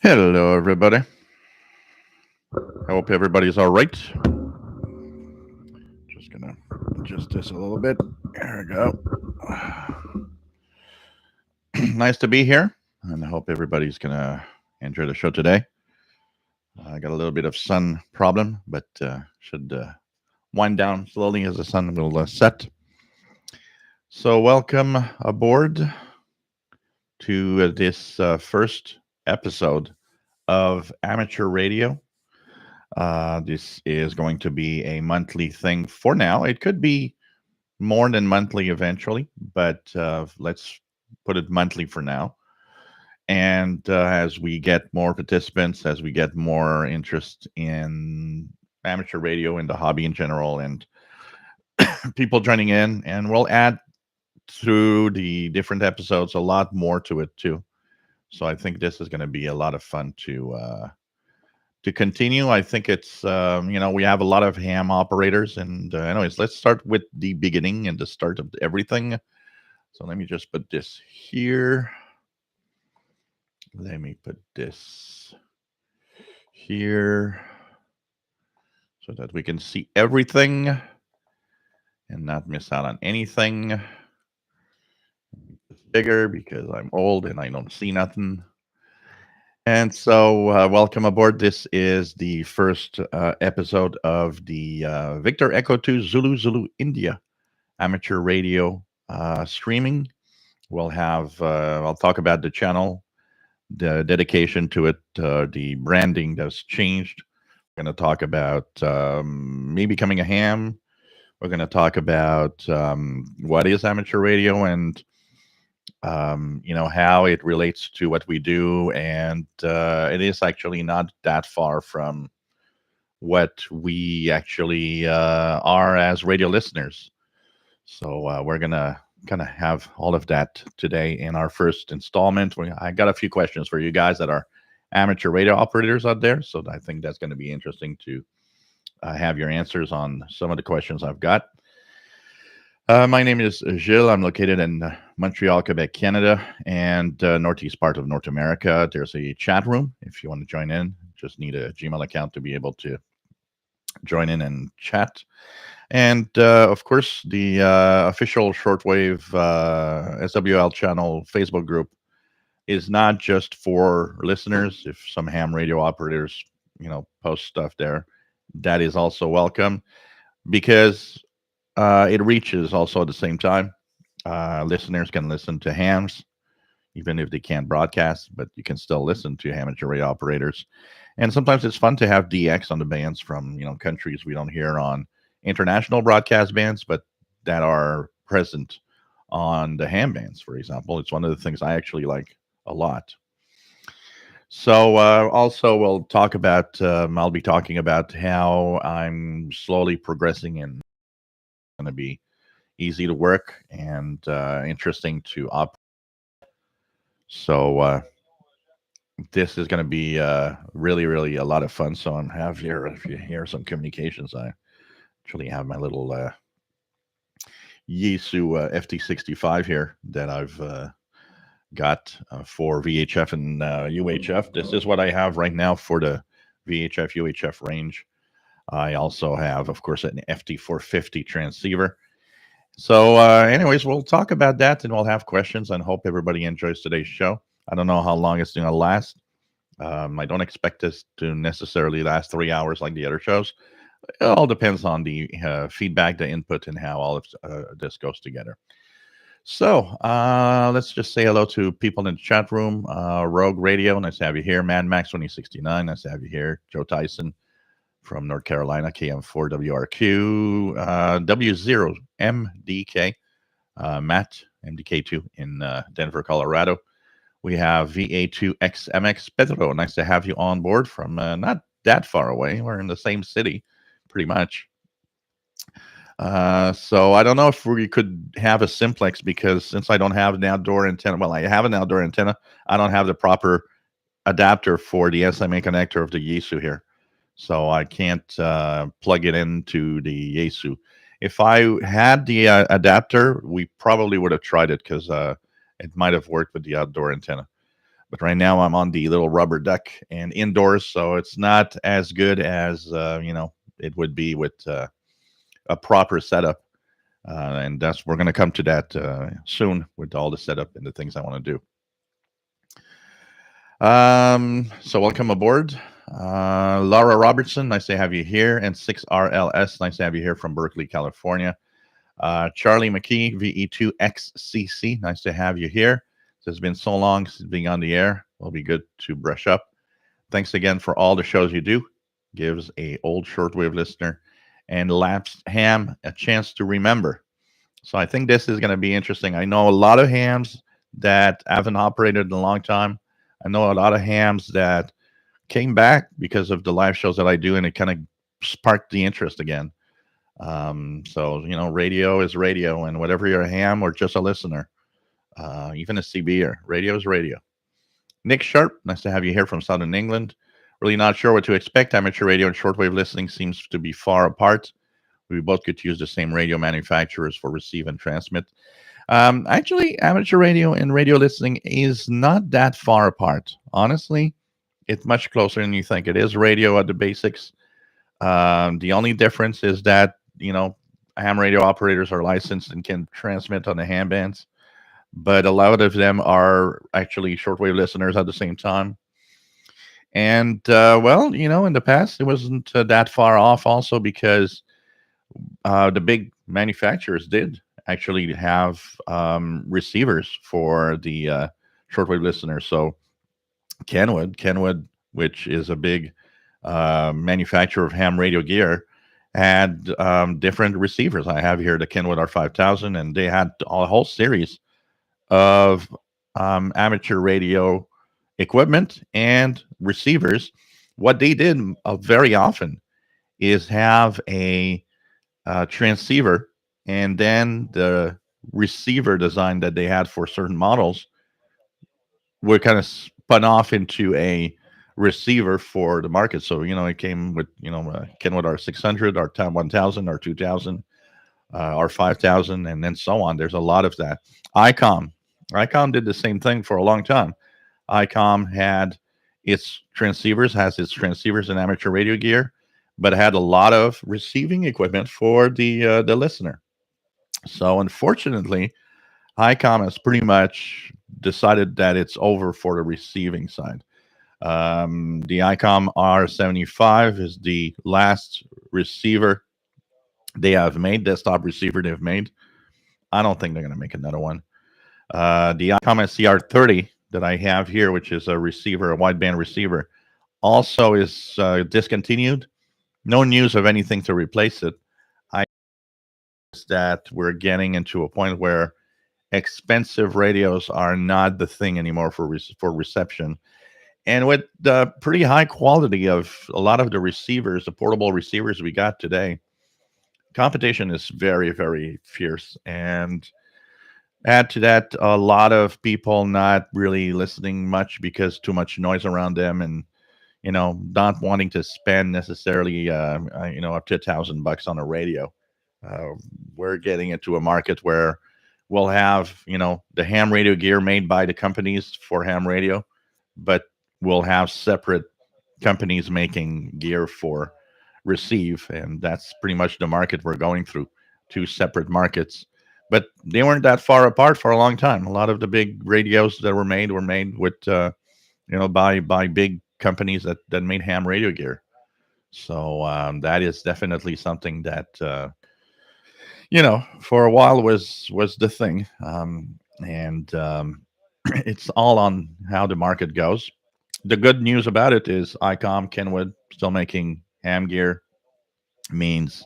Hello, everybody. I hope everybody's all right. Just gonna adjust this a little bit. There we go. Nice to be here, and I hope everybody's gonna enjoy the show today. I got a little bit of sun problem, but should wind down slowly as the sun will set. So, welcome aboard to this first episode of Amateur Radio. This is going to be a monthly thing for now. It could be more than monthly eventually, but let's put it monthly for now. And as we get more participants, as we get more interest in amateur radio and the hobby in general, and people joining in, and we'll add through the different episodes a lot more to it too. So I think this is going to be a lot of fun to continue. I think it's we have a lot of ham operators, and anyways, let's start with the beginning and the start of everything. So let me just put this here. Let me put this here so that we can see everything and not miss out on anything. It's bigger because I'm old and I don't see nothing. And so, welcome aboard. This is the first episode of the Victor Echo 2 Zulu Zulu India amateur radio streaming. We'll have, I'll talk about the channel, the dedication to it, the branding that's changed. We're going to talk about me becoming a ham. We're going to talk about what is amateur radio and how it relates to what we do, and it is actually not that far from what we actually are as radio listeners. So we're gonna kind of have all of that today in our first installment. I got a few questions for you guys that are amateur radio operators out there, so I think that's going to be interesting to have your answers on some of the questions I've got. My name is Gilles. I'm located in Montreal, Quebec, Canada, and northeast part of North America. There's a chat room if you want to join in. Just need a Gmail account to be able to join in and chat. And of course, the official shortwave SWL channel Facebook group is not just for listeners. If some ham radio operators, post stuff there, that is also welcome because it reaches also at the same time. Listeners can listen to hams, even if they can't broadcast, but you can still listen to amateur radio operators. And sometimes it's fun to have DX on the bands from countries we don't hear on international broadcast bands, but that are present on the ham bands, for example. It's one of the things I actually like a lot. So also we'll talk about, I'll be talking about how I'm slowly progressing in going to be easy to work and interesting to operate. So this is going to be really, really a lot of fun. So I'm have here, if you hear some communications, I actually have my little Yaesu FT65 here that I've got for VHF and UHF. This is what I have right now for the VHF, UHF range. I also have, of course, an FT450 transceiver. So anyways, we'll talk about that and we'll have questions and hope everybody enjoys today's show. I don't know how long it's going to last. I don't expect this to necessarily last 3 hours like the other shows. It all depends on the feedback, the input, and how all of this goes together. So let's just say hello to people in the chat room. Rogue Radio, nice to have you here. Mad Max 2069, nice to have you here. Joe Tyson from North Carolina, KM4WRQ, W0MDK, Matt, MDK2 in Denver, Colorado. We have VE2ZZI, Pedro, nice to have you on board from not that far away. We're in the same city, pretty much. So I don't know if we could have a simplex because since I don't have an outdoor antenna, well, I have an outdoor antenna, I don't have the proper adapter for the SMA connector of the Yaesu here. So I can't plug it into the Yaesu. If I had the adapter, we probably would have tried it because it might have worked with the outdoor antenna. But right now I'm on the little rubber duck and indoors, so it's not as good as it would be with a proper setup. And that's we're going to come to that soon with all the setup and the things I want to do. So welcome aboard. Laura Robertson, nice to have you here. And 6RLS, nice to have you here from Berkeley, California. Charlie McKee, VE2ZZI, nice to have you here. It's been so long since being on the air. It'll be good to brush up. Thanks again for all the shows you do. Gives a old shortwave listener and lapsed ham a chance to remember. So I think this is going to be interesting. I know a lot of hams that haven't operated in a long time. I know a lot of hams that came back because of the live shows that I do, and it kind of sparked the interest again. So radio is radio, and whatever you're a ham or just a listener, even a CBer, radio is radio. Nick Sharp, nice to have you here from Southern England. Really not sure what to expect. Amateur radio and shortwave listening seems to be far apart. We both could use the same radio manufacturers for receive and transmit. Actually, amateur radio and radio listening is not that far apart. Honestly, it's much closer than you think. It is radio at the basics. The only difference is that, ham radio operators are licensed and can transmit on the ham bands, but a lot of them are actually shortwave listeners at the same time. And, in the past, it wasn't that far off also because the big manufacturers did actually have receivers for the shortwave listeners. So Kenwood, which is a big manufacturer of ham radio gear, had different receivers. I have here the Kenwood R5000, and they had a whole series of amateur radio equipment and receivers. What they did very often is have a transceiver, and then the receiver design that they had for certain models were kind of spun off into a receiver for the market. So it came with Kenwood R600, our Tam 1000, our 2000, our 5000, and then so on. There's a lot of that. ICOM did the same thing for a long time. ICOM had its transceivers, has its transceivers and amateur radio gear, but had a lot of receiving equipment for the listener. So unfortunately, ICOM has pretty much decided that it's over for the receiving side. The ICOM R75 is the last receiver they have made, desktop receiver they've made. I don't think they're going to make another one. The ICOM SCR30 that I have here, which is a receiver, a wideband receiver, also is discontinued. No news of anything to replace it. I guess that we're getting into a point where expensive radios are not the thing anymore for reception. And with the pretty high quality of a lot of the receivers, the portable receivers we got today, competition is very, very fierce. And add to that, a lot of people not really listening much because too much noise around them, and not wanting to spend necessarily up to $1,000 on a radio. We're getting into a market where we'll have the ham radio gear made by the companies for ham radio, but we'll have separate companies making gear for receive, and that's pretty much the market we're going through. Two separate markets, but they weren't that far apart for a long time. A lot of the big radios that were made with by big companies that made ham radio gear. So that is definitely something that for a while was the thing, and it's all on how the market goes. The good news about it is ICOM, Kenwood, still making ham gear, means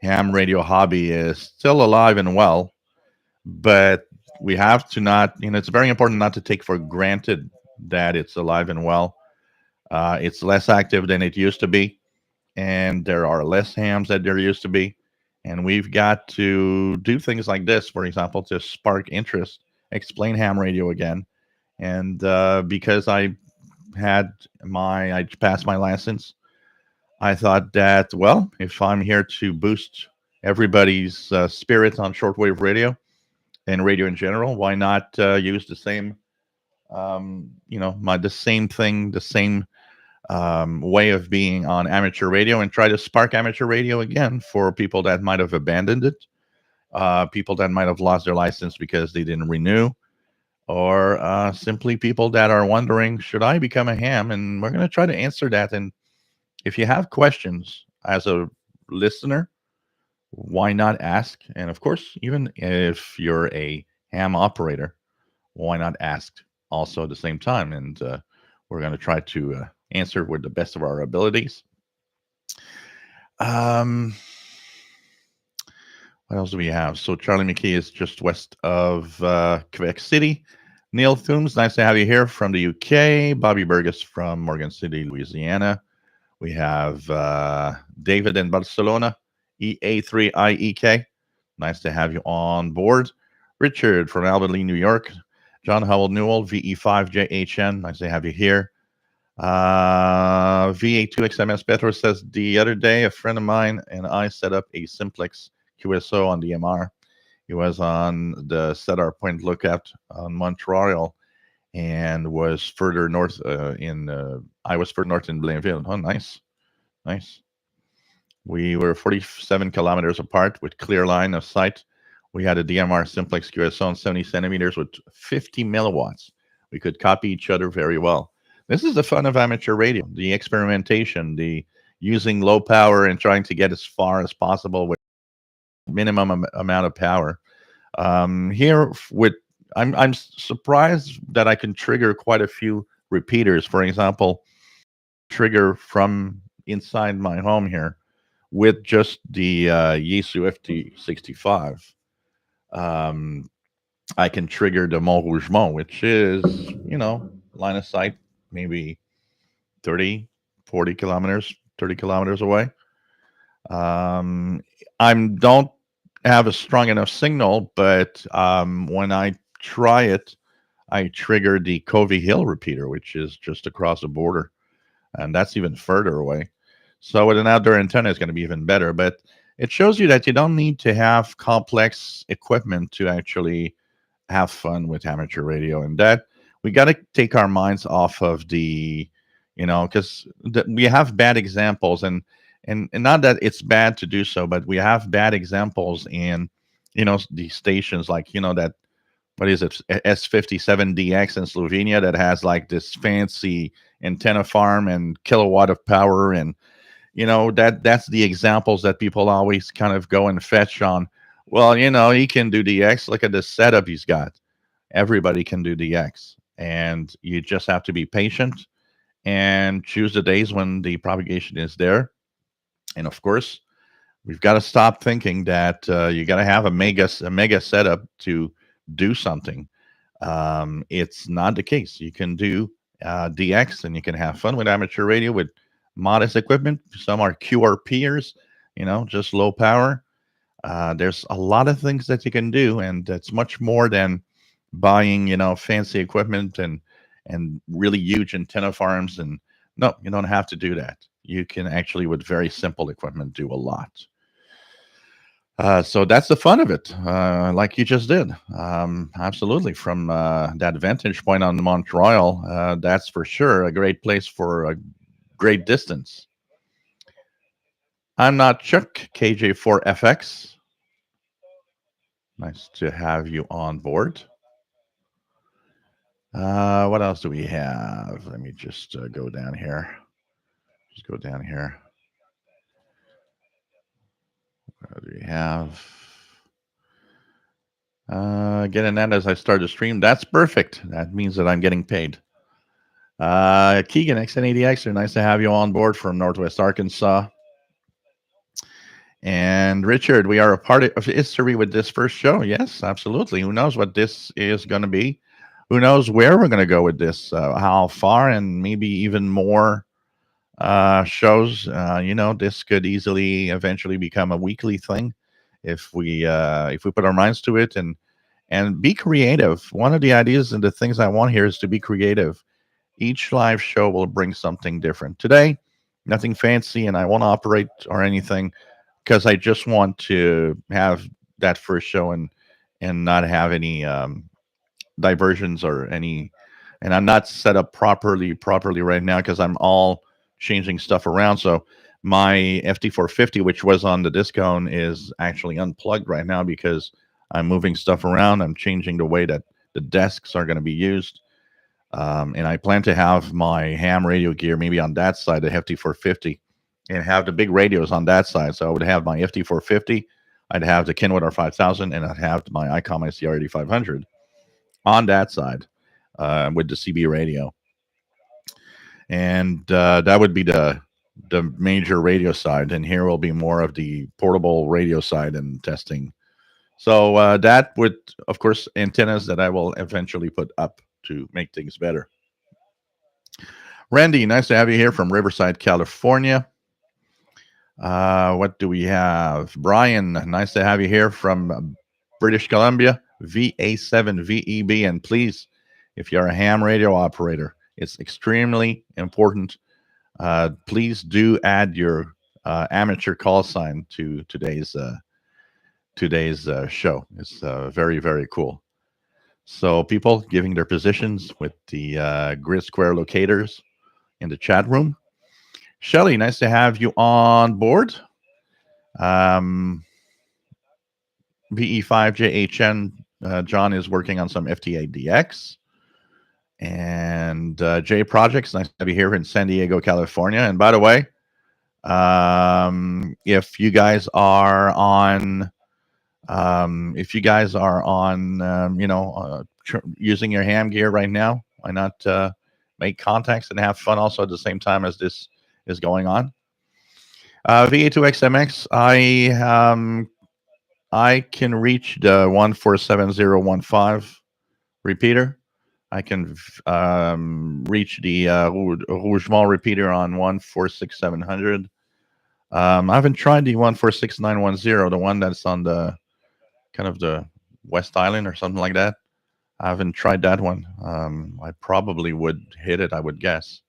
ham radio hobby is still alive and well, but we have to not, it's very important not to take for granted that it's alive and well. It's less active than it used to be, and there are less hams that there used to be. And we've got to do things like this, for example, to spark interest, explain ham radio again. And because I passed my license, I thought that, well, if I'm here to boost everybody's spirit on shortwave radio and radio in general. Why not use the same, the same thing, the same way of being on amateur radio, and try to spark amateur radio again for people that might have abandoned it, people that might have lost their license because they didn't renew, or simply people that are wondering, should I become a ham? And we're going to try to answer that. And if you have questions as a listener, why not ask? And of course, even if you're a ham operator, why not ask also at the same time? And we're going to try to answer with the best of our abilities. Um, what else do we have? So Charlie McKee is just west of Quebec City. Neil Thooms, nice to have you here from the UK. Bobby Burgess from Morgan City, Louisiana. We have David in Barcelona, EA3IEK. Nice to have you on board. Richard from Albany, New York. John Howell Newell, VE5JHN. Nice to have you here. VE2XMS Petro says, the other day, a friend of mine and I set up a simplex QSO on DMR. He was on the Cedar Point lookout on Montreal and was further north I was further north in Blainville. Oh, nice. Nice. We were 47 kilometers apart with clear line of sight. We had a DMR simplex QSO on 70 centimeters with 50 milliwatts. We could copy each other very well. This is the fun of amateur radio, the experimentation, the using low power and trying to get as far as possible with minimum amount of power. Here with I'm surprised that I can trigger quite a few repeaters. For example, trigger from inside my home here with just the Yaesu FT65. I can trigger the Mont Rougemont, which is, line of sight, maybe 30, 40 kilometers, 30 kilometers away. I don't have a strong enough signal, but when I try it, I trigger the Covey Hill repeater, which is just across the border, and that's even further away. So with an outdoor antenna, it's going to be even better. But it shows you that you don't need to have complex equipment to actually have fun with amateur radio, and that we got to take our minds off of the, because we have bad examples, and not that it's bad to do so, but we have bad examples in, these stations like, that, what is it, S57DX in Slovenia that has like this fancy antenna farm and kilowatt of power, and that's the examples that people always kind of go and fetch on. Well, he can do DX. Look at the setup he's got. Everybody can do DX, and you just have to be patient and choose the days when the propagation is there. And of course, we've got to stop thinking that you got to have a mega setup to do something. It's not the case. You can do DX, and you can have fun with amateur radio with modest equipment. Some are QRPers, just low power. There's a lot of things that you can do, and it's much more than buying, fancy equipment and really huge antenna farms. And no, you don't have to do that. You can actually, with very simple equipment, do a lot. So that's the fun of it, like you just did. Absolutely. From that vantage point on Montreal, that's for sure a great place for a great distance. I'm not Chuck, KJ4FX. Nice to have you on board. What else do we have? Let me just go down here. Just go down here. What do we have? Getting that as I start the stream. That's perfect. That means that I'm getting paid. Keegan, XN80Xer, nice to have you on board from Northwest Arkansas. And Richard, we are a part of history with this first show. Yes, absolutely. Who knows what this is going to be? Who knows where we're going to go with this? How far, and maybe even more shows. This could easily eventually become a weekly thing if we put our minds to it and be creative. One of the ideas and the things I want here is to be creative. Each live show will bring something different. Today, nothing fancy, and I won't operate or anything because I just want to have that first show and not have any diversions or any, and I'm not set up properly right now because I'm all changing stuff around. So my FT450, which was on the Discone, is actually unplugged right now because I'm moving stuff around. I'm changing the way that the desks are going to be used. And I plan to have my ham radio gear maybe on that side, the FT450, and have the big radios on that side. So I would have my FT450, I'd have the Kenwood R5000, and I'd have my ICOM ICR 8500 on that side with the CB radio. And that would be the major radio side. And here will be more of the portable radio side and testing. So that would, of course, antennas that I will eventually put up to make things better. Randy, nice to have you here from Riverside, California. What do we have? Brian, nice to have you here from British Columbia, VA7VEB. And please, if you're a ham radio operator, it's extremely important. Please do add your amateur call sign to today's show. It's very, very cool. So people giving their positions with the grid square locators in the chat room. Shelly, nice to have you on board. VE5JHN, John is working on some FTA-DX. And J Projects, nice to have you here in San Diego, California. And by the way, if you guys are on using your ham gear right now, why not make contacts and have fun also at the same time as this is going on? VE2XMX, I can reach the 147015 repeater. I can reach the Rougemont repeater on 146700. I haven't tried the 146910, the one that's on the kind of the West Island or something like that. I haven't tried that one. I probably would hit it, I would guess.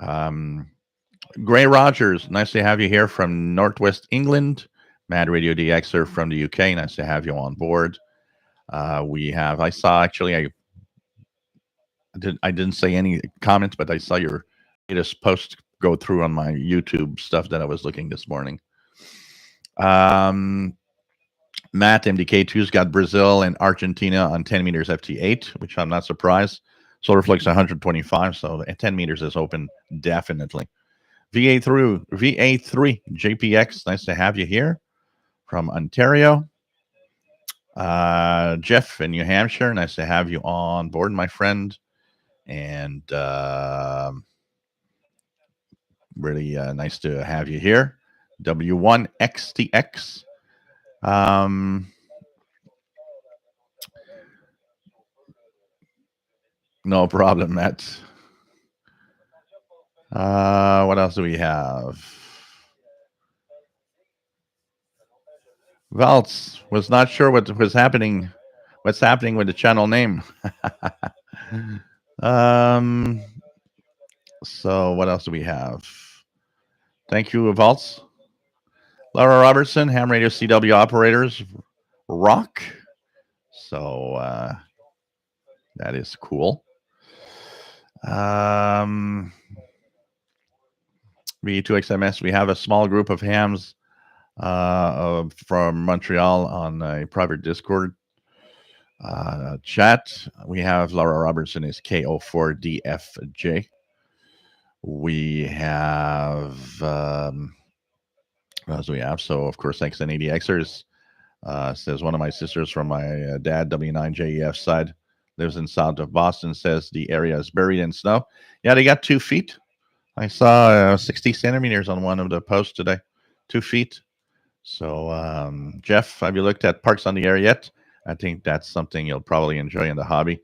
Gray Rogers, nice to have you here from Northwest England. Mad Radio DXer from the UK, nice to have you on board. I didn't say any comments, but I saw your latest post go through on my YouTube stuff that I was looking this morning. Matt MDK2's got Brazil and Argentina on 10 meters FT8, which I'm not surprised. SolarFlux 125, so 10 meters is open definitely. VA3 JPX, nice to have you here from Ontario. Jeff in New Hampshire, nice to have you on board, my friend. And really nice to have you here. W1XTX. No problem, Matt. What else do we have? Valtz was not sure what was happening. What's happening with the channel name? So what else do we have? Thank you, Valtz. Laura Robertson, ham radio CW operators, rock. So that is cool. VE2XMS, we have a small group of hams from Montreal on a private Discord chat. We have Laura Robertson is KO4DFJ. We have what else do we have? So of course XN80Xers says one of my sisters from my dad W9JEF side lives in south of Boston, says the area is buried in snow. Yeah, they got 2 feet. I saw 60 centimeters on one of the posts today. 2 feet. So Jeff, have you looked at Parks on the Air yet? I think that's something you'll probably enjoy in the hobby.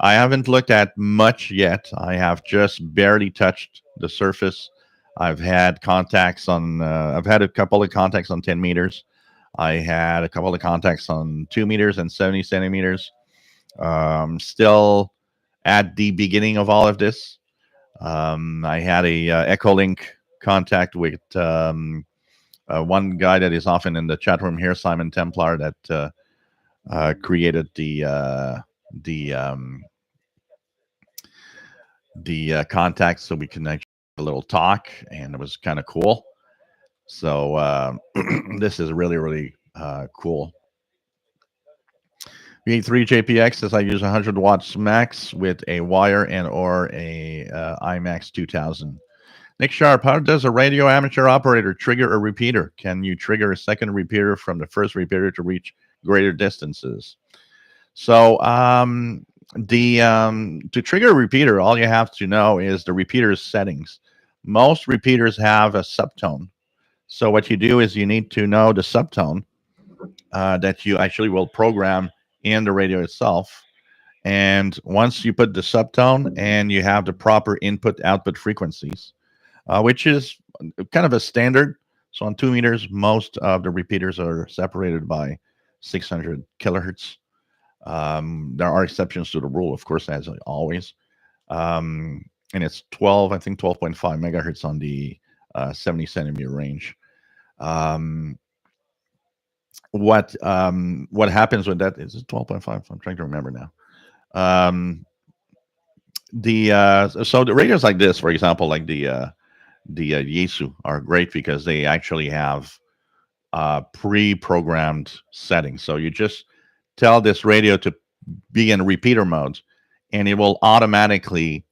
I haven't looked at much yet. I have just barely touched the surface. I've had contacts on, I've had a couple of contacts on 10 meters. I had a couple of contacts on 2 meters and 70 centimeters. Still at the beginning of all of this. I had a Echolink contact with One guy that is often in the chat room here, Simon Templar, that created the contact so we can actually have a little talk, and it was kind of cool. So this is really really cool. VE3 JPX says I use 100 watts max with a wire and or a IMAX 2000. Nick Sharp, how does a radio amateur operator trigger a repeater? Can you trigger a second repeater from the first repeater to reach greater distances? So the to trigger a repeater, all you have to know is the repeater's settings. Most repeaters have a subtone. So what you do is you need to know the subtone that you actually will program in the radio itself. And once you put the subtone and you have the proper input output frequencies, which is kind of a standard. So on 2 meters, most of the repeaters are separated by 600 kilohertz. There are exceptions to the rule, of course, as always. And it's 12, I think 12.5 megahertz on the 70 centimeter range. What happens with that is it 12.5? I'm trying to remember now. So the radios like this, for example, like the Yesu are great because they actually have pre-programmed settings. So you just tell this radio to be in repeater mode, and it will automatically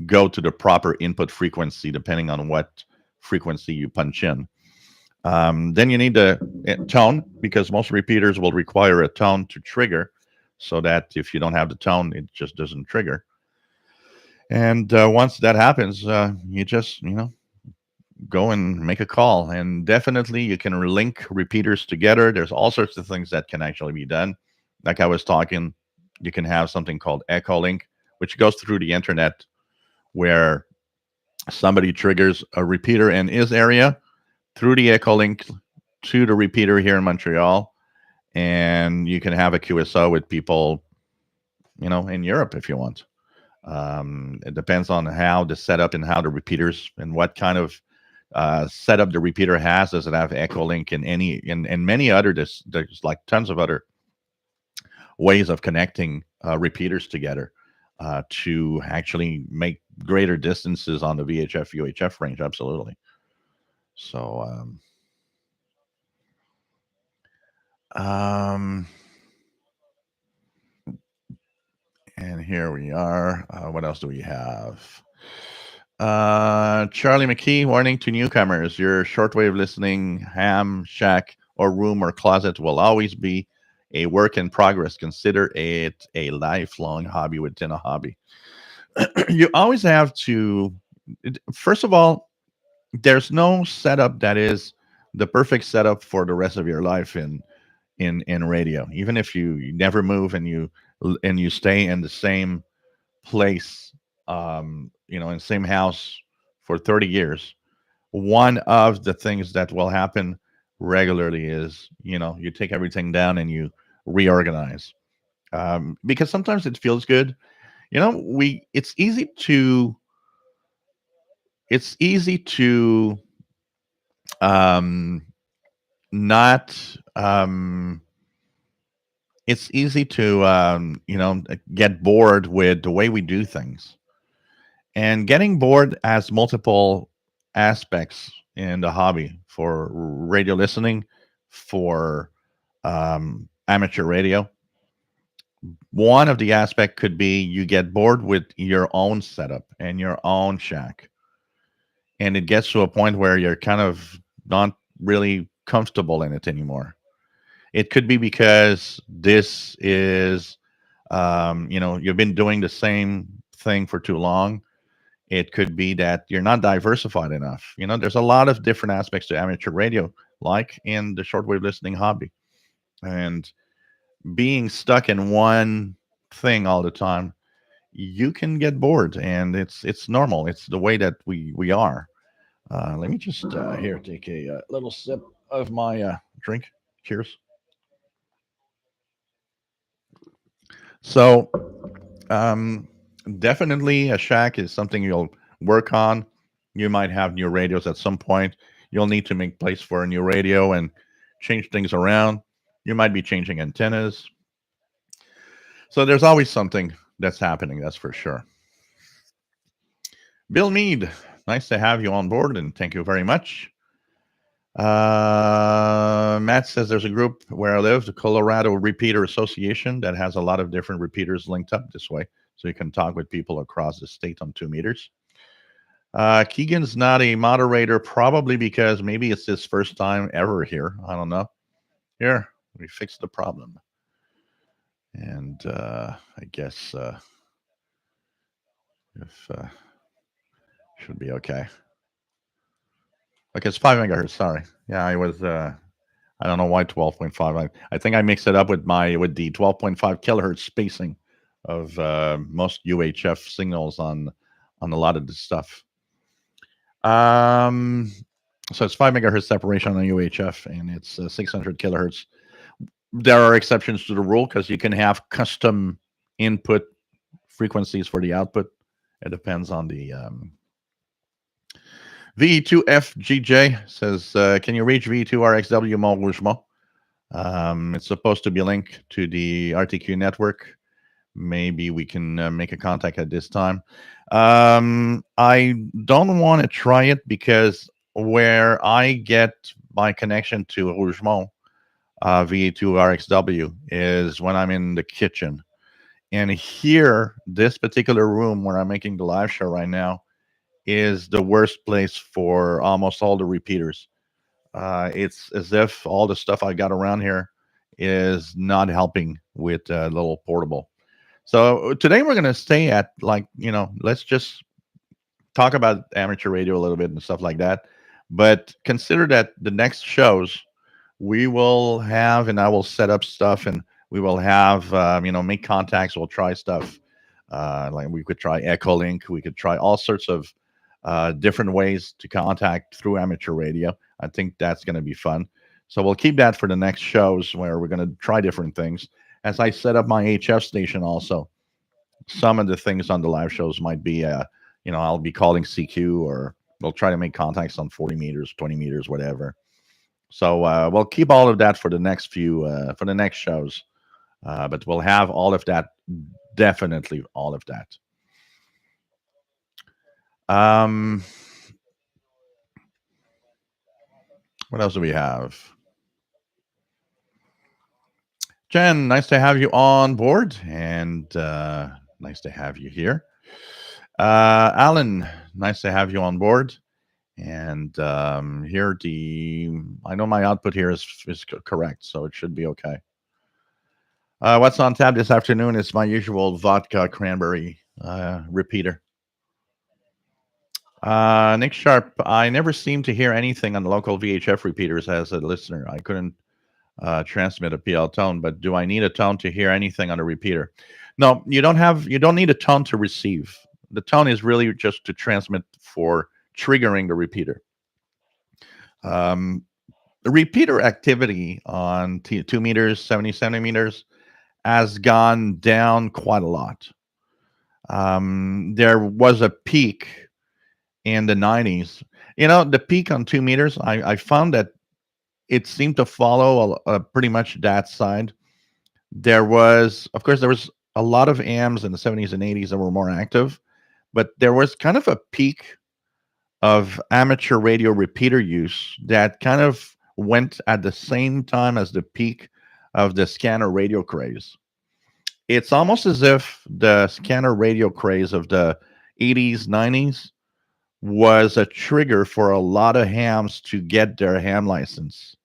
go to the proper input frequency depending on what frequency you punch in. Then you need the tone because most repeaters will require a tone to trigger, so that if you don't have the tone, it just doesn't trigger. And once that happens, you just go and make a call. And definitely you can link repeaters together. There's all sorts of things that can actually be done. Like I was talking, you can have something called echo link, which goes through the internet, where somebody triggers a repeater in his area through the echo link to the repeater here in Montreal, and you can have a QSO with people in Europe if you want. It depends on how the setup and how the repeaters and what kind of setup the repeater has. Does it have echo link and many other? There's like tons of other ways of connecting repeaters together to actually make greater distances on the VHF UHF range. Absolutely. So and here we are. What else do we have? Charlie McKee, warning to newcomers: your shortwave listening ham, shack, or room or closet will always be a work in progress. Consider it a lifelong hobby within a hobby. You always have to. First of all, there's no setup that is the perfect setup for the rest of your life in radio. Even if you never move and you stay in the same place, in the same house for 30 years, one of the things that will happen regularly is, you take everything down and you reorganize. Because sometimes it feels good. It's easy to um, not, it's easy to, get bored with the way we do things. And getting bored has multiple aspects in the hobby for radio listening, for amateur radio. One of the aspect could be you get bored with your own setup and your own shack. And it gets to a point where you're kind of not really comfortable in it anymore. It could be because this is, you've been doing the same thing for too long. It could be that you're not diversified enough. There's a lot of different aspects to amateur radio, like in the shortwave listening hobby. And being stuck in one thing all the time, you can get bored, and it's normal. It's the way that we are. Let me just here take a little sip of my drink. Cheers. So, um, definitely a shack is something you'll work on. You might have new radios at some point. you'll need to make place for a new radio and change things around. You might be changing antennas. So there's always something that's happening, that's for sure. Bill Mead, nice to have you on board, and thank you very much. Matt says there's a group where I live, the Colorado Repeater Association, that has a lot of different repeaters linked up this way. So you can talk with people across the state on 2 meters. Keegan's not a moderator, probably because maybe it's his first time ever here. I don't know. Here, we fixed the problem. And I guess if should be okay. Okay, it's 5 megahertz. Sorry. Yeah, I was. I don't know why 12.5. I think I mixed it up with the 12.5 kilohertz spacing of most UHF signals on a lot of this stuff. So it's 5 megahertz separation on UHF, and it's 600 kilohertz. There are exceptions to the rule because you can have custom input frequencies for the output. It depends on the VE2ZZI says, can you reach VE2RXW Mont Rougemont? It's supposed to be linked to the RTQ network. Maybe we can make a contact at this time. I don't want to try it because where I get my connection to Rougemont VE2RXW is when I'm in the kitchen. And here, this particular room where I'm making the live show right now is the worst place for almost all the repeaters. It's as if all the stuff I got around here is not helping with little portable. So today we're going to stay at let's just talk about amateur radio a little bit and stuff like that. But consider that the next shows we will have, and I will set up stuff, and we will have, make contacts. We'll try stuff. Like we could try Echolink. We could try all sorts of different ways to contact through amateur radio. I think that's going to be fun. So we'll keep that for the next shows where we're going to try different things. As I set up my HF station also, some of the things on the live shows might be, I'll be calling CQ, or we'll try to make contacts on 40 meters, 20 meters, whatever. So we'll keep all of that for the next for the next shows. But we'll have all of that, definitely all of that. What else do we have? Jen, nice to have you on board, and nice to have you here. Alan, nice to have you on board. And here I know my output here is correct, so it should be okay. What's on tap this afternoon is my usual vodka cranberry repeater. Nick Sharp, I never seem to hear anything on the local VHF repeaters as a listener. I couldn't transmit a PL tone, but do I need a tone to hear anything on a repeater? No, you don't need a tone to receive. The tone is really just to transmit for triggering the repeater. The repeater activity on 2 meters, 70 centimeters has gone down quite a lot. There was a peak in the 90s. The peak on 2 meters, I found that it seemed to follow pretty much that side. There was a lot of AMs in the 70s and 80s that were more active, but there was kind of a peak of amateur radio repeater use that kind of went at the same time as the peak of the scanner radio craze. It's almost as if the scanner radio craze of the 80s, 90s was a trigger for a lot of hams to get their ham license.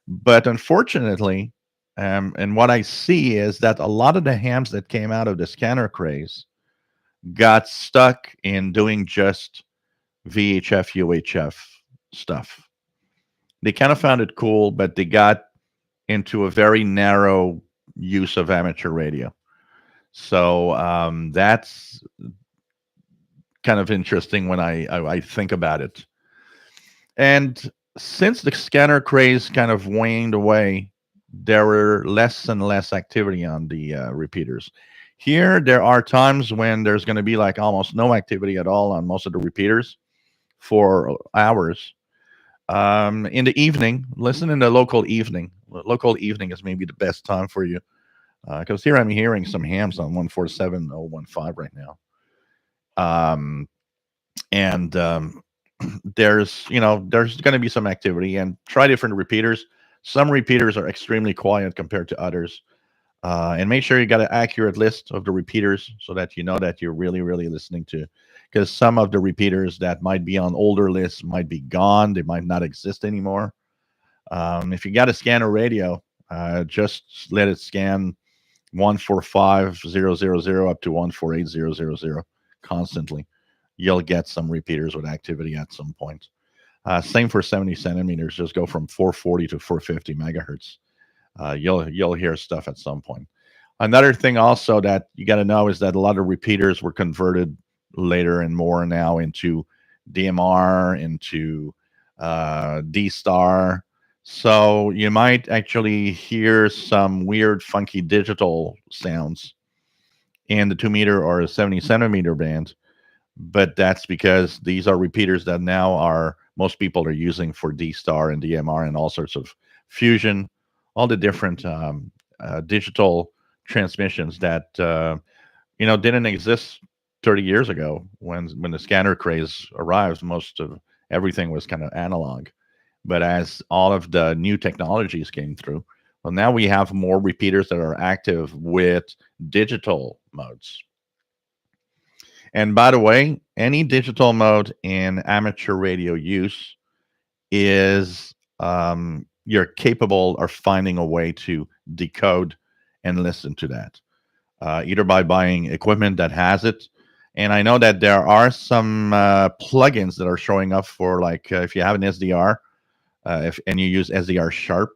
But unfortunately, and what I see is that a lot of the hams that came out of the scanner craze got stuck in doing just VHF, UHF stuff. They kind of found it cool, but they got into a very narrow use of amateur radio. So that's kind of interesting when I think about it. And since the scanner craze kind of waned away, there were less and less activity on the repeaters. Here, there are times when there's going to be like almost no activity at all on most of the repeaters for hours. In the evening, listen in the local evening. Local evening is maybe the best time for you because here I'm hearing some hams on 147.015 right now. Um, and there's there's going to be some activity and try different repeaters. Some repeaters are extremely quiet compared to others. And make sure you got an accurate list of the repeaters so that you know that you're really listening to, because some of the repeaters that might be on older lists might be gone, they might not exist anymore. If you got a scanner radio, just let it scan 145000 up to 148000 constantly. You'll get some repeaters with activity at some point. Same for 70 centimeters. Just go from 440 to 450 megahertz. You'll hear stuff at some point. Another thing also that you got to know is that a lot of repeaters were converted later and more now into DMR, into D star. So you might actually hear some weird, funky digital sounds in the 2 meter or 70 centimeter band, but that's because these are repeaters that now are most people are using for D star and DMR and all sorts of fusion, all the different digital transmissions that didn't exist 30 years ago when the scanner craze arrived. Most of everything was kind of analog, but as all of the new technologies came through, well, now we have more repeaters that are active with digital modes. And by the way, any digital mode in amateur radio use is you're capable of finding a way to decode and listen to that, either by buying equipment that has it. And I know that there are some plugins that are showing up for, like, if you have an SDR, if and you use SDR Sharp,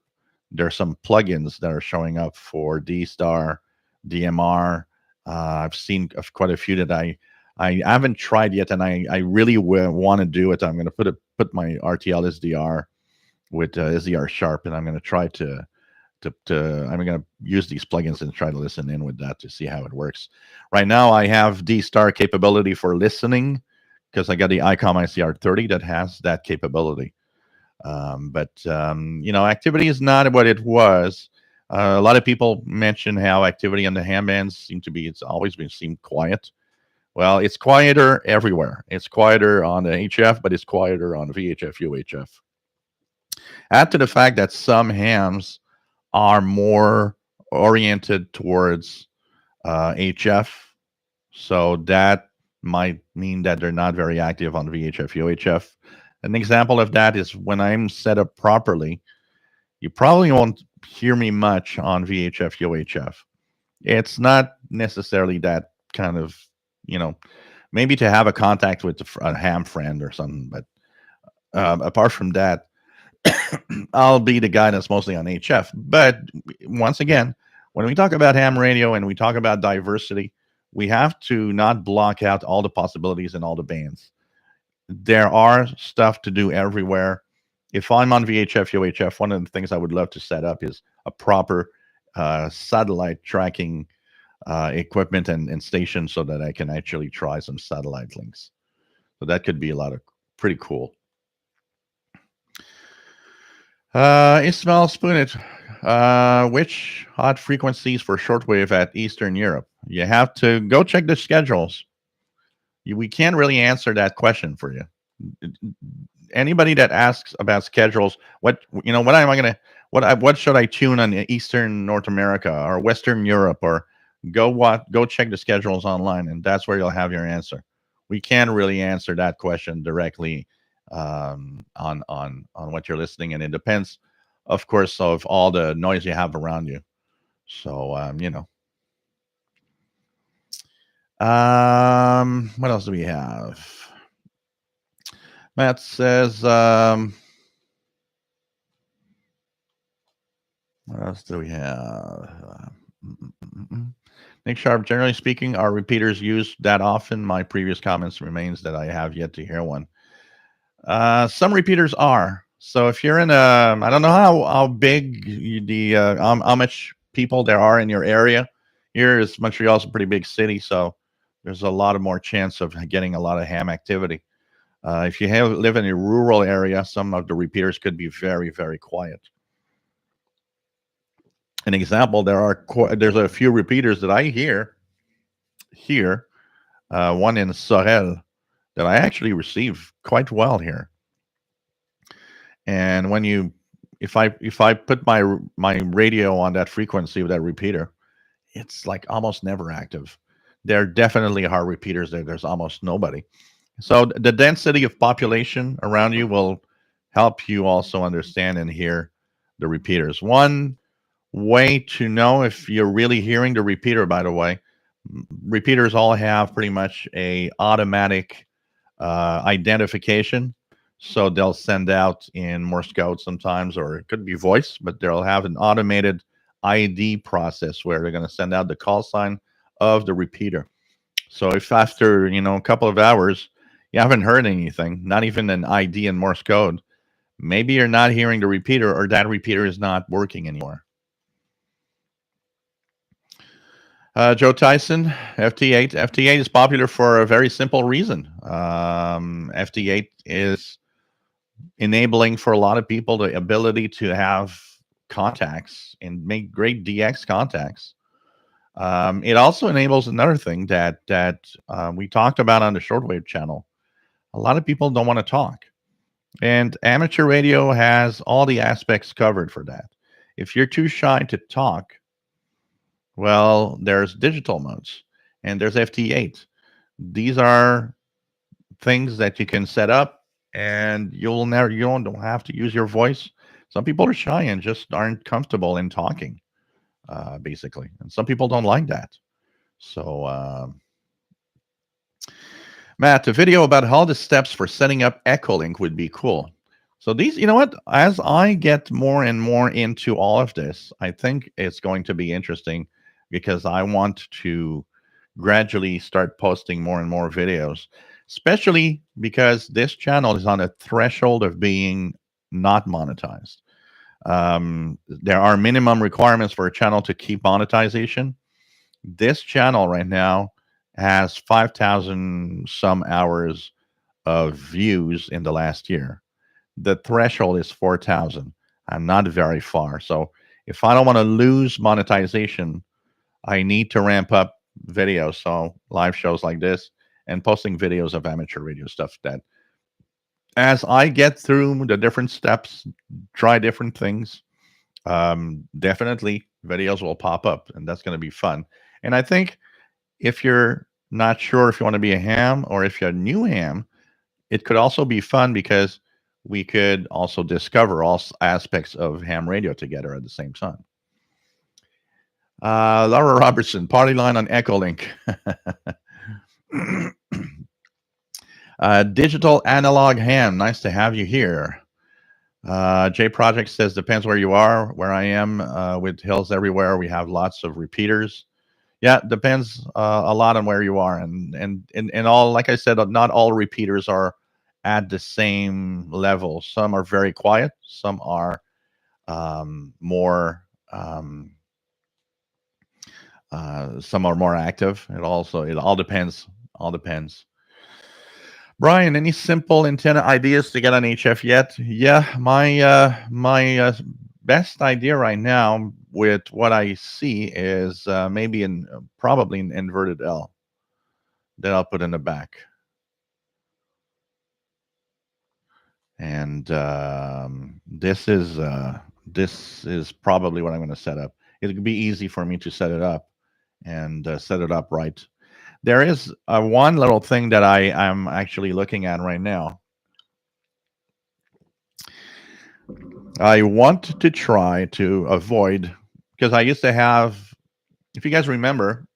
there's some plugins that are showing up for D Star, DMR. I've seen quite a few that I haven't tried yet, and I really want to do it. I'm going to put my RTL SDR with SDR Sharp, and I'm going to try to I'm going to use these plugins and try to listen in with that to see how it works. Right now, I have D Star capability for listening because I got the ICOM ICR 30 that has that capability. But activity is not what it was. A lot of people mention how activity on the ham bands it's always been seemed quiet. Well, it's quieter everywhere. It's quieter on the HF, but it's quieter on VHF, UHF. Add to the fact that some hams are more oriented towards HF, so that might mean that they're not very active on VHF, UHF. An example of that is when I'm set up properly, you probably won't hear me much on VHF, UHF. It's not necessarily that kind of, maybe to have a contact with a ham friend or something. But apart from that, I'll be the guy that's mostly on HF. But once again, when we talk about ham radio and we talk about diversity, we have to not block out all the possibilities in all the bands. There are stuff to do everywhere. If I'm on VHF, UHF, one of the things I would love to set up is a proper satellite tracking equipment and station so that I can actually try some satellite links. So that could be a lot of pretty cool. Ismail Spunit, which hot frequencies for shortwave at Eastern Europe? You have to go check the schedules. We can't really answer that question for you. Anybody that asks about schedules, what am I gonna, what should I tune on Eastern North America or Western Europe, or go check the schedules online, and that's where you'll have your answer. We can't really answer that question directly on what you're listening, and it depends, of course, of all the noise you have around you. So what else do we have? Matt says, what else do we have? Nick Sharp, generally speaking, are repeaters used that often? My previous comments remains that I have yet to hear one. Some repeaters are. So if you're in I don't know how big how much people there are in your area. Here is Montreal's a pretty big city, so there's a lot of more chance of getting a lot of ham activity. If you live in a rural area, some of the repeaters could be very, very quiet. An example, there's a few repeaters that I hear here. One in Sorel that I actually receive quite well here. And when you, if I put my radio on that frequency of that repeater, it's like almost never active. There definitely are repeaters there. There's almost nobody. So the density of population around you will help you also understand and hear the repeaters. One way to know if you're really hearing the repeater, by the way, repeaters all have pretty much a automatic identification. So they'll send out in Morse code sometimes, or it could be voice, but they'll have an automated ID process where they're going to send out the call sign of the repeater. So if after a couple of hours you haven't heard anything, not even an ID in Morse code, maybe you're not hearing the repeater, or that repeater is not working anymore. Joe Tyson, FT8. FT8 is popular for a very simple reason. FT8 is enabling for a lot of people the ability to have contacts and make great DX contacts. It also enables another thing that we talked about on the shortwave channel. A lot of people don't want to talk, and amateur radio has all the aspects covered for that. If you're too shy to talk, well, there's digital modes and there's FT8. These are things that you can set up, and you don't have to use your voice. Some people are shy and just aren't comfortable in talking, basically, and some people don't like that. So, Matt, a video about all the steps for setting up Echolink would be cool. So these, you know what? As I get more and more into all of this, I think it's going to be interesting because I want to gradually start posting more and more videos, especially because this channel is on a threshold of being not monetized. There are minimum requirements for a channel to keep monetization. This channel right now has 5,000 some hours of views in the last year. The threshold is 4,000. I'm not very far. So if I don't want to lose monetization, I need to ramp up videos. So live shows like this and posting videos of amateur radio stuff, that as I get through the different steps, try different things, definitely videos will pop up, and that's going to be fun. And I think if you're not sure if you want to be a ham or if you're a new ham, it could also be fun because we could also discover all aspects of ham radio together at the same time. Laura Robertson, party line on Echolink. Digital analog ham, nice to have you here. J Project says, depends where you are. Where I am, with hills everywhere, we have lots of repeaters. Yeah, depends a lot on where you are, and all. Like I said, not all repeaters are at the same level. Some are very quiet. Some are more. Some are more active. It all depends. All depends. Brian, any simple antenna ideas to get on HF yet? Yeah, my best idea right now with what I see is maybe probably an inverted L that I'll put in the back, and this is probably what I'm going to set up. It'll be easy for me to set it up and set it up right. There is one little thing that I am actually looking at right now. I want to try to avoid, because I used to have, if you guys remember,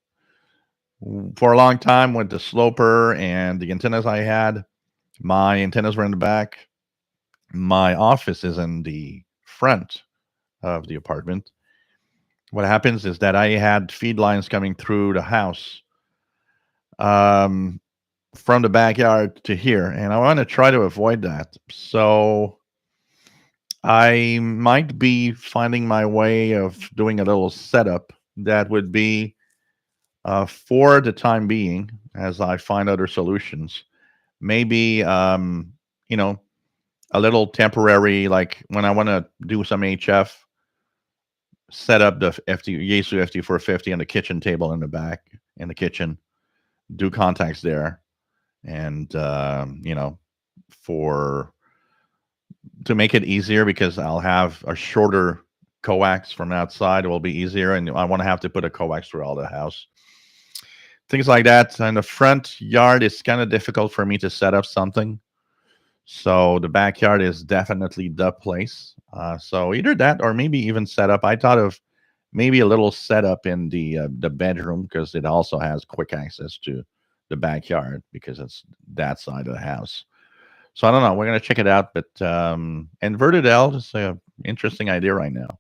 for a long time with the sloper and the antennas I had, my antennas were in the back. My office is in the front of the apartment. What happens is that I had feed lines coming through the house, from the backyard to here, and I want to try to avoid that. So I might be finding my way of doing a little setup that would be, for the time being, as I find other solutions, maybe you know, a little temporary, like when I want to do some HF, set up the Yaesu FT450 on the kitchen table in the back in the kitchen, do contacts there, and for to make it easier, because I'll have a shorter coax from outside, it will be easier, and I want to have to put a coax through all the house. Things like that. In the front yard, it's kind of difficult for me to set up something. So the backyard is definitely the place. So either that or maybe even setup. I thought of maybe a little setup in the bedroom, because it also has quick access to the backyard because it's that side of the house. So I don't know. We're gonna check it out. But inverted L is an interesting idea right now.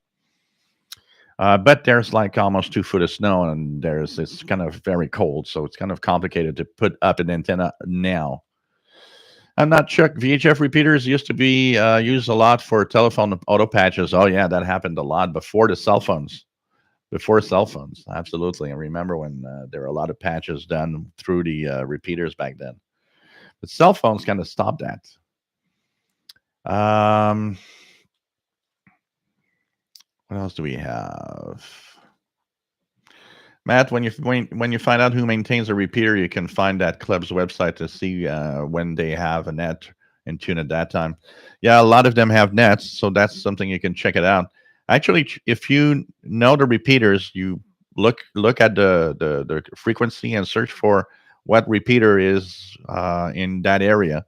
But there's like almost 2 foot of snow, and it's kind of very cold, so it's kind of complicated to put up an antenna now. I'm not sure. VHF repeaters used to be used a lot for telephone auto patches. Oh yeah, that happened a lot before the cell phones. Before cell phones, absolutely. I remember when there were a lot of patches done through the repeaters back then. But cell phones kind of stopped that. Um, what else do we have? Matt, when you find out who maintains a repeater, you can find that club's website to see when they have a net and tune at that time. Yeah, a lot of them have nets, so that's something you can check it out. Actually, if you know the repeaters, you look at the frequency and search for what repeater is in that area.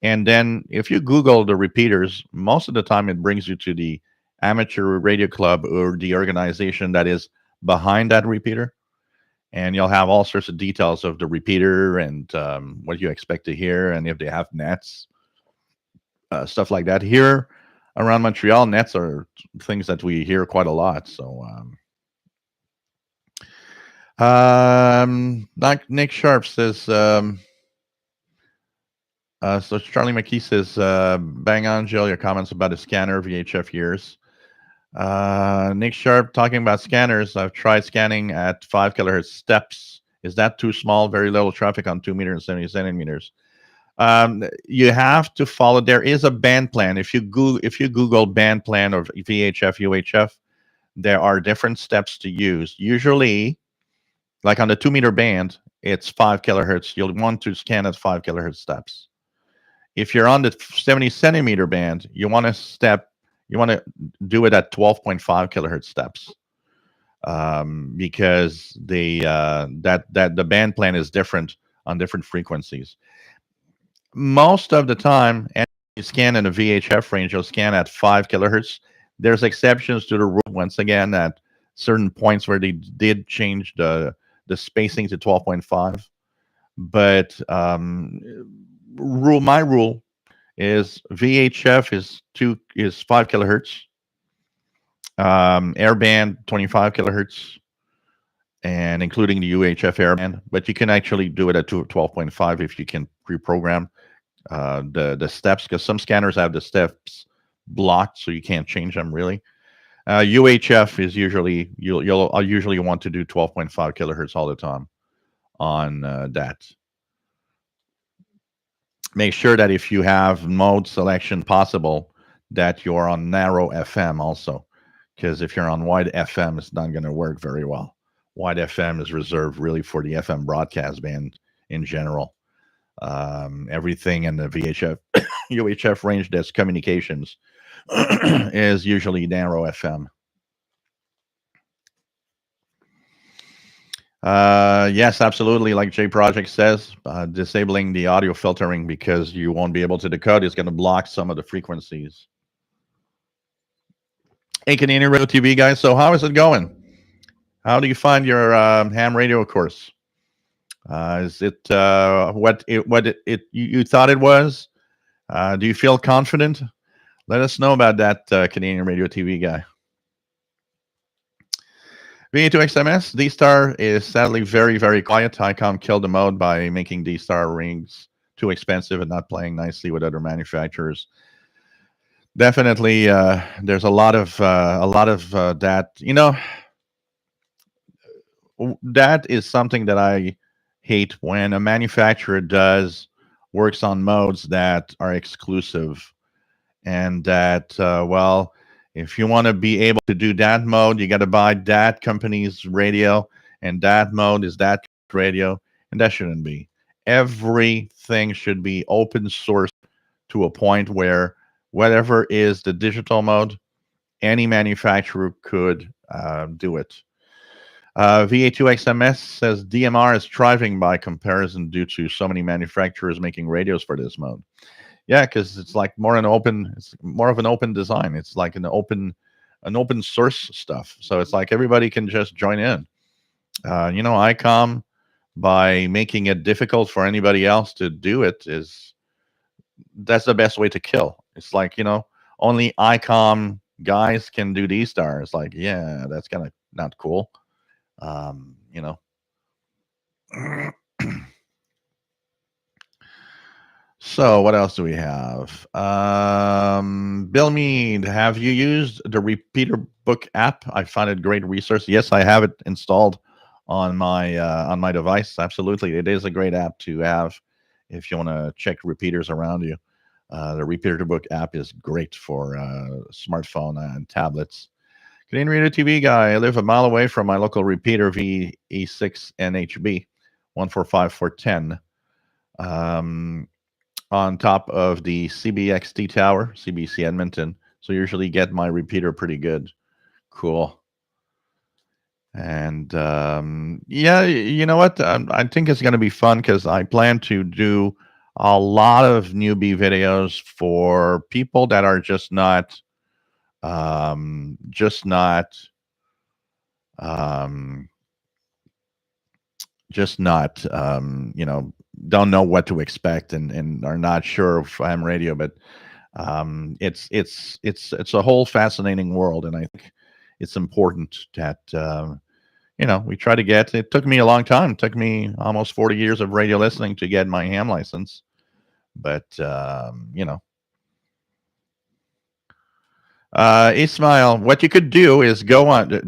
And then if you Google the repeaters, most of the time it brings you to the amateur radio club or the organization that is behind that repeater. And you'll have all sorts of details of the repeater and what you expect to hear, and if they have nets, stuff like that. Here around Montreal, nets are things that we hear quite a lot. So, like Nick Sharp says, so Charlie McKee says, bang on, Jill, your comments about a scanner, VHF years. Nick Sharp talking about scanners. I've tried scanning at 5 kilohertz steps. Is that too small? Very little traffic on 2 meters and 70 centimeters. You have to follow. There is a band plan. If you Google band plan of VHF, UHF, there are different steps to use. Usually, like on the 2 meter band, it's 5 kilohertz. You'll want to scan at 5 kilohertz steps. If you're on the 70 centimeter band, you want to do it at 12.5 kilohertz steps, because the band plan is different on different frequencies. Most of the time, and you scan in a VHF range, you'll scan at 5 kilohertz. There's exceptions to the rule. Once again, at certain points where they did change the spacing to 12.5. But my rule is VHF is 5 kilohertz, airband 25 kilohertz, and including the UHF airband. But you can actually do it at 12.5 if you can pre-program the steps, because some scanners have the steps blocked, so you can't change them really. UHF is usually I'll usually want to do 12.5 kilohertz all the time on that. Make sure that if you have mode selection possible, that you're on narrow FM also, because if you're on wide FM, it's not going to work very well. Wide FM is reserved really for the FM broadcast band in general. Everything in the VHF, UHF range that's communications is usually narrow FM. Yes, absolutely. Like J Project says, disabling the audio filtering, because you won't be able to decode, is going to block some of the frequencies. Hey, Canadian Radio TV guys, so how is it going? How do you find your ham radio course? Is it what you thought it was? Do you feel confident? Let us know about that, Canadian Radio TV guy. VE2XMS, D-Star is sadly very, very quiet. ICOM killed the mode by making D-Star rings too expensive and not playing nicely with other manufacturers. Definitely, there's a lot of that. You know, that is something that I hate, when a manufacturer does works on modes that are exclusive, and that well, if you want to be able to do that mode, you got to buy that company's radio, and that mode is that radio, and that shouldn't be. Everything should be open source to a point where whatever is the digital mode, any manufacturer could do it. VE2XMS says DMR is thriving by comparison due to so many manufacturers making radios for this mode. Yeah, because it's like more an open, it's more of an open design. It's like an open source stuff. So it's like everybody can just join in. ICOM, by making it difficult for anybody else to do it, is that's the best way to kill. It's like, only ICOM guys can do D-Star. It's like, yeah, that's kind of not cool. Um, you know. So what else do we have? Bill Mead, have you used the Repeater Book app? I find it a great resource. Yes, I have it installed on my device. Absolutely, it is a great app to have if you want to check repeaters around you. The Repeater Book app is great for smartphone and tablets. Canadian Radio TV guy, I live a mile away from my local repeater VE6NHB 145410. On top of the CBXT tower, CBC Edmonton. So usually get my repeater pretty good. Cool. And yeah, you know what? I think it's going to be fun because I plan to do a lot of newbie videos for people that are just not, um, just not, um, just not, don't know what to expect, and are not sure of ham radio, but it's a whole fascinating world, and I think it's important that we try to get. It took me a long time. It took me almost 40 years of radio listening to get my ham license, but Ismail, what you could do is go on.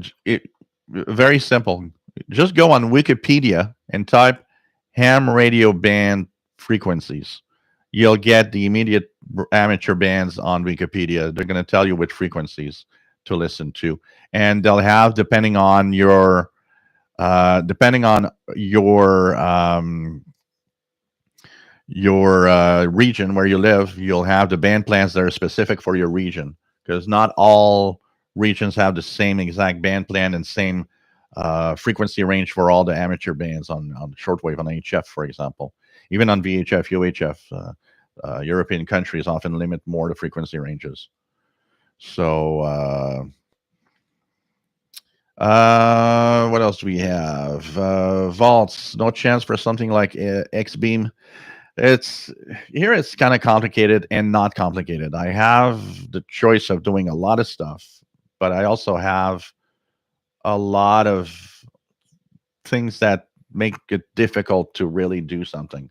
Very simple. Just go on Wikipedia and type ham radio band frequencies. You'll get the immediate amateur bands on Wikipedia. They're going to tell you which frequencies to listen to, and they'll have, depending on your region where you live, you'll have the band plans that are specific for your region, because not all regions have the same exact band plan and same frequency range for all the amateur bands on shortwave, on HF, for example. Even on VHF, UHF, European countries often limit more the frequency ranges. So what else do we have? Vaults, no chance for something like X-Beam. It's kind of complicated and not complicated. I have the choice of doing a lot of stuff, but I also have a lot of things that make it difficult to really do something.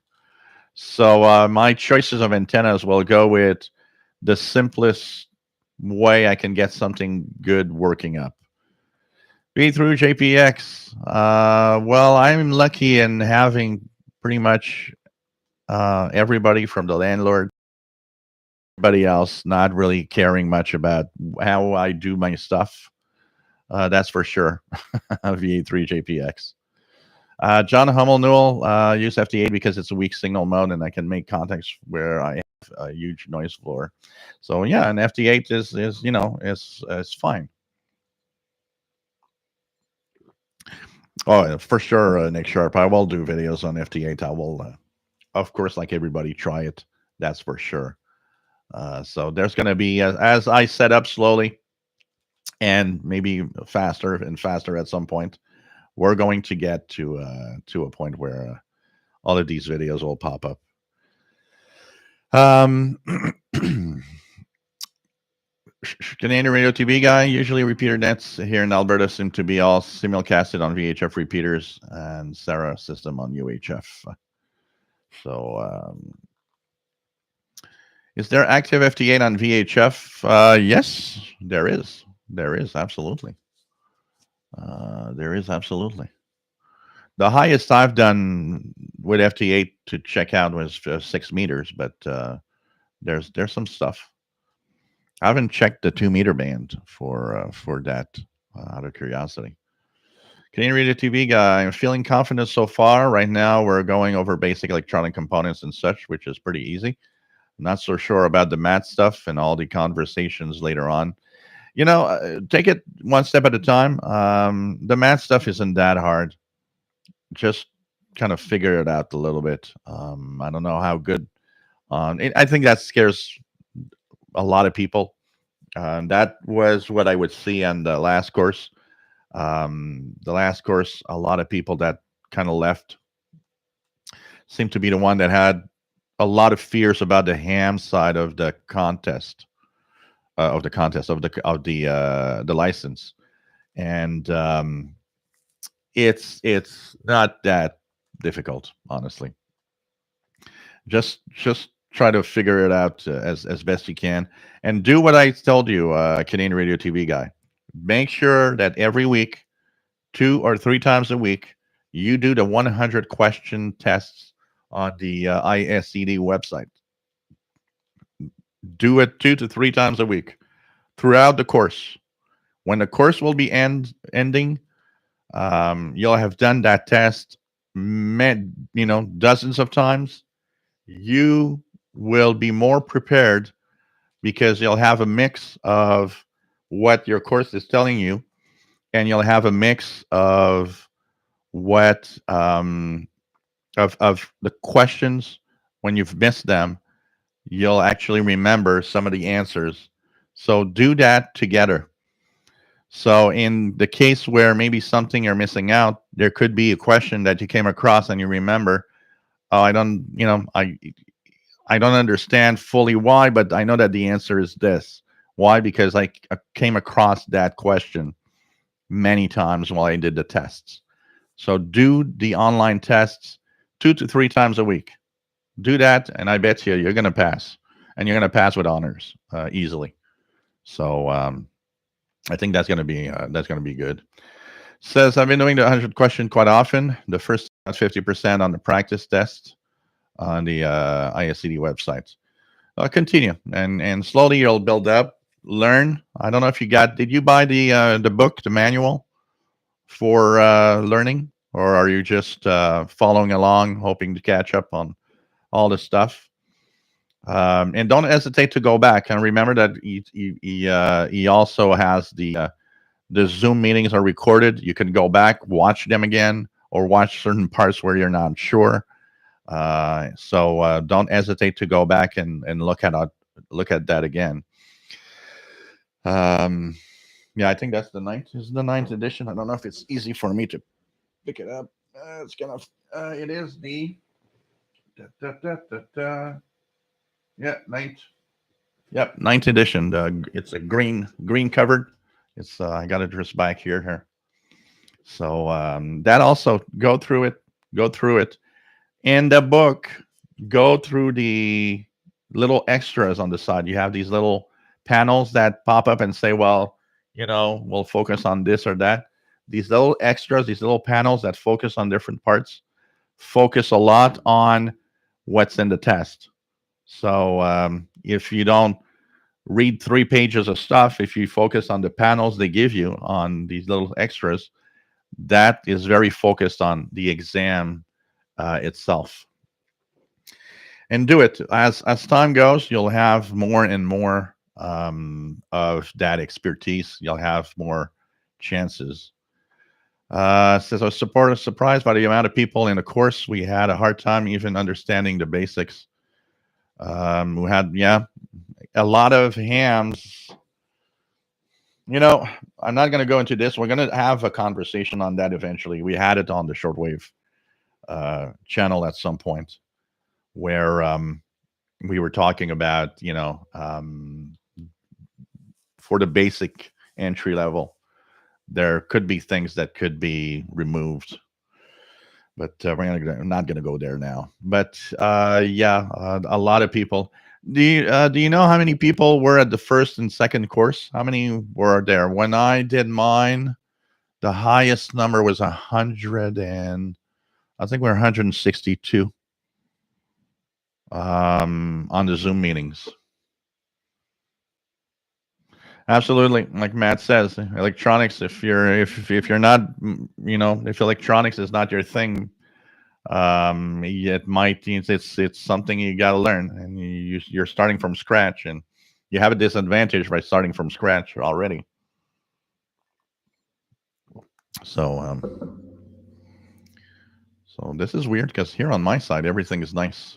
So my choices of antennas will go with the simplest way I can get something good working up. Through JPX. Well, I'm lucky in having pretty much everybody from the landlord, everybody else not really caring much about how I do my stuff. That's for sure. VE3JPX. John Hummel Newell, use FT8 because it's a weak signal mode and I can make contacts where I have a huge noise floor. So yeah, an FT8 is fine. Oh, for sure, Nick Sharp. I will do videos on FT8. I will, of course, like everybody, try it. That's for sure. So there's going to be, as I set up slowly and maybe faster and faster at some point, we're going to get to a point where all of these videos will pop up. Canadian Radio TV guy, usually repeater nets here in Alberta seem to be all simulcasted on VHF repeaters and Sarah system on UHF. So is there active FT8 on VHF? Yes, there is. There is, absolutely. There is, absolutely. The highest I've done with FT8 to check out was 6 meters, but there's some stuff. I haven't checked the 2 meter band for that out of curiosity. Canadian Radio TV guy, I'm feeling confident so far. Right now, we're going over basic electronic components and such, which is pretty easy. Not so sure about the math stuff and all the conversations later on. Take it one step at a time. The math stuff isn't that hard. Just kind of figure it out a little bit. I don't know how good on it. I think that scares a lot of people. That was what I would see on the last course. The last course, a lot of people that kind of left seemed to be the one that had a lot of fears about the ham side of the contest, the license, and it's not that difficult, honestly. Just try to figure it out as best you can, and do what I told you, Canadian Radio TV guy. Make sure that every week, 2 or 3 times a week, you do the 100 question tests on the ISCD website. Do it 2 to 3 times a week throughout the course. When the course will be ending, you'll have done that test, dozens of times. You will be more prepared because you'll have a mix of what your course is telling you, and you'll have a mix of what of the questions. When you've missed them, you'll actually remember some of the answers. So do that together. So in the case where maybe something you're missing out, there could be a question that you came across and you remember, oh, I don't understand fully why, but I know that the answer is this. Why? Because I came across that question many times while I did the tests. So do the online tests 2 to 3 times a week. Do that, and I bet you're going to pass, and you're going to pass with honors easily. So I think that's going to be good. Says I've been doing the 100 question quite often. The first 50% on the practice test on the ISCD website. Continue, and slowly you'll build up. Learn. I don't know if did you buy the book, the manual for learning, or are you just following along, hoping to catch up on all the stuff? And don't hesitate to go back and remember that he also has the Zoom meetings are recorded. You can go back, watch them again, or watch certain parts where you're not sure. So don't hesitate to go back and look at that again. Yeah, I think that's the ninth. This is the ninth edition. I don't know if it's easy for me to pick it up. It's kind of. It is the. Yeah, ninth. Yep, ninth edition. It's a green covered. It's I got it just back here. So that also go through it. In the book, go through the little extras on the side. You have these little panels that pop up and say, well, we'll focus on this or that. These little extras, these little panels that focus on different parts, focus a lot on what's in the test. So if you don't read 3 pages of stuff, if you focus on the panels they give you on these little extras, that is very focused on the exam itself. And do it as time goes. You'll have more and more of that expertise. You'll have more chances. Says I was surprised by the amount of people in the course. We had a hard time even understanding the basics. We had a lot of hams. I'm not going to go into this. We're going to have a conversation on that eventually. We had it on the shortwave channel at some point, where we were talking about, for the basic entry level, there could be things that could be removed, but we're not going to go there now. But a lot of people. Do you know how many people were at the first and second course? How many were there? When I did mine, the highest number was 100 and I think we're 162 on the Zoom meetings. Absolutely, like Matt says, electronics. If you're not, if electronics is not your thing, it might it's something you got to learn, and you're starting from scratch, and you have a disadvantage by starting from scratch already. So so this is weird because here on my side everything is nice.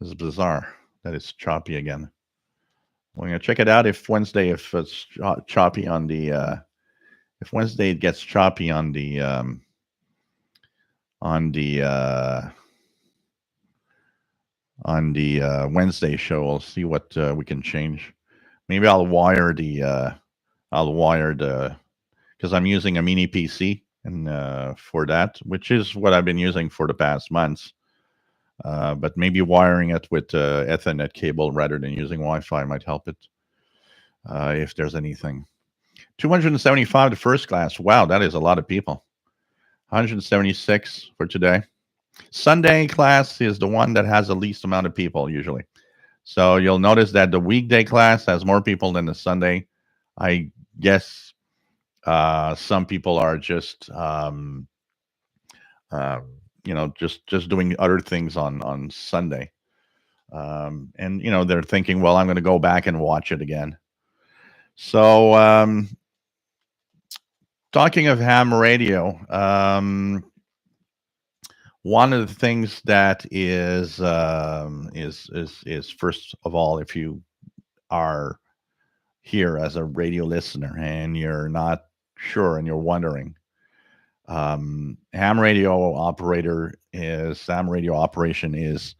This is bizarre that it's choppy again. We're gonna check it out if Wednesday, if it's choppy on the if Wednesday it gets choppy on the on the uh, Wednesday show. We'll see what we can change. Maybe I'll wire the because I'm using a mini PC and for that, which is what I've been using for the past months. But maybe wiring it with Ethernet cable rather than using Wi-Fi might help it if there's anything. 275 the first class. Wow, that is a lot of people. 176 for today. Sunday class is the one that has the least amount of people usually. So you'll notice that the weekday class has more people than the Sunday. I guess some people are just just doing other things on Sunday, and they're thinking, well, I'm going to go back and watch it again. So talking of ham radio, one of the things that is first of all, if you are here as a radio listener and you're not sure and you're wondering, ham radio operation is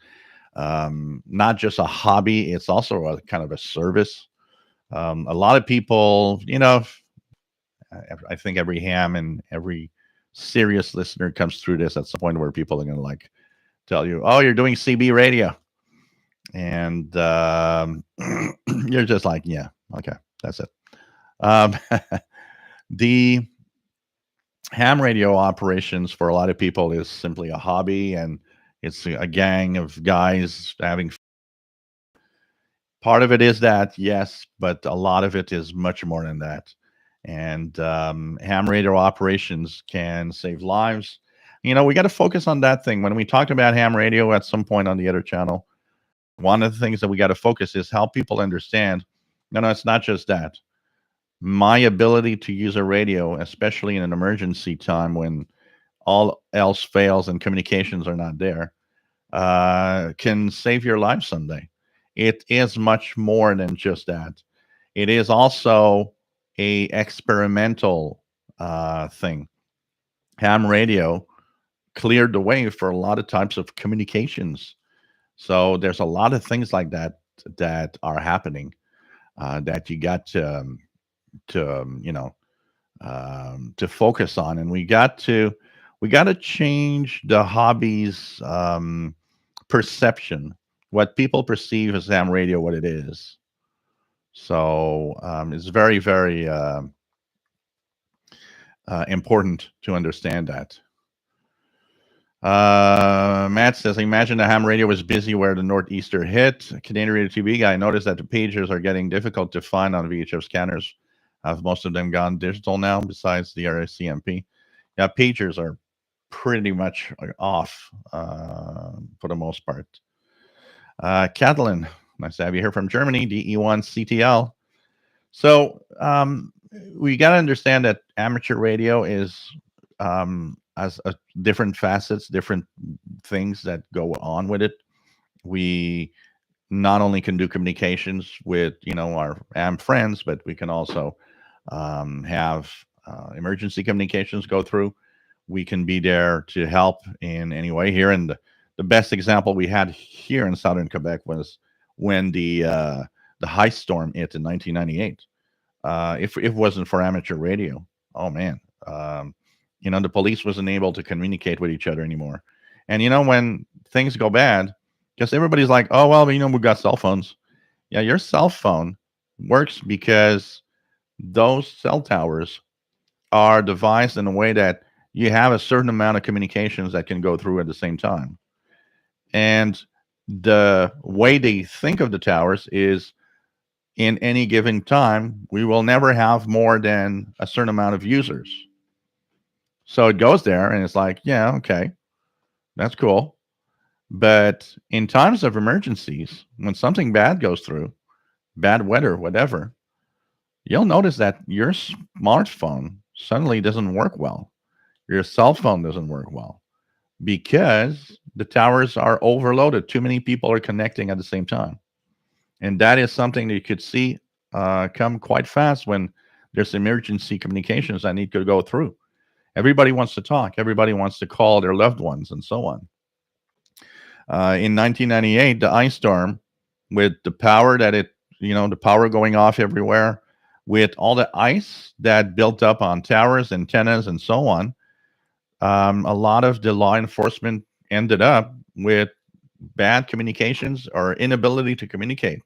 not just a hobby; it's also a kind of a service. A lot of people, I think every ham and every serious listener comes through this at some point where people are going to like tell you, "Oh, you're doing CB radio," and you're just like, "Yeah, okay, that's it." Um, the ham radio operations for a lot of people is simply a hobby, and it's a gang of guys having. Part of it is that, yes, but a lot of it is much more than that. And ham radio operations can save lives. We got to focus on that thing. When we talked about ham radio at some point on the other channel, one of the things that we got to focus is how people understand. No, it's not just that. My ability to use a radio, especially in an emergency time when all else fails and communications are not there, can save your life someday. It is much more than just that. It is also a experimental thing. Ham radio cleared the way for a lot of types of communications. So there's a lot of things like that that are happening that you got to to focus on, and we got to change the hobby's perception, what people perceive as ham radio, what it is. So it's very, very important to understand that. Matt says, imagine the ham radio was busy where the Northeaster hit. Canadian Radio TV guy noticed that the pagers are getting difficult to find on VHF scanners. Have most of them gone digital now, besides the RSCMP? Yeah, pagers are pretty much off for the most part. Catalan, nice to have you here from Germany, DE1CTL. So we got to understand that amateur radio is has different facets, different things that go on with it. We not only can do communications with our AM friends, but we can also have emergency communications go through. We can be there to help in any way here. And the best example we had here in southern Quebec was when the high storm hit in 1998. If it wasn't for amateur radio, oh man, the police wasn't able to communicate with each other anymore. And when things go bad, because everybody's like, oh well, we've got cell phones. Yeah, your cell phone works because those cell towers are devised in a way that you have a certain amount of communications that can go through at the same time. And the way they think of the towers is in any given time, we will never have more than a certain amount of users. So it goes there and it's like, yeah, okay, that's cool. But in times of emergencies, when something bad goes through, bad weather, whatever, you'll notice that your smartphone suddenly doesn't work well. Your cell phone doesn't work well because the towers are overloaded. Too many people are connecting at the same time. And that is something that you could see come quite fast when there's emergency communications that need to go through. Everybody wants to talk, everybody wants to call their loved ones, and so on. In 1998, the ice storm, with the power that it, the power going off everywhere, with all the ice that built up on towers, antennas, and so on, a lot of the law enforcement ended up with bad communications or inability to communicate.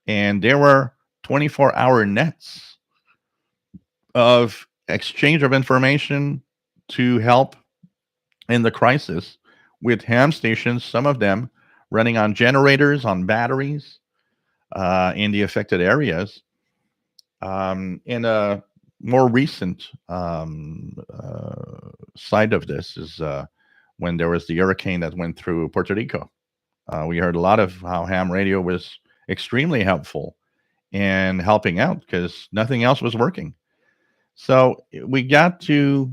And there were 24-hour nets of exchange of information to help in the crisis with ham stations, some of them running on generators, on batteries in the affected areas. In a more recent side of this is when there was the hurricane that went through Puerto Rico. We heard a lot of how ham radio was extremely helpful in helping out because nothing else was working. So we got to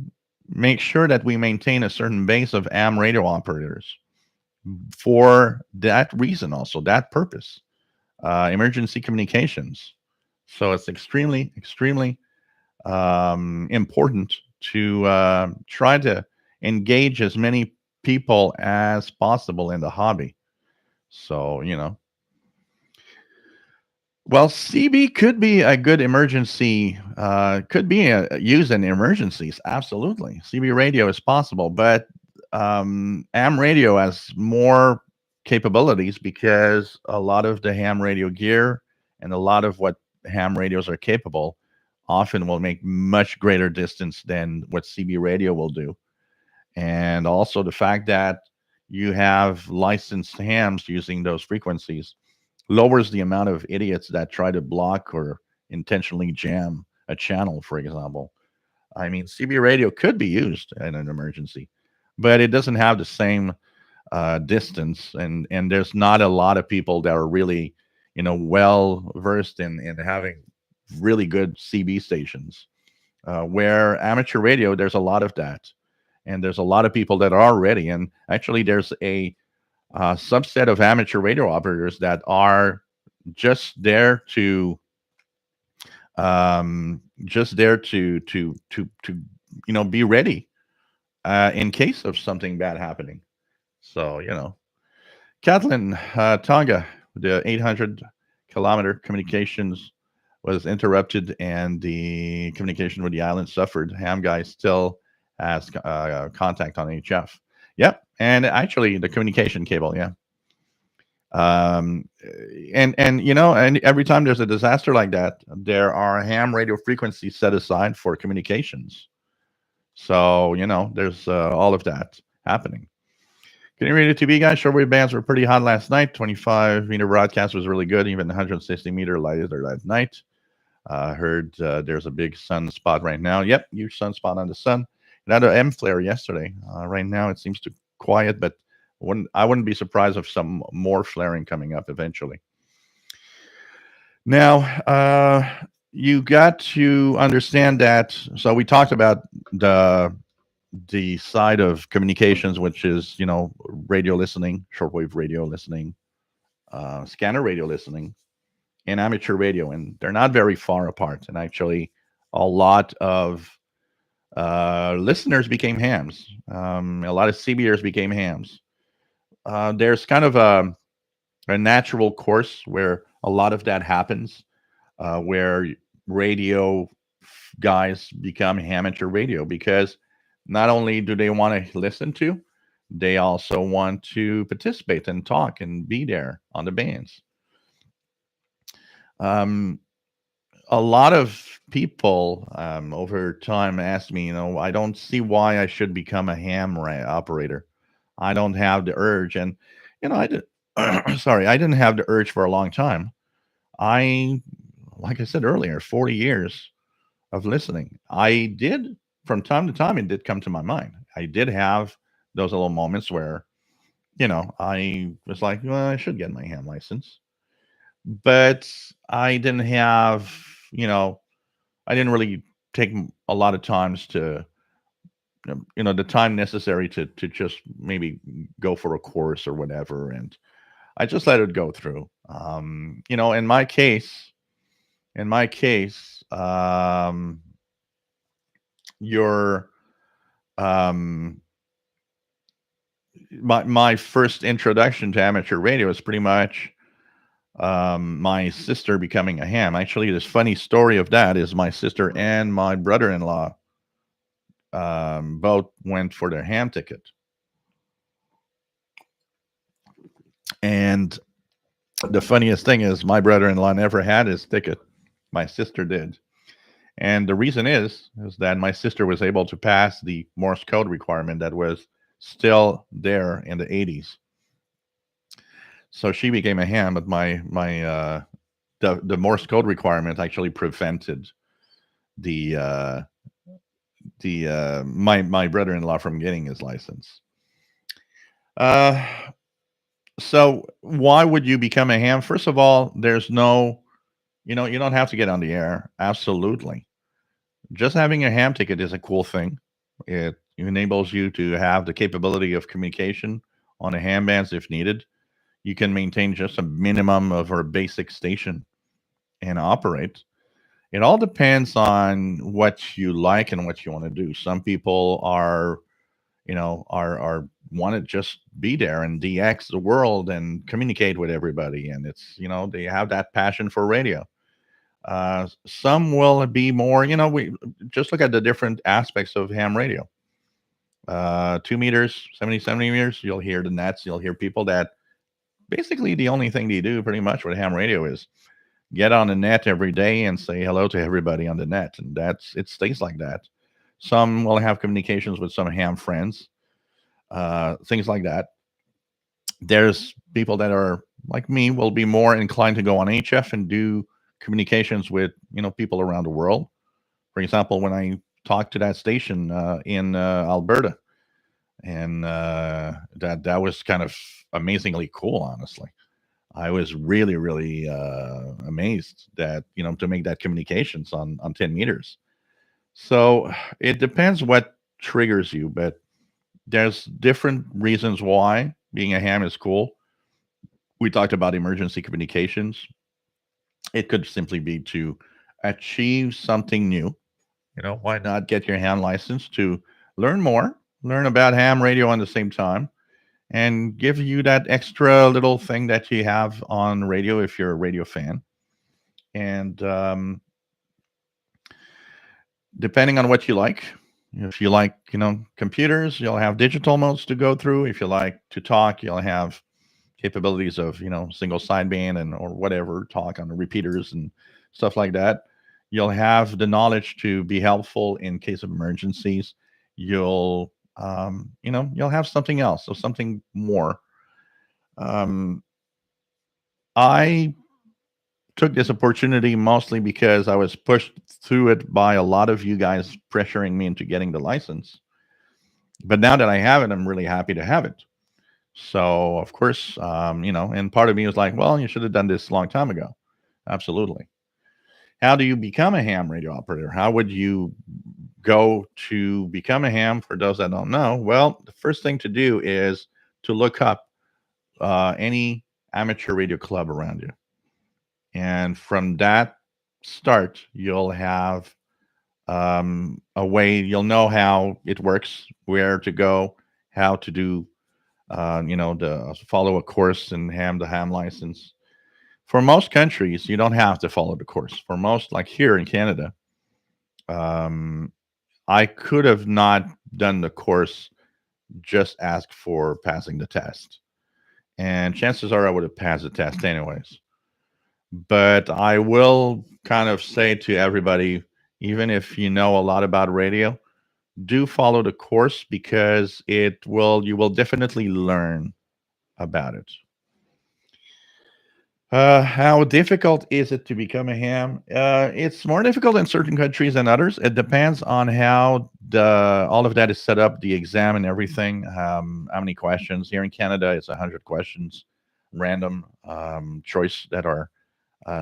make sure that we maintain a certain base of ham radio operators for that reason, also that purpose, emergency communications. So it's extremely, extremely important to try to engage as many people as possible in the hobby. So, well, CB could be a good emergency, could be used in emergencies. Absolutely. CB radio is possible, but AM radio has more capabilities because a lot of the ham radio gear and a lot of what ham radios are capable often will make much greater distance than what CB radio will do. And also the fact that you have licensed hams using those frequencies lowers the amount of idiots that try to block or intentionally jam a channel, for example. I mean, CB radio could be used in an emergency, but it doesn't have the same distance, and there's not a lot of people that are really, well versed in having really good CB stations. Where amateur radio, there's a lot of that, and there's a lot of people that are ready. And actually, there's a subset of amateur radio operators that are just there to be ready in case of something bad happening. So Kathleen, Tonga, the 800-kilometer communications was interrupted, and the communication with the island suffered. Ham guy still has contact on HF. Yep, and actually the communication cable. Yeah. um and every time there's a disaster like that, there are ham radio frequencies set aside for communications. So there's all of that happening. Can you read it to be, guys? Shortwave bands were pretty hot last night. 25-meter broadcast was really good. Even 160-meter lighter last night. Heard there's a big sunspot right now. Yep, huge sunspot on the sun. Another M flare yesterday. Right now it seems to quiet, but I wouldn't be surprised if some more flaring coming up eventually. Now, you got to understand that. So we talked about the side of communications, which is radio listening, shortwave radio listening, scanner radio listening, and amateur radio, and they're not very far apart. And actually, a lot of listeners became hams. A lot of CBers became hams. There's kind of a natural course where a lot of that happens, where radio guys become amateur radio because not only do they want to listen to, they also want to participate and talk and be there on the bands. Um, a lot of people over time ask me, I don't see why I should become a operator. I don't have the urge, and I did. Sorry, I didn't have the urge for a long time. I, like I said earlier, 40 years of listening. I did from time to time. It did come to my mind. I did have those little moments where I was like, well, I should get my ham license, but I didn't have, you know, I didn't really take a lot of times to, the time necessary to just maybe go for a course or whatever, and I just let it go through. In my case, your um, my first introduction to amateur radio is pretty much my sister becoming a ham. Actually, this funny story of that is my sister and my brother-in-law both went for their ham ticket, and the funniest thing is my brother-in-law never had his ticket. My sister did, and the reason is that my sister was able to pass the Morse code requirement that was still there in the 80s. So she became a ham, but the Morse code requirement actually prevented the my brother-in-law from getting his license. Uh, so why would you become a ham? First of all, there's no, you don't have to get on the air. Absolutely, just having a ham ticket is a cool thing. It enables you to have the capability of communication on a ham bands if needed. You can maintain just a minimum of a basic station and operate. It all depends on what you like and what you want to do. Some people are want to just be there and DX the world and communicate with everybody, and it's they have that passion for radio. Some will be more, we just look at the different aspects of ham radio. 2 meters, 70 meters, you'll hear the nets, you'll hear people that basically the only thing they do pretty much with ham radio is get on the net every day and say hello to everybody on the net, and it stays like that. Some will have communications with some ham friends, things like that. There's people that are like me, will be more inclined to go on HF and do communications with people around the world. For example, when I talked to that station in Alberta, and that was kind of amazingly cool, honestly. I was really, really amazed that to make that communications on 10 meters. So it depends what triggers you, but there's different reasons why being a ham is cool. We talked about emergency communications. It could simply be to achieve something new. Why not get your ham license to learn more, learn about ham radio on the same time, and give you that extra little thing that you have on radio if you're a radio fan. And depending on what you like, if you like, computers, you'll have digital modes to go through. If you like to talk, you'll have capabilities of, single sideband and or whatever, talk on the repeaters and stuff like that. You'll have the knowledge to be helpful in case of emergencies. You'll have something else, so something more. Um, I took this opportunity mostly because I was pushed through it by a lot of you guys pressuring me into getting the license. But now that I have it, I'm really happy to have it. So, of course, and part of me was like, well, you should have done this a long time ago. Absolutely. How do you become a ham radio operator? How would you go to become a ham? For those that don't know, well, the first thing to do is to look up any amateur radio club around you. And from that start, you'll have a way, you'll know how it works, where to go, how to do, to follow a course and have the ham license. For most countries, you don't have to follow the course. For most, like here in Canada, um, I could have not done the course, just asked for passing the test. And chances are I would have passed the test anyways. But I will kind of say to everybody, even if you know a lot about radio, do follow the course because you will definitely learn about it. How difficult is it to become a ham? It's more difficult in certain countries than others. It depends on how the all of that is set up, the exam and everything. How many questions? Here in Canada, it's 100 questions, random choice that are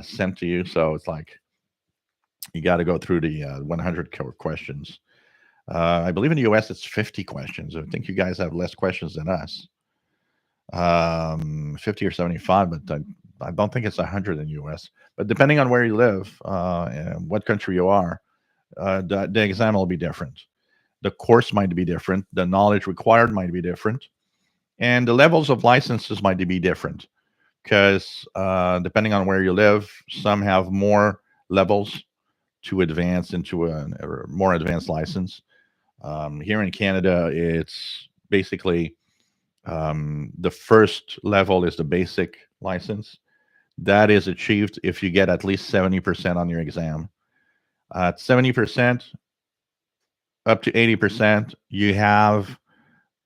sent to you. So it's like you got to go through the 100 questions. I believe in the US it's 50 questions. I think you guys have less questions than us, 50 or 75, but I don't think it's 100 in the US. But depending on where you live and what country you are, the exam will be different. The course might be different. The knowledge required might be different. And the levels of licenses might be different because depending on where you live, some have more levels to advance into a more advanced license. Here in Canada, it's basically the first level is the basic license. That is achieved if you get at least 70% on your exam. At 70%, up to 80%, you have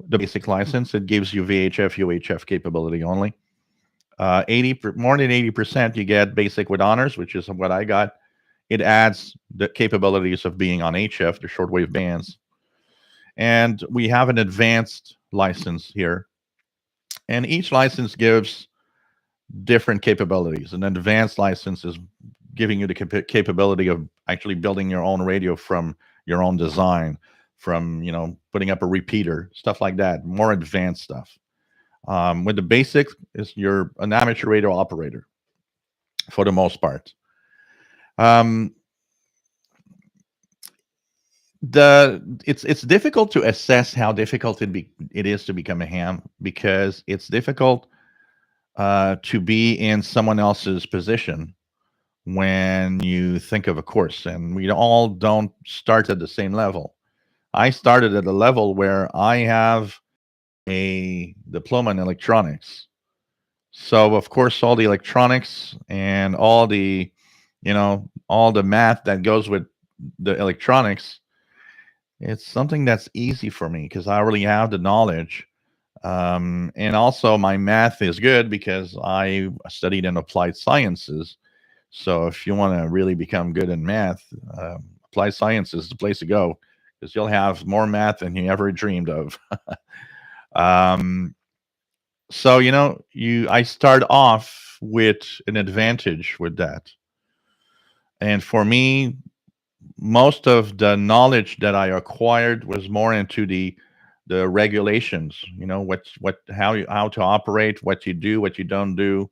the basic license. It gives you VHF, UHF capability only. 80 more than 80%, you get basic with honors, which is what I got. It adds the capabilities of being on HF, the shortwave bands. And we have an advanced license here. And each license gives different capabilities. An advanced license is giving you the capability of actually building your own radio from your own design, from putting up a repeater, stuff like that. More advanced stuff. With the basics, is you're an amateur radio operator for the most part. Um, it's difficult to assess how difficult it is to become a ham because it's difficult to be in someone else's position when you think of a course, and we all don't start at the same level. I started at a level where I have a diploma in electronics, so of course all the electronics and all the math that goes with the electronics, it's something that's easy for me because I already have the knowledge. And also my math is good because I studied in applied sciences. So if you want to really become good in math, applied science is the place to go because you'll have more math than you ever dreamed of. um, so I start off with an advantage with that, and for me, most of the knowledge that I acquired was more into the regulations. What how to operate, what you do, what you don't do,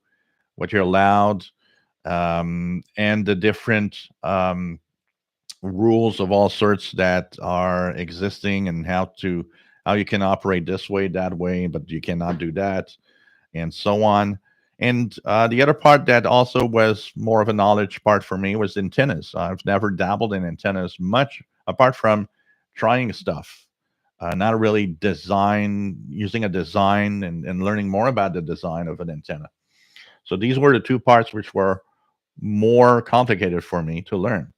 what you're allowed, and the different rules of all sorts that are existing, and how you can operate this way, that way, but you cannot do that, and so on. And the other part that also was more of a knowledge part for me was antennas. I've never dabbled in antennas much, apart from trying stuff, not really using a design and learning more about the design of an antenna. So these were the two parts which were more complicated for me to learn.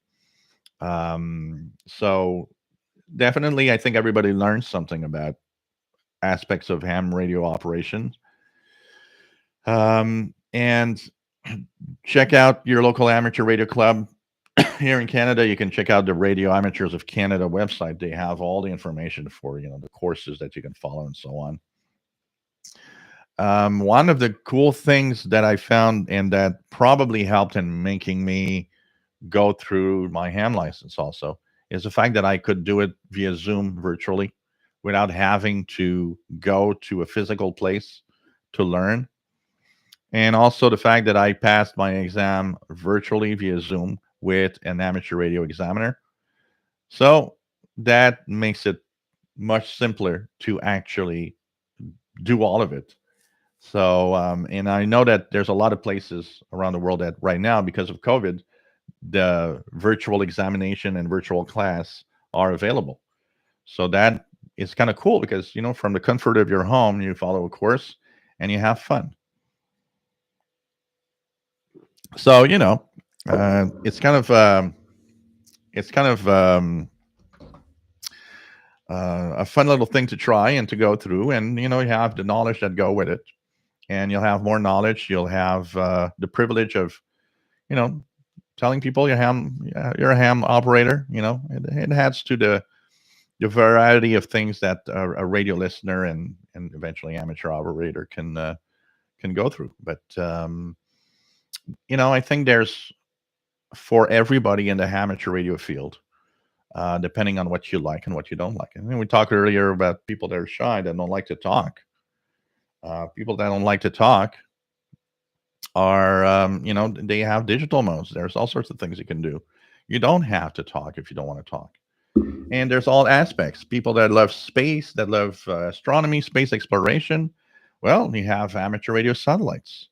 So definitely, I think everybody learns something about aspects of ham radio operations. And check out your local amateur radio club. Here in Canada, you can check out the Radio Amateurs of Canada website. They have all the information for the courses that you can follow and so on. One of the cool things that I found and that probably helped in making me go through my ham license also is the fact that I could do it via Zoom virtually without having to go to a physical place to learn. And also the fact that I passed my exam virtually via Zoom with an amateur radio examiner. So that makes it much simpler to actually do all of it. So, and I know that there's a lot of places around the world that right now, because of COVID, the virtual examination and virtual class are available. So that is kind of cool because, from the comfort of your home, you follow a course and you have fun. So it's kind of it's kind of a fun little thing to try and to go through, and you have the knowledge that go with it, and you'll have more knowledge. You'll have the privilege of you know telling people you're a ham operator. It adds to the variety of things that a radio listener and eventually amateur operator can go through. But I think there's for everybody in the amateur radio field, depending on what you like and what you don't like. And then we talked earlier about people that are shy that don't like to talk. People that don't like to talk are, they have digital modes. There's all sorts of things you can do. You don't have to talk if you don't want to talk. And there's all aspects. People that love space, that love astronomy, space exploration. Well, you have amateur radio satellites.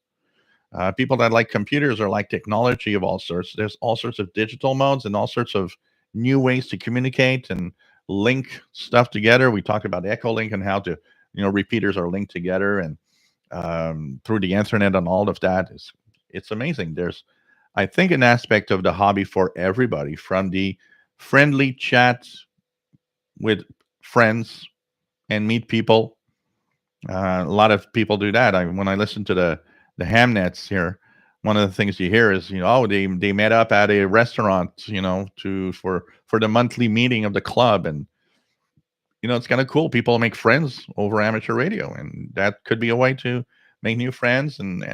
People that like computers or like technology of all sorts. There's all sorts of digital modes and all sorts of new ways to communicate and link stuff together. We talked about Echo Link and how to, repeaters are linked together and through the internet and all of that. It's amazing. There's, I think, an aspect of the hobby for everybody, from the friendly chat with friends and meet people. A lot of people do that. When I listen to the Hamnets here, one of the things you hear is, they met up at a restaurant, for the monthly meeting of the club, and it's kind of cool. People make friends over amateur radio, and that could be a way to make new friends and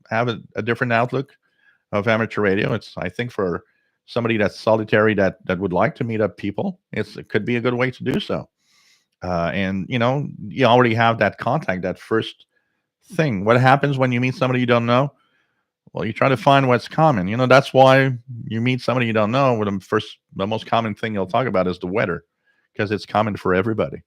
have a different outlook of amateur radio. It's, I think, for somebody that's solitary that would like to meet up people, it could be a good way to do so. And you already have that contact, that first thing. What happens when you meet somebody you don't know? Well, you try to find what's common. That's why you meet somebody you don't know. The most common thing you'll talk about is the weather, because it's common for everybody.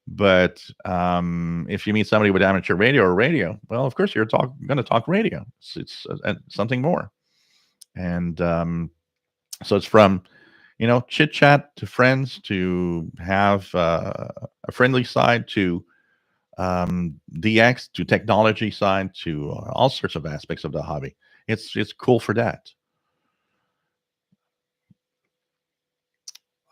But if you meet somebody with amateur radio or radio, well, of course you're going to talk radio. It's something more. And so it's from chit chat to friends, to have a friendly side, to DX, to technology side, to all sorts of aspects of the hobby. It's cool for that.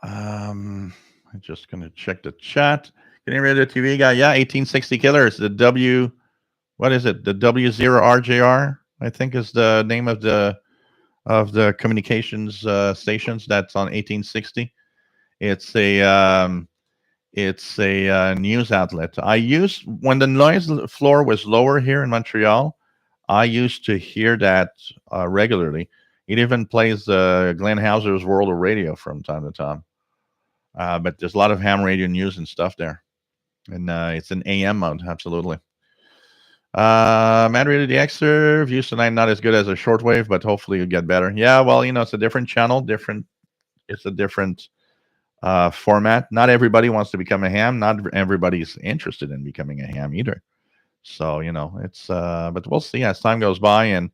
I'm just gonna check the chat. Getting rid of the TV guy. Yeah, 1860 Killers. The what is it? The W0RJR, I think, is the name of the communications stations that's on 1860. It's a news outlet. I used, when the noise floor was lower here in Montreal, I used to hear that regularly. It even plays Glenn Hauser's World of Radio from time to time. But there's a lot of ham radio news and stuff there. And it's an AM mode, absolutely. Man Radio DXer, views tonight not as good as a shortwave, but hopefully you'll get better. Yeah, well, it's a different channel, it's a different format. Not everybody wants to become a ham. Not everybody's interested in becoming a ham either. So it's but we'll see as time goes by, and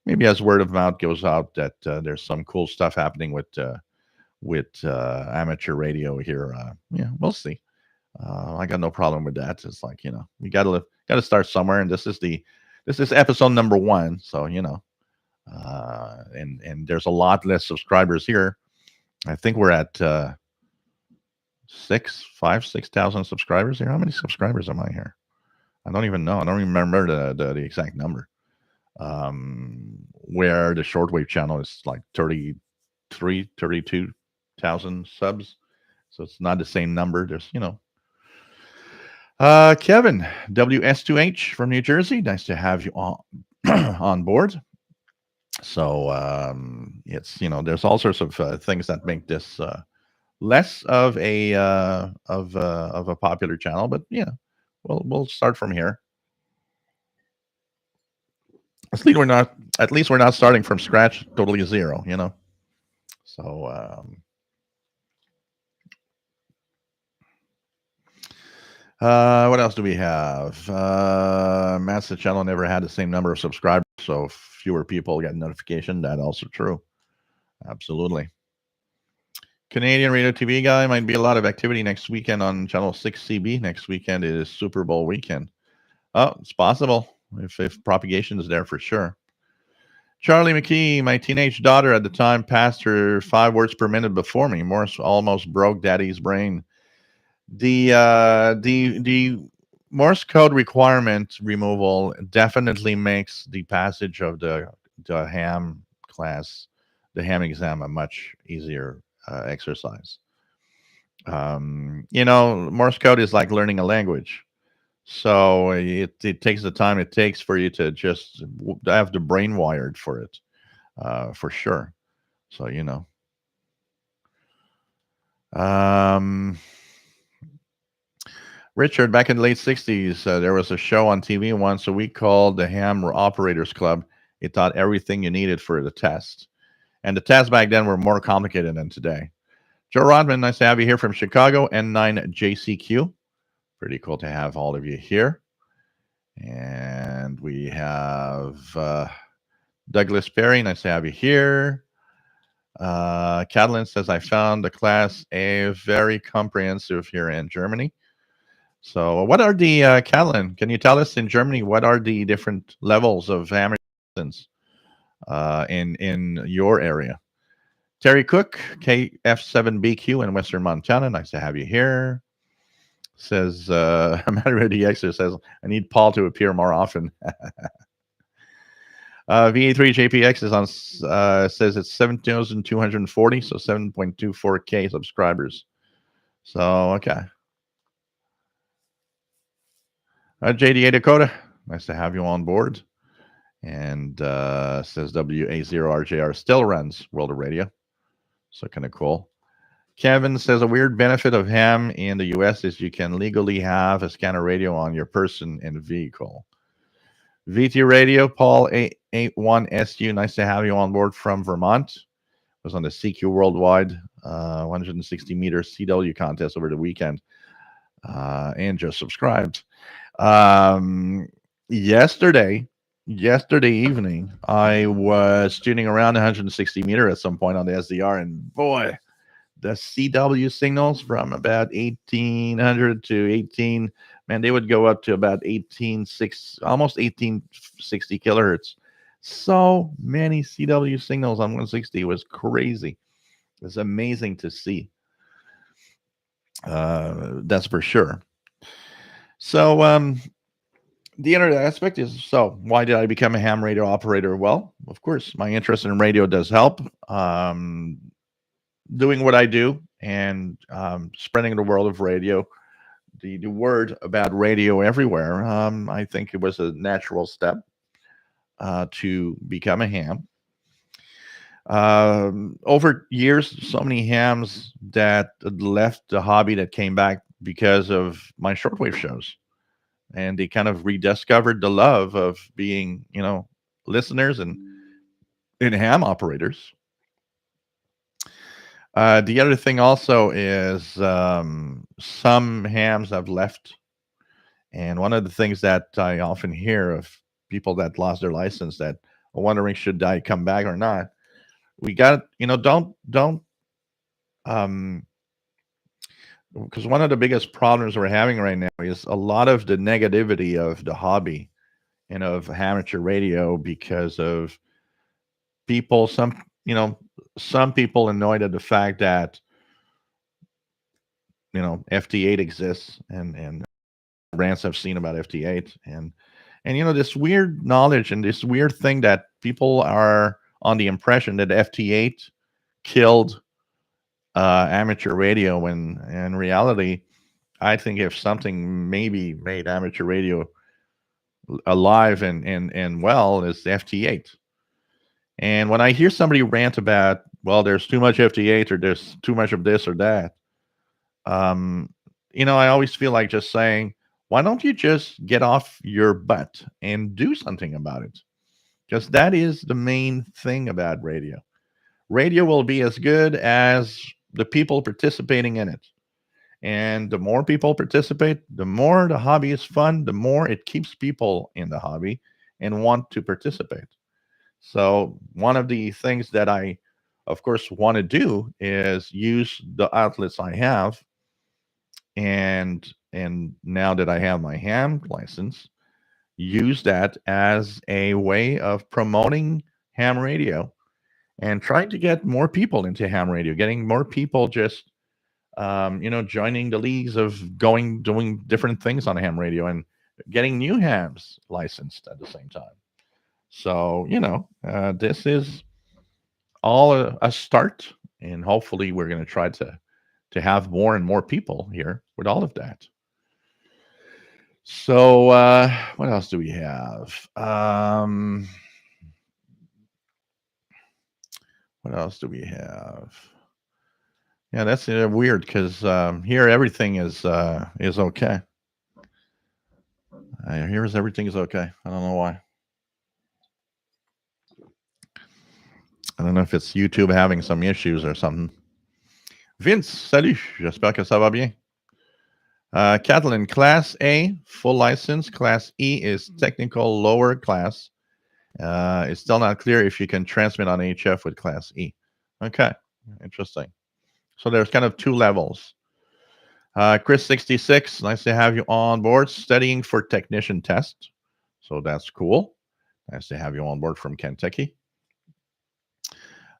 maybe as word of mouth goes out that there's some cool stuff happening with amateur radio here. Yeah, we'll see. I got no problem with that. It's like, we gotta start somewhere, and this is episode number 1. So and there's a lot less subscribers here. I think we're at 6,000 subscribers here. How many subscribers am I here? I don't even know. I don't even remember the exact number. Where the shortwave channel is like 32,000 subs. So it's not the same number. There's, Kevin, WS2H from New Jersey. Nice to have you on board. So it's, there's all sorts of things that make this less of a popular channel, but yeah, we'll start from here. At least we're not starting from scratch, totally zero, So what else do we have? Matt's the channel never had the same number of subscribers, so fewer people get notification. That also true. Absolutely. Canadian Radio TV guy, might be a lot of activity next weekend on channel 6CB. Next weekend is Super Bowl weekend. Oh, it's possible if Propagation is there for sure. Charlie McKee, my teenage daughter at the time passed her 5 words per minute before me. Morse almost broke Daddy's brain. The Morse code requirement removal definitely makes the passage of the ham class, the ham exam, a much easier exercise. Morse code is like learning a language. So it takes the time it takes for you to just have the brain wired for it, for sure. So, Um, Richard, back in the late 60s, there was a show on TV once a week called the Ham Operators Club. It taught everything you needed for the test. And the tests back then were more complicated than today. Joe Rodman, nice to have you here from Chicago, N9JCQ. Pretty cool to have all of you here. And we have Douglas Perry, nice to have you here. Catalin says, I found the class A very comprehensive here in Germany. So, what are the Catalin? Can you tell us in Germany what are the different levels of amateur license in your area? Terry Cook, KF7BQ in Western Montana. Nice to have you here. Says Mario DX says I need Paul to appear more often. VE3JPX is on says it's 7,240, so 7.24K subscribers. So okay. JDA Dakota, nice to have you on board. And says WA0RJR still runs World of Radio. So kind of cool. Kevin says a weird benefit of ham in the US is you can legally have a scanner radio on your person and vehicle. VT Radio, Paul 881SU, nice to have you on board from Vermont. Was on the CQ Worldwide 160 meter CW contest over the weekend and just subscribed. Yesterday evening, I was tuning around 160 meter at some point on the SDR, and boy, the CW signals from about 1800 to 18, man, they would go up to about 1860, almost 1860 kilohertz. So many CW signals on 160. It was crazy. It was amazing to see. That's for sure. So, the other aspect is, so why did I become a ham radio operator? Well, of course, my interest in radio does help. Doing what I do and spreading the world of radio, the word about radio everywhere, I think it was a natural step to become a ham. Over years, so many hams that left the hobby that came back because of my shortwave shows. And they kind of rediscovered the love of being, listeners and ham operators. The other thing also is some hams have left. And one of the things that I often hear of people that lost their license that are wondering should I come back or not. We got, don't because one of the biggest problems we're having right now is a lot of the negativity of the hobby and of amateur radio because of people, some people annoyed at the fact that FT8 exists and rants I've seen about FT8 and this weird knowledge and this weird thing that people are on the impression that FT8 killed amateur radio when in reality I think if something maybe made amateur radio alive and well is FT8. And when I hear somebody rant about, well, there's too much FT8 or there's too much of this or that, I always feel like just saying, why don't you just get off your butt and do something about it? Because that is the main thing about radio. Radio will be as good as the people participating in it. And the more people participate, the more the hobby is fun, the more it keeps people in the hobby and want to participate. So one of the things that I, of course, want to do is use the outlets I have. And now that I have my ham license, use that as a way of promoting ham radio and trying to get more people into ham radio, getting more people just joining the leagues of doing different things on ham radio and getting new hams licensed at the same time. So this is all a start, and hopefully we're going to try to have more and more people here with all of that. So what else do we have? What else do we have? Yeah, that's weird because here everything is okay. Here's everything is okay. I don't know why. I don't know if it's YouTube having some issues or something. Vince, salut. J'espère que ça va bien. Kathleen, Class A, full license. Class E is technical lower class. It's still not clear if you can transmit on HF with Class E. Okay, interesting. So there's kind of two levels. Chris66, nice to have you on board. Studying for technician test. So that's cool. Nice to have you on board from Kentucky.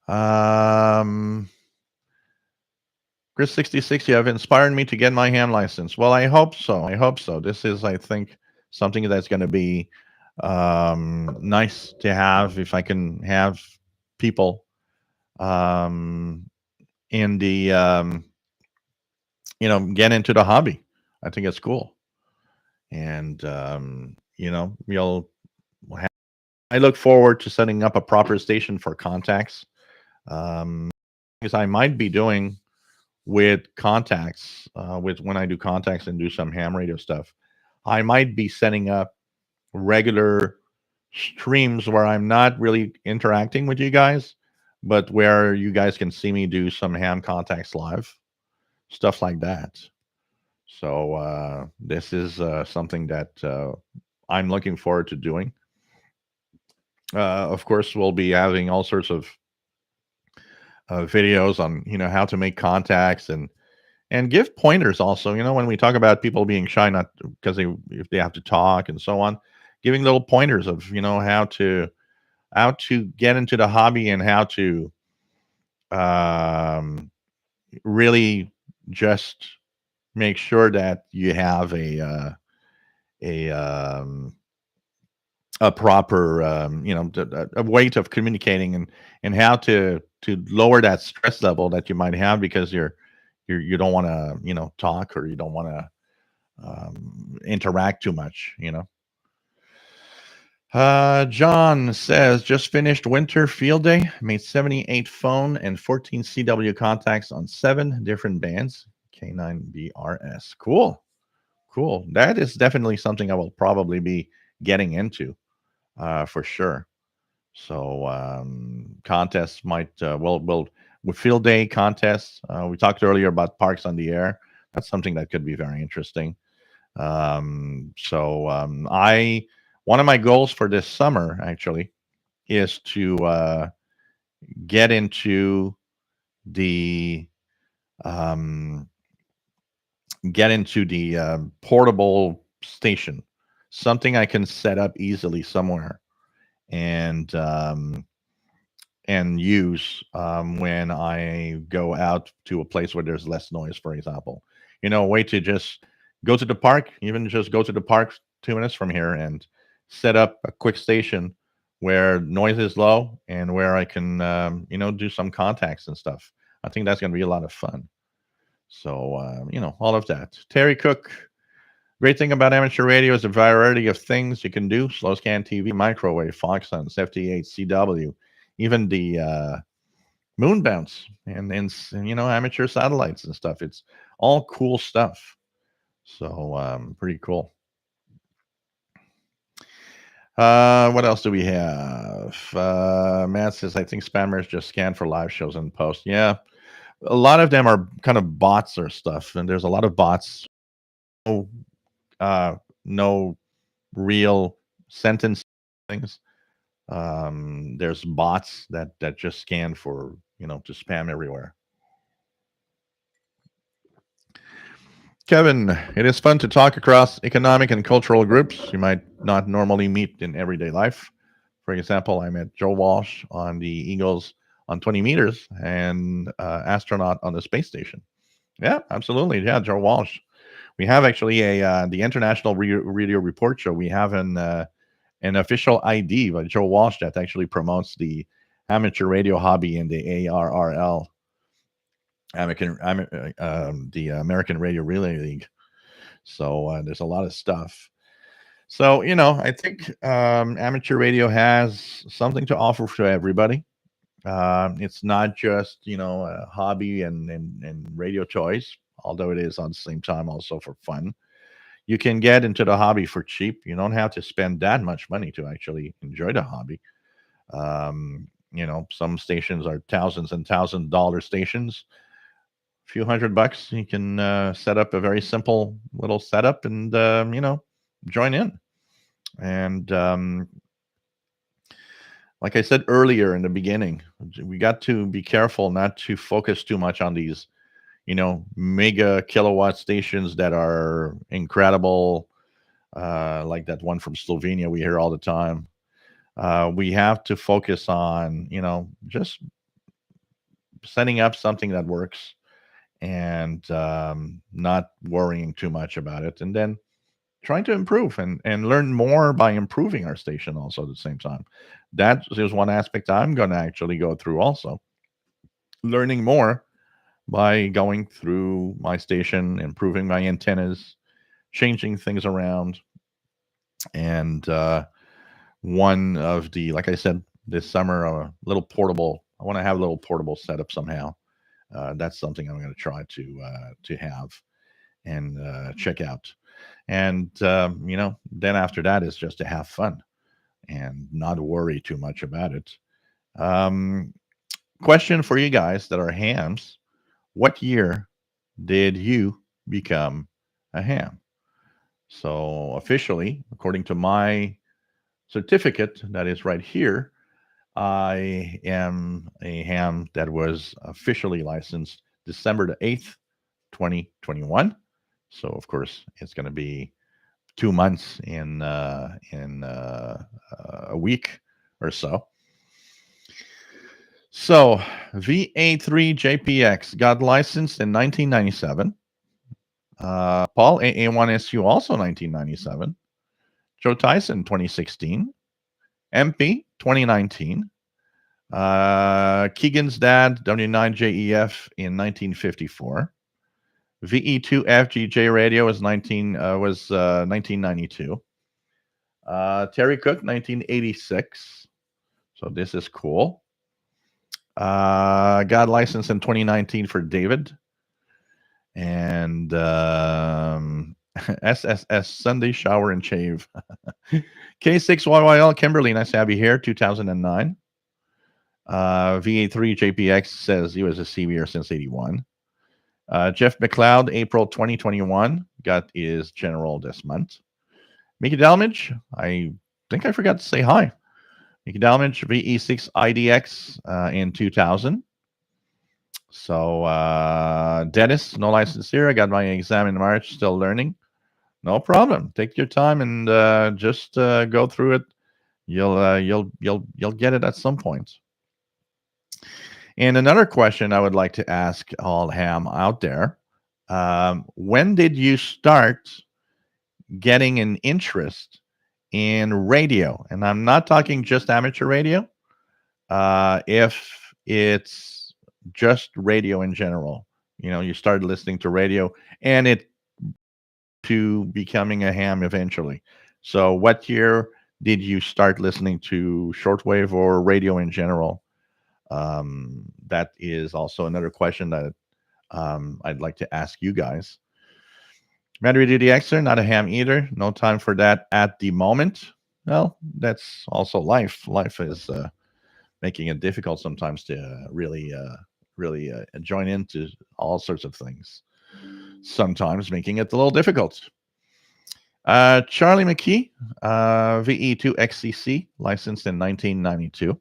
Chris66, you have inspired me to get my ham license. Well, I hope so. I hope so. This is, I think, something that's going to be nice to have if I can have people in the get into the hobby. I think it's cool, and I look forward to setting up a proper station for contacts. Because I might be doing with contacts, with when I do contacts and do some ham radio stuff, I might be setting up regular streams where I'm not really interacting with you guys, but where you guys can see me do some ham contacts live, stuff like that. So this is something that I'm looking forward to doing. Of course, we'll be having all sorts of videos on how to make contacts and give pointers also. When we talk about people being shy, not because if they have to talk and so on, giving little pointers of how to get into the hobby and how to really just make sure that you have a proper a way of communicating and how to lower that stress level that you might have because you don't want to talk or you don't want to interact too much. John says, just finished winter field day, made 78 phone and 14 CW contacts on 7 different bands, K9BRS. Cool. That is definitely something I will probably be getting into for sure. So contests might, with field day contests, we talked earlier about parks on the air. That's something that could be very interesting. One of my goals for this summer actually is to get into the portable station, something I can set up easily somewhere and use when I go out to a place where there's less noise, for example. A way to just go to the park, even just go to the park 2 minutes from here and set up a quick station where noise is low and where I can, do some contacts and stuff. I think that's going to be a lot of fun. So, all of that. Terry Cook, great thing about amateur radio is a variety of things you can do. Slow scan TV, microwave, Fox Huns, FT8, CW, even the moon bounce and amateur satellites and stuff. It's all cool stuff. So pretty cool. What else do we have? Matt says, I think spammers just scan for live shows and post. Yeah. A lot of them are kind of bots or stuff. And there's a lot of bots. No real sentence things. There's bots that just scan for, to spam everywhere. Kevin, it is fun to talk across economic and cultural groups you might not normally meet in everyday life. For example, I met Joe Walsh on the Eagles on 20 meters and astronaut on the space station. Yeah, absolutely. Yeah, Joe Walsh. We have actually a the International Radio Report Show. We have an official ID by Joe Walsh that actually promotes the amateur radio hobby in the ARRL, the American Radio Relay League. So there's a lot of stuff. So I think amateur radio has something to offer to everybody. It's not just a hobby and radio choice, although it is on the same time also for fun. You can get into the hobby for cheap. You don't have to spend that much money to actually enjoy the hobby. Some stations are thousands and $1,000 stations. A few $100, you can set up a very simple little setup and join in. And like I said earlier in the beginning, we got to be careful not to focus too much on these mega kilowatt stations that are incredible, like that one from Slovenia we hear all the time. We have to focus on just setting up something that works and not worrying too much about it, and then trying to improve and learn more by improving our station also at the same time. That is one aspect I'm going to actually go through also, learning more by going through my station, improving my antennas, changing things around. And one of the, like I said, this summer, a little portable, I want to have a little portable setup somehow. That's something I'm going to try to have and check out. And, then after that is just to have fun and not worry too much about it. Question for you guys that are hams. What year did you become a ham? So officially, according to my certificate that is right here, I am a ham that was officially licensed December the 8th, 2021. So of course it's going to be 2 months in a week or so. So VE2ZZI got licensed in 1997. Paul AA1SU also 1997. Joe Tyson 2016. MP 2019. Keegan's dad W9JEF in 1954. VE2FGJ radio was 1992. Terry Cook 1986. So this is cool. Got licensed in 2019 for David. And SSS Sunday Shower and Shave. K6YYL Kimberly, nice to have you here, 2009. VA3JPX says he was a CBR since 81. Jeff McLeod, April 2021, got his general this month. Mickey Dalmage, I think I forgot to say hi. Mickey Dalmage, VE6IDX in 2000. So Dennis, no license here. I got my exam in March, still learning. No problem. Take your time and just go through it. You'll get it at some point. And another question I would like to ask all ham out there: when did you start getting an interest in radio? And I'm not talking just amateur radio. If it's just radio in general, you started listening to radio and it to becoming a ham eventually. So what year did you start listening to shortwave or radio in general? That is also another question that I'd like to ask you guys. Battery Duty Xer, not a ham either. No time for that at the moment. Well, that's also life. Life is making it difficult sometimes to really join into all sorts of things. Sometimes making it a little difficult. Charlie McKee, VE2XCC, licensed in 1992.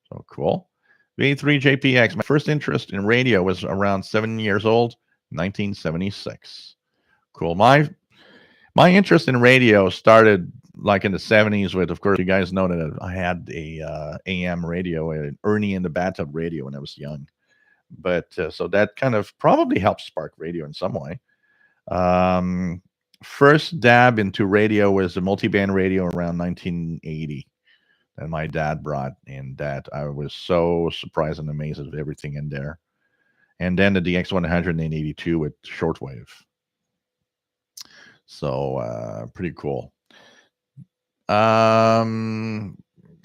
So cool. VE3JPX, my first interest in radio was around 7 years old, 1976. Cool. My interest in radio started like in the 70s with, of course, you guys know that I had a AM radio, an Ernie in the bathtub radio when I was young. But so that kind of probably helped spark radio in some way. Um, First dab into radio was a multi-band radio around 1980 that my dad brought, and that I was so surprised and amazed at everything in there. And then the DX100 in 82 with shortwave. So pretty cool. Um,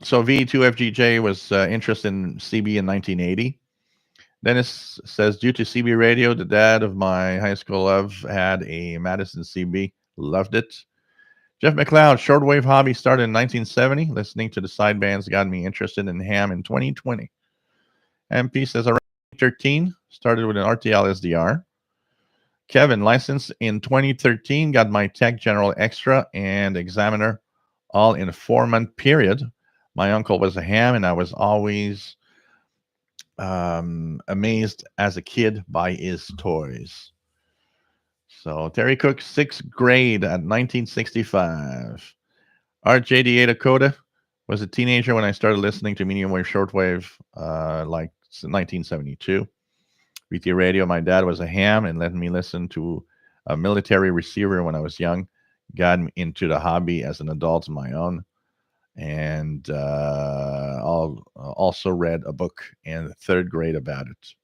so VE2FGJ was interested in CB in 1980. Dennis says, due to CB radio, the dad of my high school love had a Madison CB. Loved it. Jeff McLeod, shortwave hobby started in 1970. Listening to the sidebands got me interested in ham in 2020. MP says, around 13, started with an RTL SDR. Kevin, licensed in 2013, got my Tech General Extra and Examiner all in a 4-month period. My uncle was a ham, and I was always amazed as a kid by his toys. So Terry Cook, 6th grade at 1965. RJDA Dakota was a teenager when I started listening to medium wave shortwave, like 1972. VT radio, my dad was a ham and let me listen to a military receiver when I was young. Got into the hobby as an adult on my own. And also read a book in 3rd grade about it.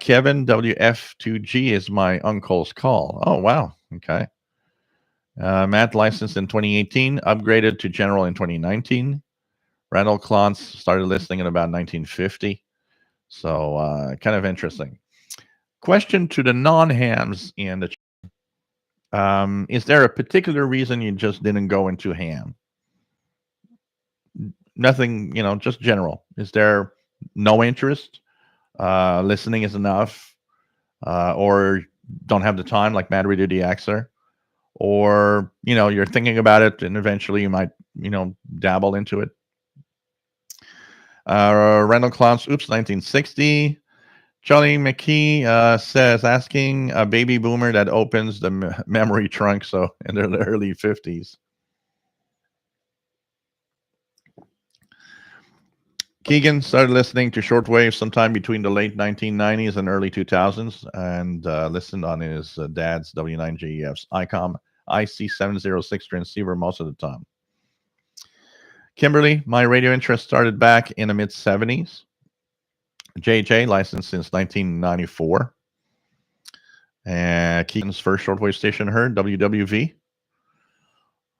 Kevin, WF2G is my uncle's call. Oh, wow. Okay. Matt, licensed in 2018, upgraded to general in 2019. Randall Klontz started listening in about 1950. So kind of interesting. Question to the non-hams in the is there a particular reason you just didn't go into ham? Nothing, just general. Is there no interest? Listening is enough, or don't have the time, like Mad Radio DXer, or you're thinking about it, and eventually you might dabble into it. Randall Clowns, oops, 1960. Charlie McKee says, asking a baby boomer that opens the memory trunk, so in the early 50s. Keegan started listening to shortwave sometime between the late 1990s and early 2000s, and listened on his dad's W9JEF's ICOM IC706 transceiver most of the time. Kimberly, my radio interest started back in the mid 70s. JJ, licensed since 1994. And Keegan's first shortwave station heard, WWV.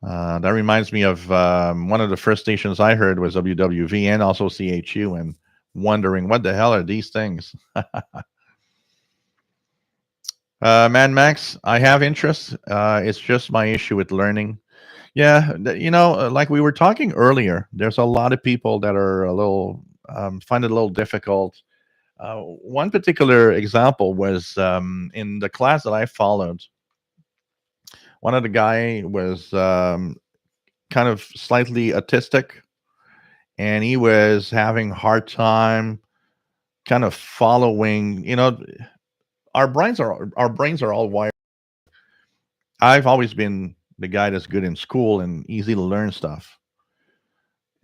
That reminds me of one of the first stations I heard was WWV and also CHU, and wondering what the hell are these things. Man Max, I have interest. It's just my issue with learning. Yeah, like we were talking earlier, there's a lot of people that are a little find it a little difficult. One particular example was in the class that I followed. One of the guy was kind of slightly autistic, and he was having a hard time kind of following. Our brains are all wired. I've always been the guy that's good in school and easy to learn stuff,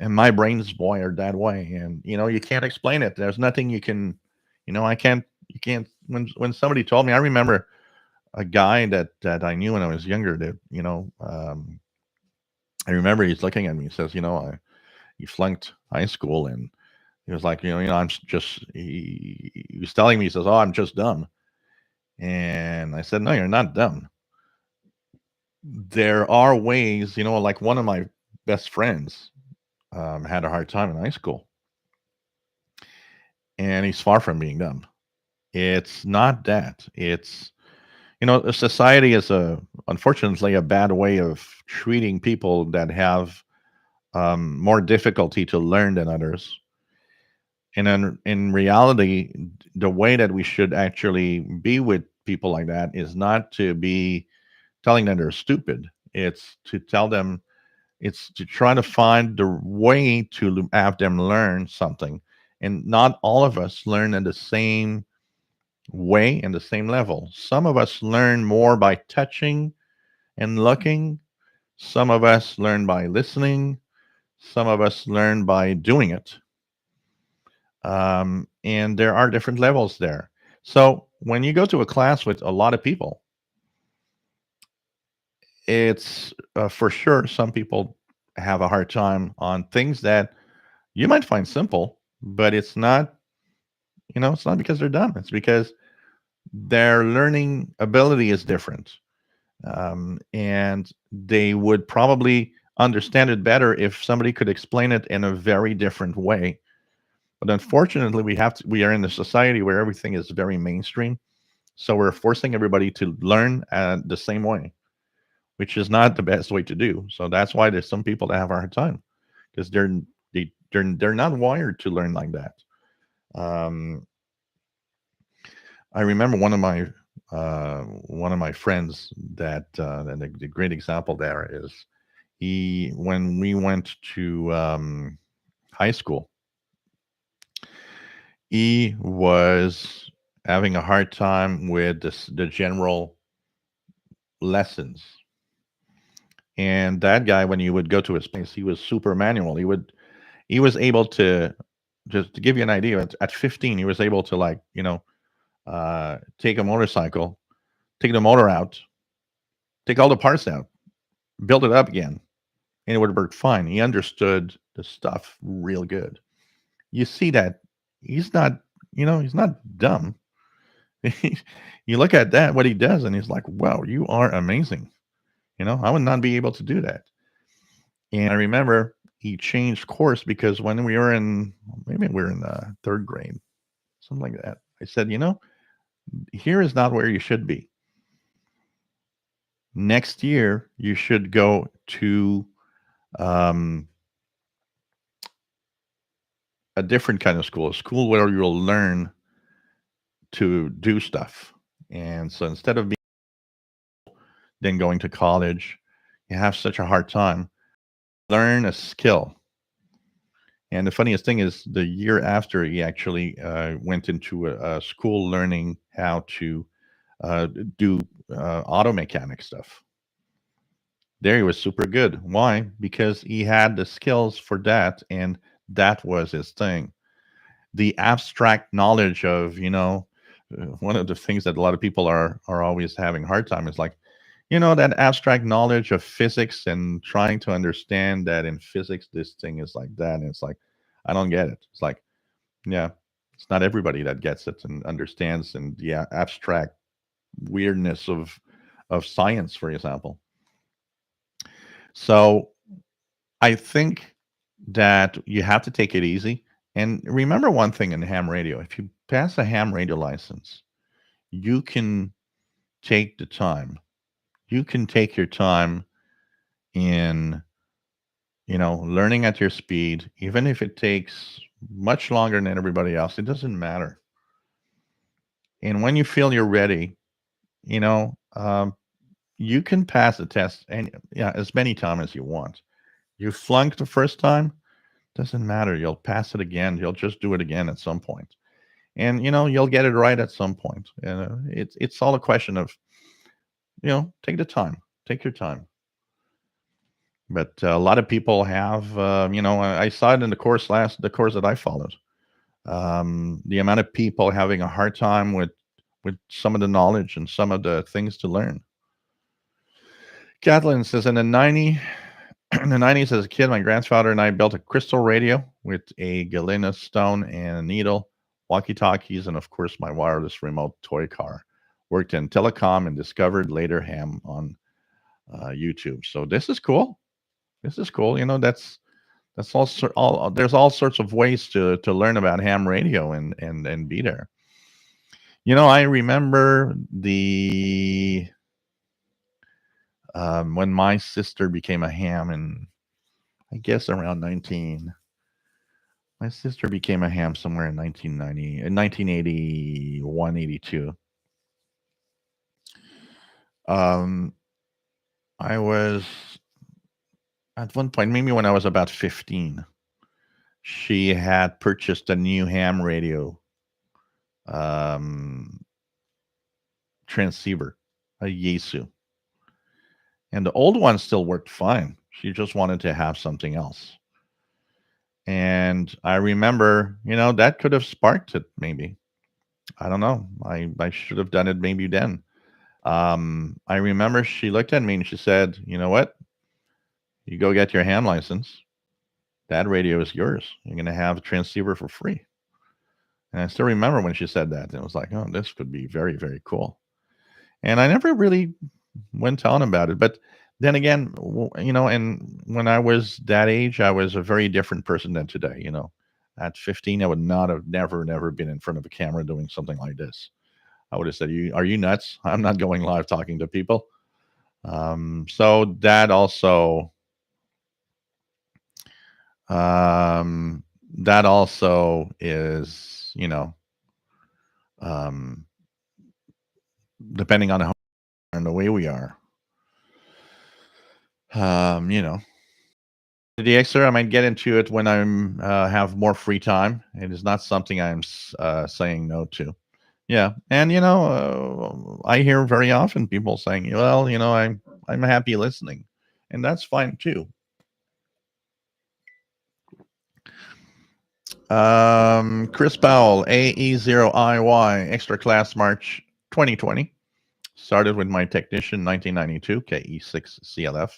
and my brain's wired that way. And you can't explain it. There's nothing you can. I can't. You can't. When somebody told me, I remember a guy that I knew when I was younger. That I remember he's looking at me. He says, he flunked high school, and he was like, I'm just. He was telling me, he says, "Oh, I'm just dumb," and I said, "No, you're not dumb. There are ways." Like one of my best friends had a hard time in high school, and he's far from being dumb. It's not that. It's society is unfortunately a bad way of treating people that have more difficulty to learn than others. And in reality, the way that we should actually be with people like that is not to be telling them they're stupid. It's to tell them, it's to try to find the way to have them learn something. And not all of us learn in the same way and the same level. Some of us learn more by touching and looking. Some of us learn by listening. Some of us learn by doing it. And there are different levels there. So when you go to a class with a lot of people, it's for sure some people have a hard time on things that you might find simple, but it's not, it's not because they're dumb. It's because their learning ability is different. And they would probably understand it better if somebody could explain it in a very different way. But unfortunately, we are in a society where everything is very mainstream. So we're forcing everybody to learn the same way, which is not the best way to do. So that's why there's some people that have a hard time because they're not wired to learn like that. Um, I remember one of my friends that and the great example there is he when we went to high school, he was having a hard time with the general lessons. And that guy, when you would go to his place, he was super manual. He was able to, just to give you an idea, at 15, he was able to, like, take a motorcycle, take the motor out, take all the parts out, build it up again, and it would work fine. He understood the stuff real good. You see that he's not, he's not dumb. You look at that, what he does, and he's like, wow, you are amazing. I would not be able to do that. And I remember he changed course because when we were in, maybe we were in the third grade, something like that. I said, here is not where you should be. Next year, you should go to um, a different kind of school, a school where you'll learn to do stuff. And so instead of then going to college, you have such a hard time, learn a skill. And the funniest thing is, the year after, he actually went into a school learning how to uh, do auto mechanic stuff. There, he was super good. Why? Because he had the skills for that, and that was his thing. The abstract knowledge of, one of the things that a lot of people are always having a hard time is like, that abstract knowledge of physics and trying to understand that in physics this thing is like that, and it's like, I don't get it. It's like, yeah, it's not everybody that gets it and understands, and the abstract weirdness of science, for example. So I think that you have to take it easy. And remember one thing in ham radio: if you pass a ham radio license, you can take the time. You can take your time in, learning at your speed, even if it takes much longer than everybody else. It doesn't matter. And when you feel you're ready, you know, um, you can pass the test and, yeah, as many times as you want. You flunked the first time, doesn't matter. You'll pass it again. You'll just do it again at some point, and you'll get it right at some point. It's all a question of, take the time, take your time. But a lot of people have, I saw it in the course that I followed. The amount of people having a hard time with some of the knowledge and some of the things to learn. Kathleen says, in the 90s, as a kid, my grandfather and I built a crystal radio with a galena stone and a needle, walkie-talkies, and of course my wireless remote toy car. Worked in telecom and discovered later ham on YouTube. So this is cool. This is cool. That's all. There's all sorts of ways to learn about ham radio and be there. I remember the when my sister became a ham, and I guess around 19. My sister became a ham somewhere in 1990, in 1981, 82. Um, I was at one point, maybe when I was about 15, she had purchased a new ham radio um, transceiver, a Yaesu. And the old one still worked fine. She just wanted to have something else. And I remember, that could have sparked it maybe. I don't know. I should have done it maybe then. I remember she looked at me and she said, "You know what? You go get your ham license. That radio is yours. You're going to have a transceiver for free." And I still remember when she said that. And it was like, oh, this could be very, very cool. And I never really went on about it. But then again, and when I was that age, I was a very different person than today. At 15, I would not have never been in front of a camera doing something like this. I would have said, "Are you nuts? I'm not going live talking to people." So um, that also is, um, depending on how and the way we are. Um, you know, the extra, I might get into it when I'm have more free time. It is not something saying no to. Yeah, and I hear very often people saying, "Well, I'm happy listening," and that's fine too. Chris Powell, AE0IY, Extra Class March 2020. Started with my technician 1992, KE6CLF.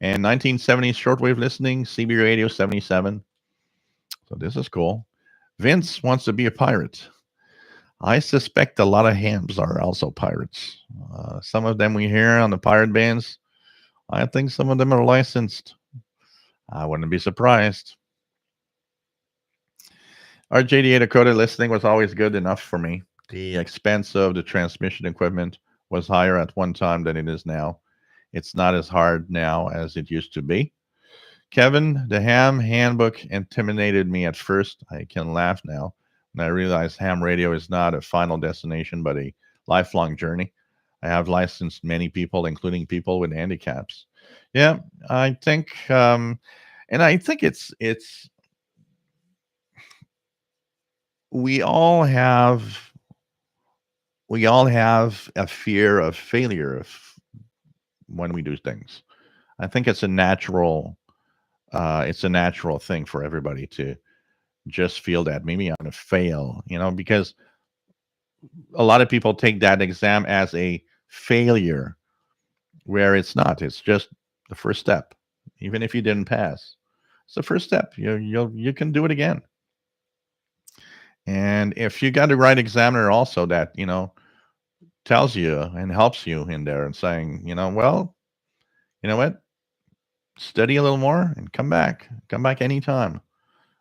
And 1970s shortwave listening, CB Radio 77. So this is cool. Vince wants to be a pirate. I suspect a lot of hams are also pirates. Some of them we hear on the pirate bands. I think some of them are licensed. I wouldn't be surprised. RJDA Dakota listening was always good enough for me. The expense of the transmission equipment was higher at one time than it is now. It's not as hard now as it used to be. Kevin, the ham handbook intimidated me at first. I can laugh now when I realize ham radio is not a final destination, but a lifelong journey. I have licensed many people, including people with handicaps. Yeah, I think, and I think it's we all have a fear of failure when we do things. I think it's a natural thing for everybody to just feel that maybe I'm going to fail, because a lot of people take that exam as a failure where it's not. It's just the first step. Even if you didn't pass, it's the first step. You can do it again. And if you got the right examiner also that, tells you and helps you in there and saying, well, you know what? Study a little more and come back. Come back anytime.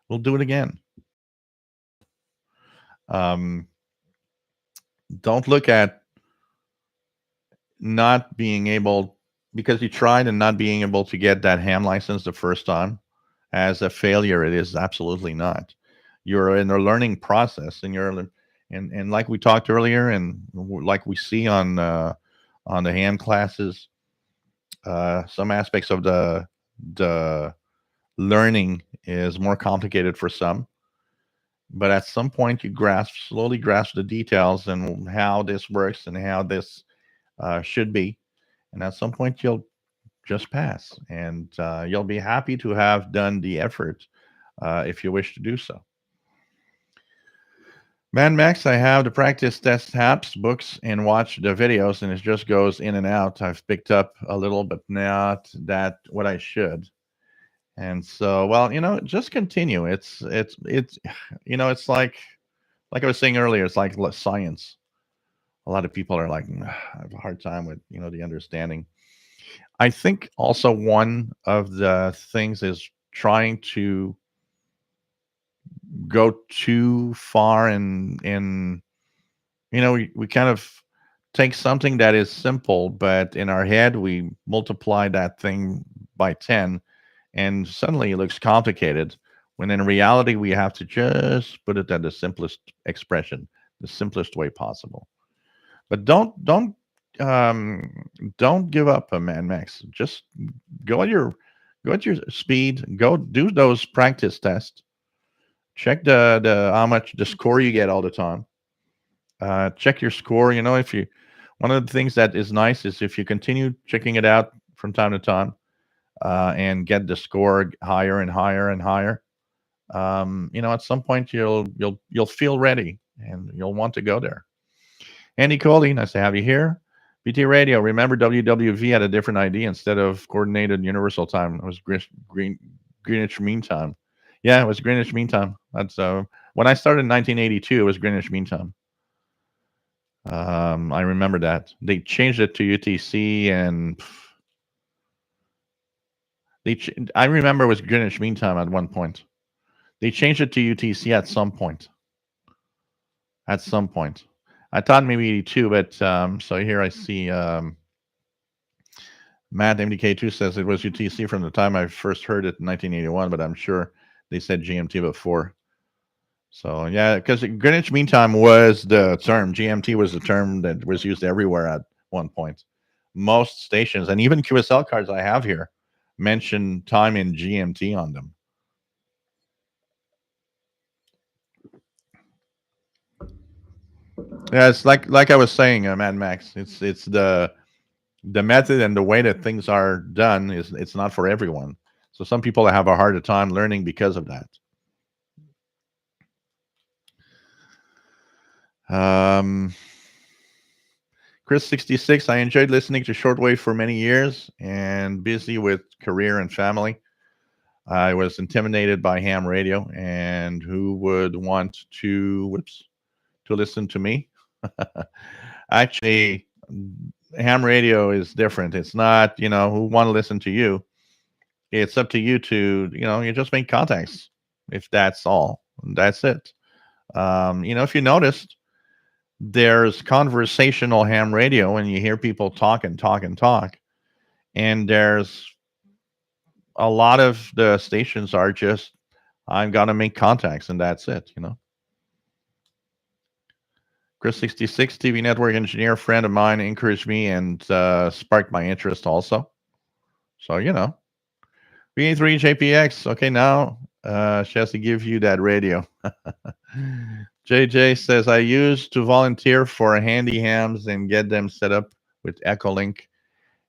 We'll do it again. Um, don't look at not being able because you tried and not being able to get that ham license the first time as a failure. It is absolutely not. You're in a learning process, and and like we talked earlier, and like we see on the ham classes, some aspects of the learning is more complicated for some. But at some point, you slowly grasp the details and how this works and how this should be. And at some point, you'll just pass, and you'll be happy to have done the effort if you wish to do so. Man Max, I have the practice test apps, books, and watch the videos, and it just goes in and out. I've picked up a little, but not that what I should. And so, well, just continue. It's it's like I was saying earlier, it's like science. A lot of people are like, I have a hard time with the understanding. I think also one of the things is trying to go too far and we kind of take something that is simple, but in our head we multiply that thing by 10 and suddenly it looks complicated when in reality we have to just put it at the simplest expression, the simplest way possible. But um don't give up, man Max. Just go at your go at your speed, go do those practice tests, check the how much the score you get all the time. Check your score. If you one of the things that is nice is if you continue checking it out from time to time, and get the score higher and higher and higher. At some point you'll feel ready and you'll want to go there. Andy Coley, nice to have you here. BT Radio, remember WWV had a different ID instead of coordinated universal time. It was Greenwich Mean Time. Yeah, it was Greenwich Mean Time. That's when I started in 1982. It was Greenwich Mean Time. I remember that they changed it to UTC, and I remember it was Greenwich Mean Time at one point. They changed it to UTC at some point. At some point, I thought maybe 82, but so here I see Matt MDK2 says it was UTC from the time I first heard it in 1981, but I'm sure they said GMT before. So yeah, because Greenwich Mean Time was the term. GMT was the term that was used everywhere at one point. Most stations and even QSL cards I have here mention time in GMT on them. Yeah, it's like I was saying, Mad Max. It's the method and the way that things are done is it's not for everyone. So some people have a harder time learning because of that. Chris 66, I enjoyed listening to shortwave for many years and busy with career and family. I was intimidated by ham radio, and who would want to listen to me? Actually, ham radio is different. It's not, who want to listen to you. It's up to you to, you just make contacts. If that's all, that's it. If you noticed, there's conversational ham radio, and you hear people talk and talk and talk. And there's a lot of the stations are just, I'm gonna make contacts, and that's it. Chris 66, TV network engineer, friend of mine, encouraged me and sparked my interest also. So VE3JPX. Okay, now she has to give you that radio. JJ says, I used to volunteer for handy hams and get them set up with Echolink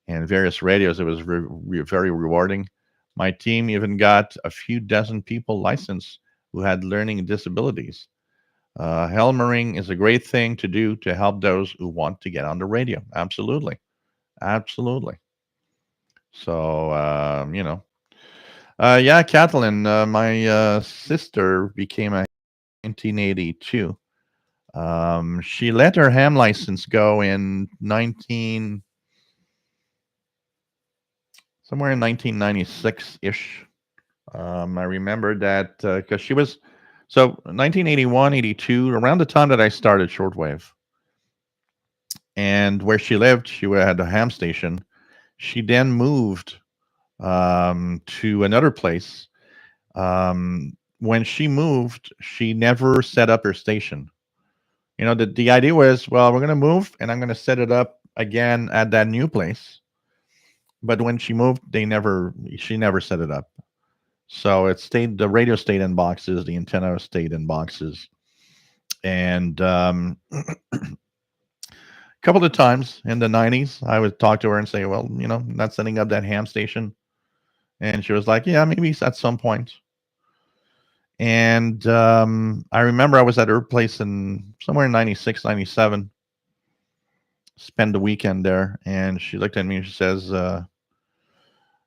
and various radios. It was very rewarding. My team even got a few dozen people licensed who had learning disabilities. Helmering is a great thing to do to help those who want to get on the radio. Absolutely. Absolutely. So, yeah, Kathleen, my sister became a 1982. She let her ham license go in somewhere in 1996 ish. I remember that because she was 1981, 82, around the time that I started shortwave, and where she lived, she had a ham station. She then moved to another place. When she moved, she never set up her station. The idea was, well, we're going to move and I'm going to set it up again at that new place. But when she moved, she never set it up. So the radio stayed in boxes, the antenna stayed in boxes. And a couple of times in the 90s, I would talk to her and say, well, not setting up that ham station. And she was like, yeah, maybe at some point. And I remember I was at her place somewhere in 96, 97, spend the weekend there. And she looked at me and she says,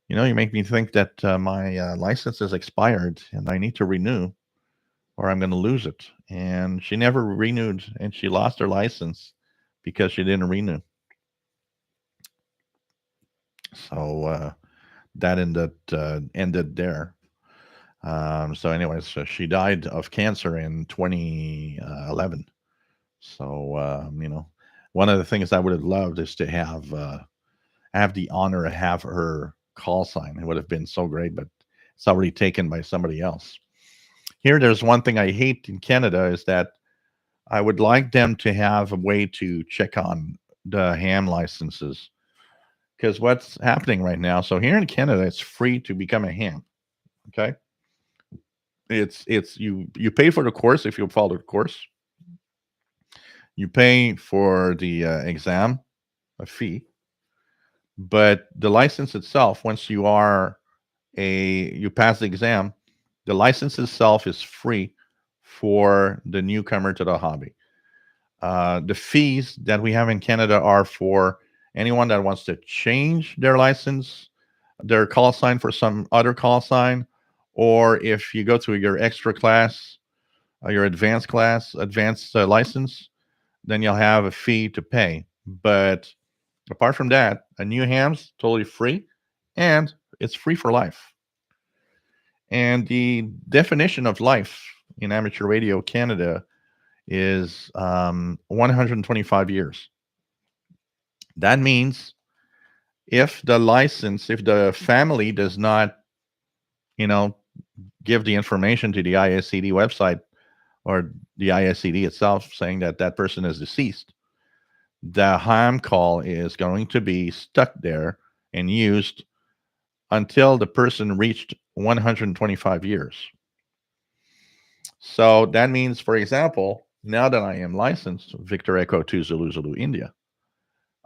you make me think that my license is expired and I need to renew or I'm going to lose it. And she never renewed, and she lost her license because she didn't renew. So that ended there. So anyways, she died of cancer in 2011. So one of the things I would have loved is to have the honor of have her call sign. It would have been so great, but it's already taken by somebody else. Here, there's one thing I hate in Canada is that I would like them to have a way to check on the ham licenses. Because what's happening right now, so here in Canada, it's free to become a ham. Okay. It's you pay for the course if you follow the course. You pay for the exam, a fee, But the license itself, once you pass the exam, the license itself is free for the newcomer to the hobby. The fees that we have in Canada are for anyone that wants to change their license, their call sign for some other call sign, or if you go to your extra class, your advanced license, then you'll have a fee to pay. But apart from that, a new ham's totally free, and it's free for life. And the definition of life in amateur radio Canada is 125 years. That means if the family does not, you know, give the information to the ISCD website or the ISCD itself saying that that person is deceased, the ham call is going to be stuck there and used until the person reached 125 years. So that means, for example, now that I am licensed, Victor Echo 2 Zulu Zulu India,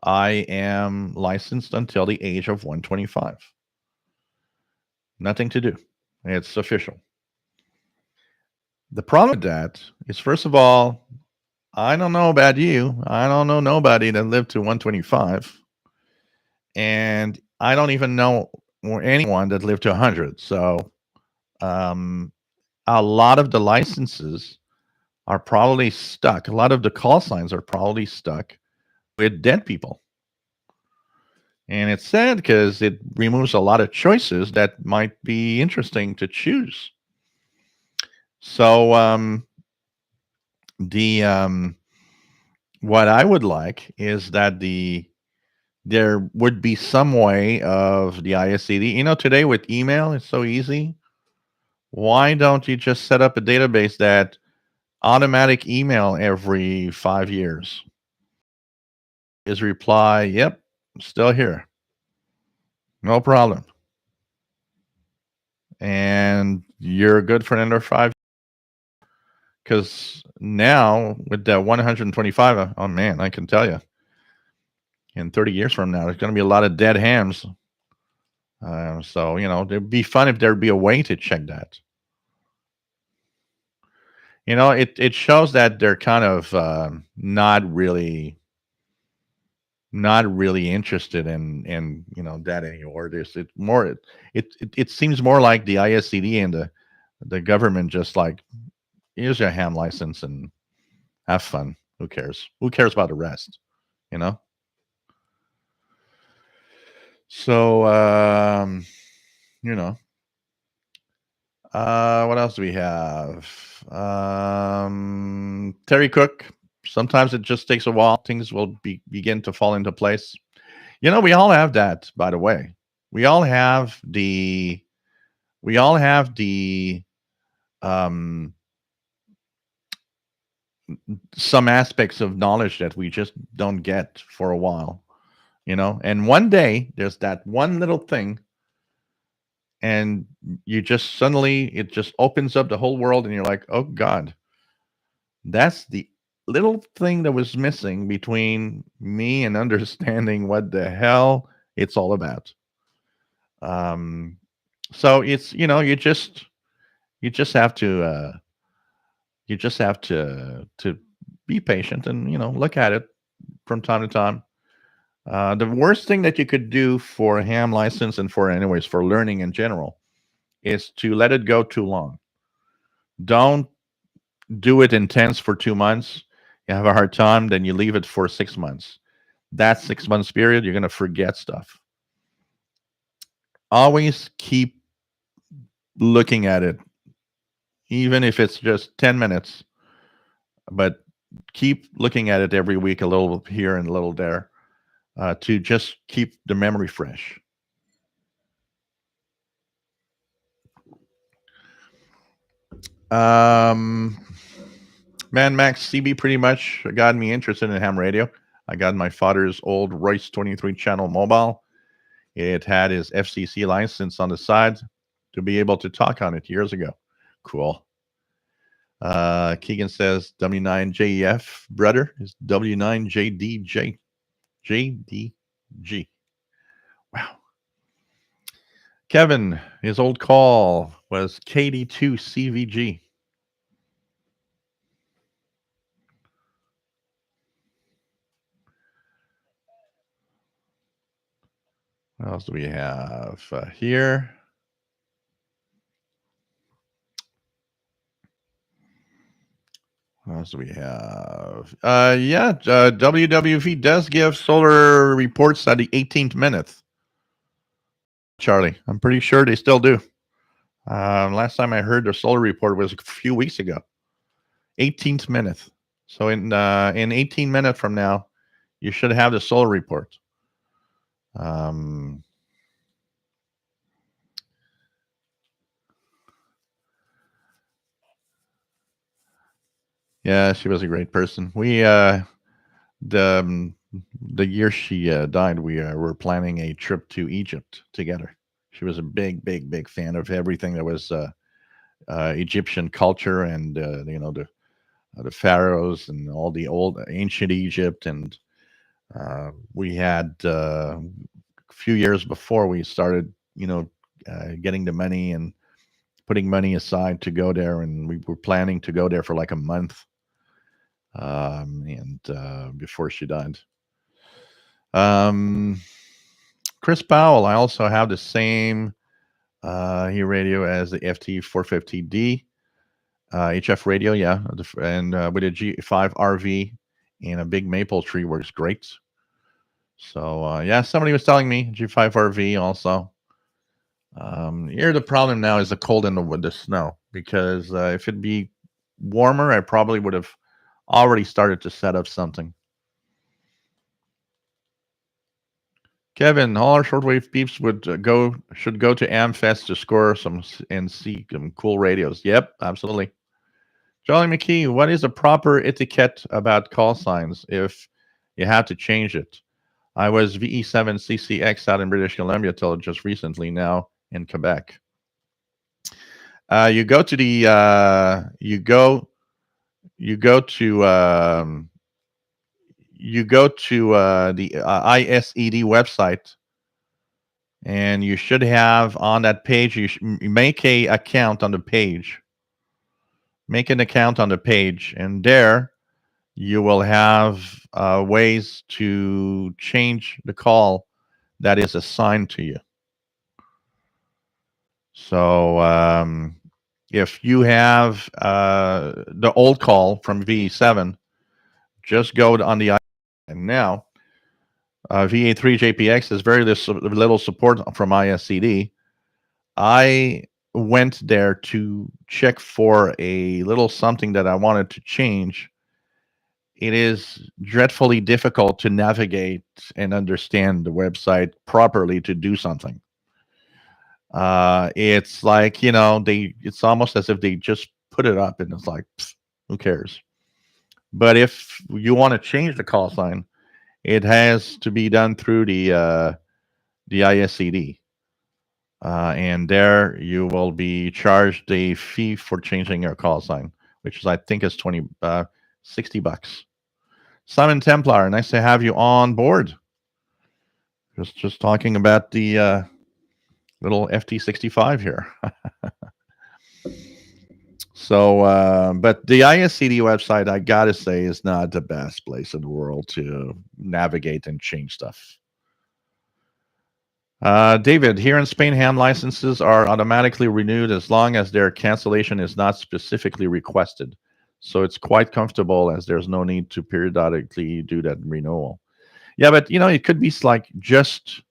I am licensed until the age of 125. Nothing to do. It's official. The problem with that is, first of all, I don't know about you. I don't know nobody that lived to 125. And I don't even know anyone that lived to 100. So um, a lot of the licenses are probably stuck. A lot of the call signs are probably stuck with dead people. And it's sad because it removes a lot of choices that might be interesting to choose. So the what I would like is that there would be some way of the ISCD. Today with email, it's so easy. Why don't you just set up a database that automatic email every 5 years? Is reply, yep, still here. No problem. And you're good for another 5. Because now with that 125, oh man, I can tell you, in 30 years from now, there's going to be a lot of dead hams. So it'd be fun if there'd be a way to check that. It shows that they're kind of not really interested in that anymore. It seems more like the ISCD and the government just like, here's your ham license and have fun. Who cares? Who cares about the rest? You know. So you know, what else do we have? Terry Cook. Sometimes it just takes a while. Things will begin to fall into place. We all have that, by the way. We all have the um, some aspects of knowledge that we just don't get for a while, And one day there's that one little thing, and you just suddenly it just opens up the whole world, and you're like, oh God, that's the little thing that was missing between me and understanding what the hell it's all about. Um, so it's you just have to be patient and look at it from time to time. The worst thing that you could do for a ham license and for learning in general is to let it go too long. Don't do it intense for 2 months. You have a hard time, then you leave it for 6 months. That 6 months period, you're going to forget stuff. Always keep looking at it, even if it's just 10 minutes, but keep looking at it every week, a little here and a little there, to just keep the memory fresh. Um, Man, Max CB pretty much got me interested in ham radio. I got my father's old Royce 23 channel mobile. It had his FCC license on the side to be able to talk on it years ago. Cool. Keegan says W9JEF, brother, is W9JDJ. JDG. Kevin, his old call was KD2CVG. What else do we have here? What else do we have? WWV does give solar reports at the 18th minute. Charlie, I'm pretty sure they still do. Last time I heard the solar report was a few weeks ago. 18th minute. So in 18 minutes from now, you should have the solar report. Yeah, she was a great person. We the year she died, we were planning a trip to Egypt together. She was a big fan of everything that was Egyptian culture and the pharaohs and all the old ancient Egypt. And we had a few years before we started, getting the money and putting money aside to go there, and we were planning to go there for like a month. And before she died. Chris Powell, I also have the same here radio as the FT450D HF radio, yeah, and with a G5 RV and a big maple tree works great. So yeah, somebody was telling me G5 RV also. Here the problem now is the cold and the snow, because if it'd be warmer, I probably would have already started to set up something. Kevin, all our shortwave peeps should go to Amfest to score some and see some cool radios. Yep, absolutely. Charlie McKee, what is a proper etiquette about call signs if you have to change it? I was VE7CCX out in British Columbia till just recently, now in Quebec. You go to the you go to the ISED website, and you should have on that page. You make a account on the page. Make an account on the page, and there you will have ways to change the call that is assigned to you. So if you have the old call from VE7, just go on the and now VE3JPX has very little support from ISCD. I went there to check for a little something that I wanted to change. It is dreadfully difficult to navigate and understand the website properly to do something. It's like, it's almost as if they just put it up and it's like, pfft, who cares? But if you want to change the call sign, it has to be done through the ISCD. And there you will be charged a fee for changing your call sign, which is, I think, is $60. Simon Templar, nice to have you on board. Just talking about the little FT65 here. So, but the ISCD website, I gotta say, is not the best place in the world to navigate and change stuff. David, here in Spain, ham licenses are automatically renewed as long as their cancellation is not specifically requested. So it's quite comfortable, as there's no need to periodically do that renewal. Yeah, but it could be like just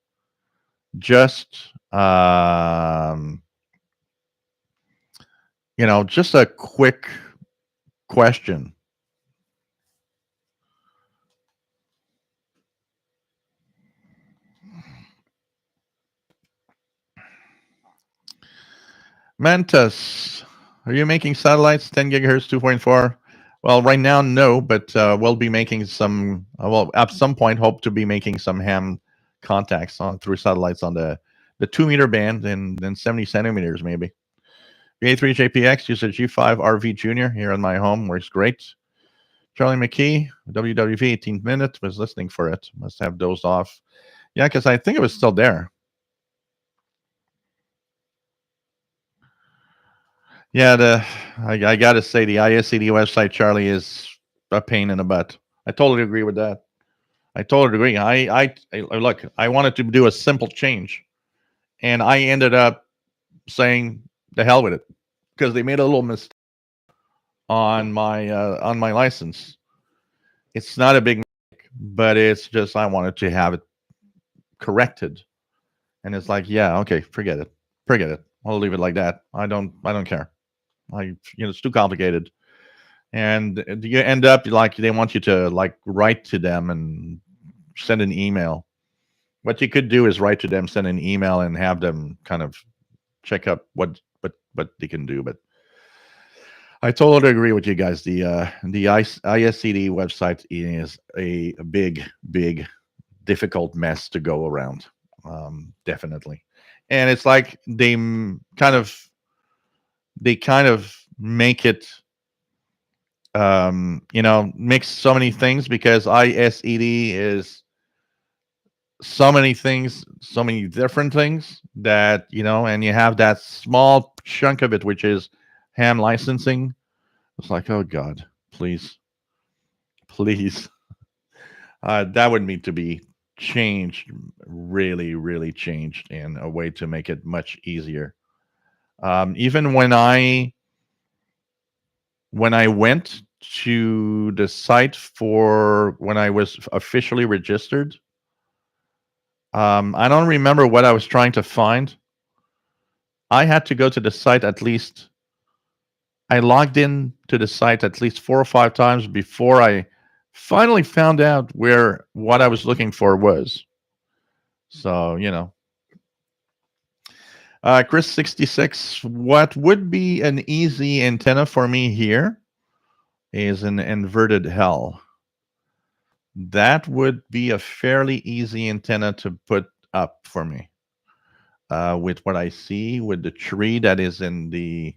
just a quick question. Mantis, are you making satellites 10 gigahertz 2.4? Well, right now, no, but we'll be making some. Well, at some point, hope to be making some ham contacts through satellites on the 2-meter band and then 70 centimeters maybe. VA3JPX use a G5 RV Junior here in my home. Works great. Charlie McKee, WWV 18th minute, was listening for it. Must have dozed off. Yeah, because I think it was still there. Yeah, I gotta say the ISCD website, Charlie, is a pain in the butt. I totally agree with that. I totally agree. I look. I wanted to do a simple change, and I ended up saying the hell with it because they made a little mistake on my license. It's not a big mistake, but it's just I wanted to have it corrected, and it's like, yeah, okay, forget it. I'll leave it like that. I don't care. It's too complicated, and you end up like they want you to like write to them and send an email. What you could do is write to them, send an email, and have them kind of check up what they can do. But I totally agree with you guys. The ISCD website is a big difficult mess to go around. Definitely, and it's like they kind of make it mix so many things because ISED is so many things, so many different things that and you have that small chunk of it which is ham licensing. It's like, oh God, please, please, that would need to be changed, really, really changed in a way to make it much easier. Even when I went to the site for when I was officially registered, I don't remember what I was trying to find. I had to go to the site at least. I logged in to the site at least 4 or 5 times before I finally found out where what I was looking for was. So Chris 66. What would be an easy antenna for me here is an inverted hell. That would be a fairly easy antenna to put up for me. With what I see with the tree that is in the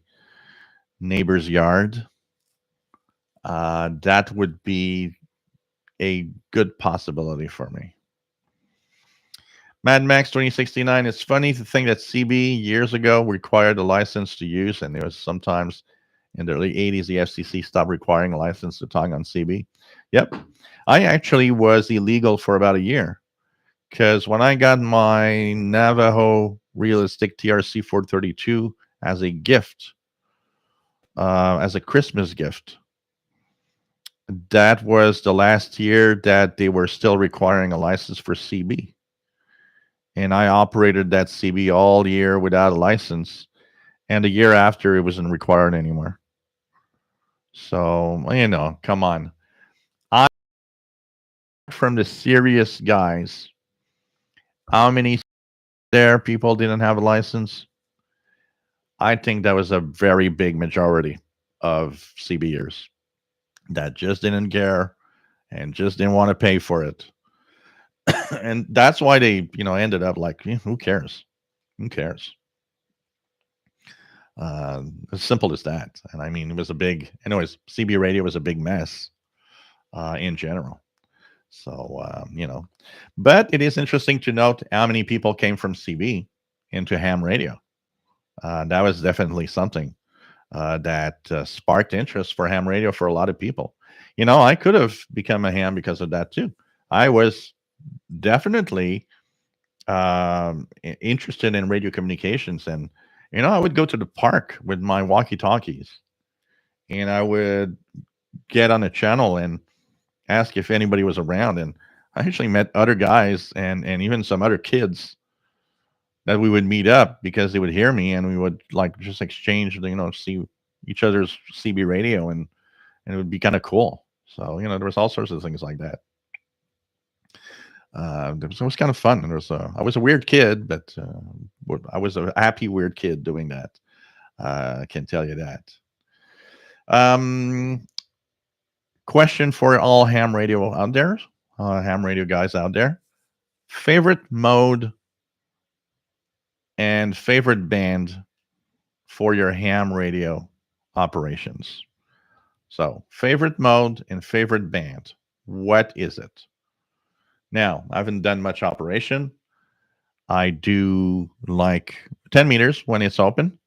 neighbor's yard, that would be a good possibility for me. Mad Max 2069. It's funny to think that CB years ago required a license to use, and there was sometimes in the early 80s the FCC stopped requiring a license to talk on CB. Yep. I actually was illegal for about a year because when I got my Navajo Realistic TRC 432 as a gift, as a Christmas gift, that was the last year that they were still requiring a license for CB. And I operated that CB all year without a license. And the year after, it wasn't required anymore. So, come on. I from the serious guys, how many there people didn't have a license? I think that was a very big majority of CBers that just didn't care and just didn't want to pay for it. And that's why they, ended up like, who cares? Who cares? As simple as that. And I mean, it was anyways, CB radio was a big mess in general. So, but it is interesting to note how many people came from CB into ham radio. That was definitely something that sparked interest for ham radio for a lot of people. I could have become a ham because of that too. I was definitely interested in radio communications, and I would go to the park with my walkie-talkies, and I would get on a channel and ask if anybody was around. And I actually met other guys and even some other kids that we would meet up because they would hear me, and we would like just exchange, see each other's CB radio, and it would be kind of cool. So there was all sorts of things like that. It was kind of fun. I was a weird kid, but I was a happy weird kid doing that. I can tell you that. Um, Question for all ham radio out there, ham radio guys out there: favorite mode and favorite band for your ham radio operations. So, favorite mode and favorite band. What is it? Now, I haven't done much operation. I do like 10 meters when it's open.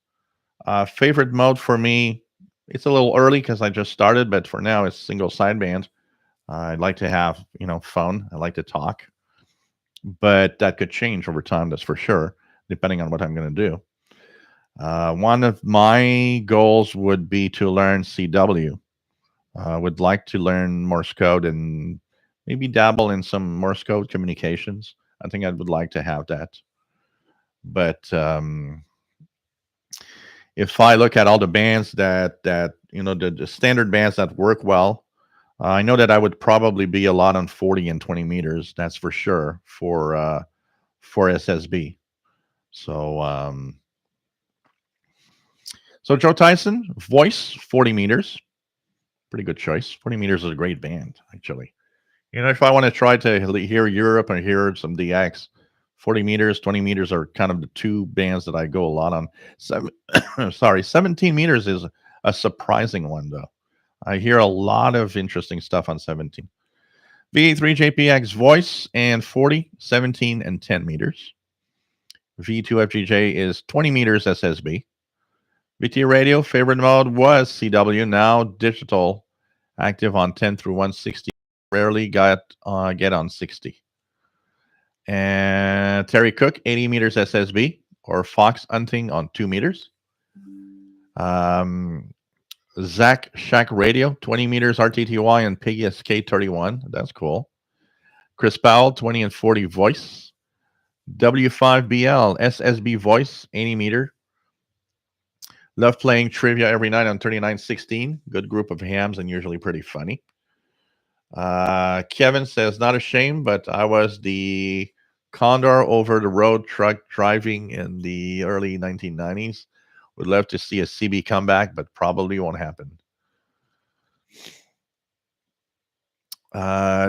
Favorite mode for me, it's a little early because I just started, but for now it's single sideband. I'd like to have, phone. I like to talk, but that could change over time. That's for sure, depending on what I'm going to do. One of my goals would be to learn CW. Would like to learn Morse code and maybe dabble in some Morse code communications. I think I would like to have that. But if I look at all the bands that the standard bands that work well, I know that I would probably be a lot on 40 and 20 meters. That's for sure for SSB. So so Joe Tyson, voice 40 meters, pretty good choice. 40 meters is a great band actually. If I want to try to hear Europe and hear some DX, 40 meters, 20 meters are kind of the two bands that I go a lot on. 17 meters is a surprising one, though. I hear a lot of interesting stuff on 17. VE3JPX voice and 40, 17, and 10 meters. VE2FGJ is 20 meters SSB. VT radio favorite mode was CW, now digital, active on 10 through 160. Rarely get on 60. And Terry Cook, 80 meters SSB, or fox hunting on 2 meters. Zach Shack Radio, 20 meters RTTY and Piggy SK31. That's cool. Chris Powell, 20 and 40 voice. W5BL SSB voice, 80 meter. Love playing trivia every night on 3916. Good group of hams and usually pretty funny. Kevin says, not ashamed, but I was the Condor over the road truck driving in the early 1990s. Would love to see a CB comeback, but probably won't happen.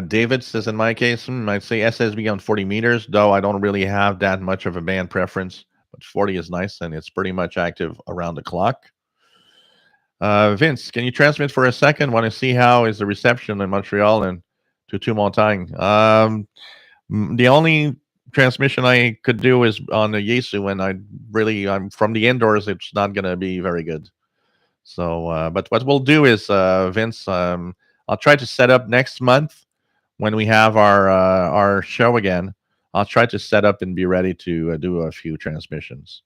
David says, in my case, I'd say SSB on 40 meters, though I don't really have that much of a band preference, but 40 is nice and it's pretty much active around the clock. Vince, can you transmit for a second? Want to see how is the reception in Montreal and to Montagne? The only transmission I could do is on the Yesu, and I'm from the indoors. It's not going to be very good. So, but what we'll do is, Vince, I'll try to set up next month when we have our show again. I'll try to set up and be ready to do a few transmissions.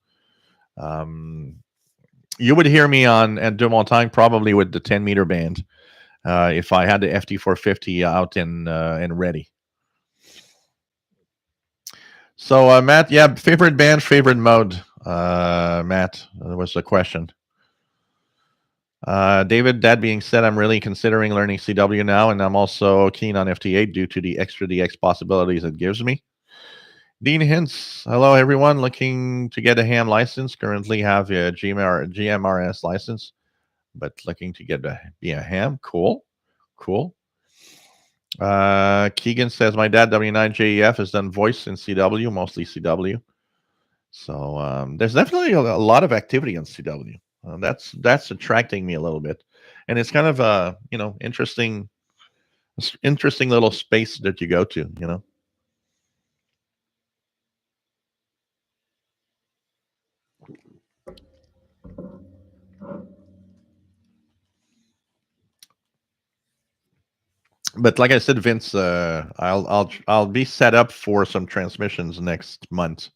You would hear me at De Montagne probably with the 10-meter band if I had the FT450 out and ready. So, Matt, yeah, favorite band, favorite mode, Matt, was the question. David, that being said, I'm really considering learning CW now, and I'm also keen on FT8 due to the extra DX possibilities it gives me. Dean Hintz, hello everyone, looking to get a ham license. Currently have a GMRS license, but looking to be a ham. Cool. Keegan says, my dad, W9JEF, has done voice in CW, mostly CW. So there's definitely a lot of activity on CW. That's attracting me a little bit, and it's kind of a interesting little space that you go to. But like I said, Vince, I'll be set up for some transmissions next month,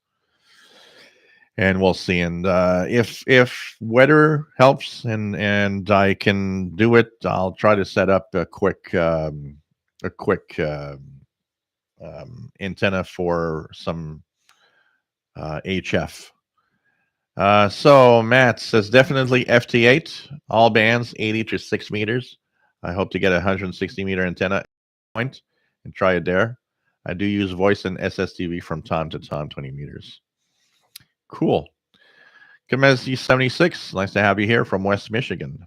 and we'll see. And if weather helps and I can do it, I'll try to set up a quick antenna for some HF. So Matt says definitely FT8, all bands 80 to 6 meters. I hope to get a 160 meter antenna point and try it there. I do use voice and SSTV from time to time, 20 meters. Cool. Kamezi 76, nice to have you here from West Michigan.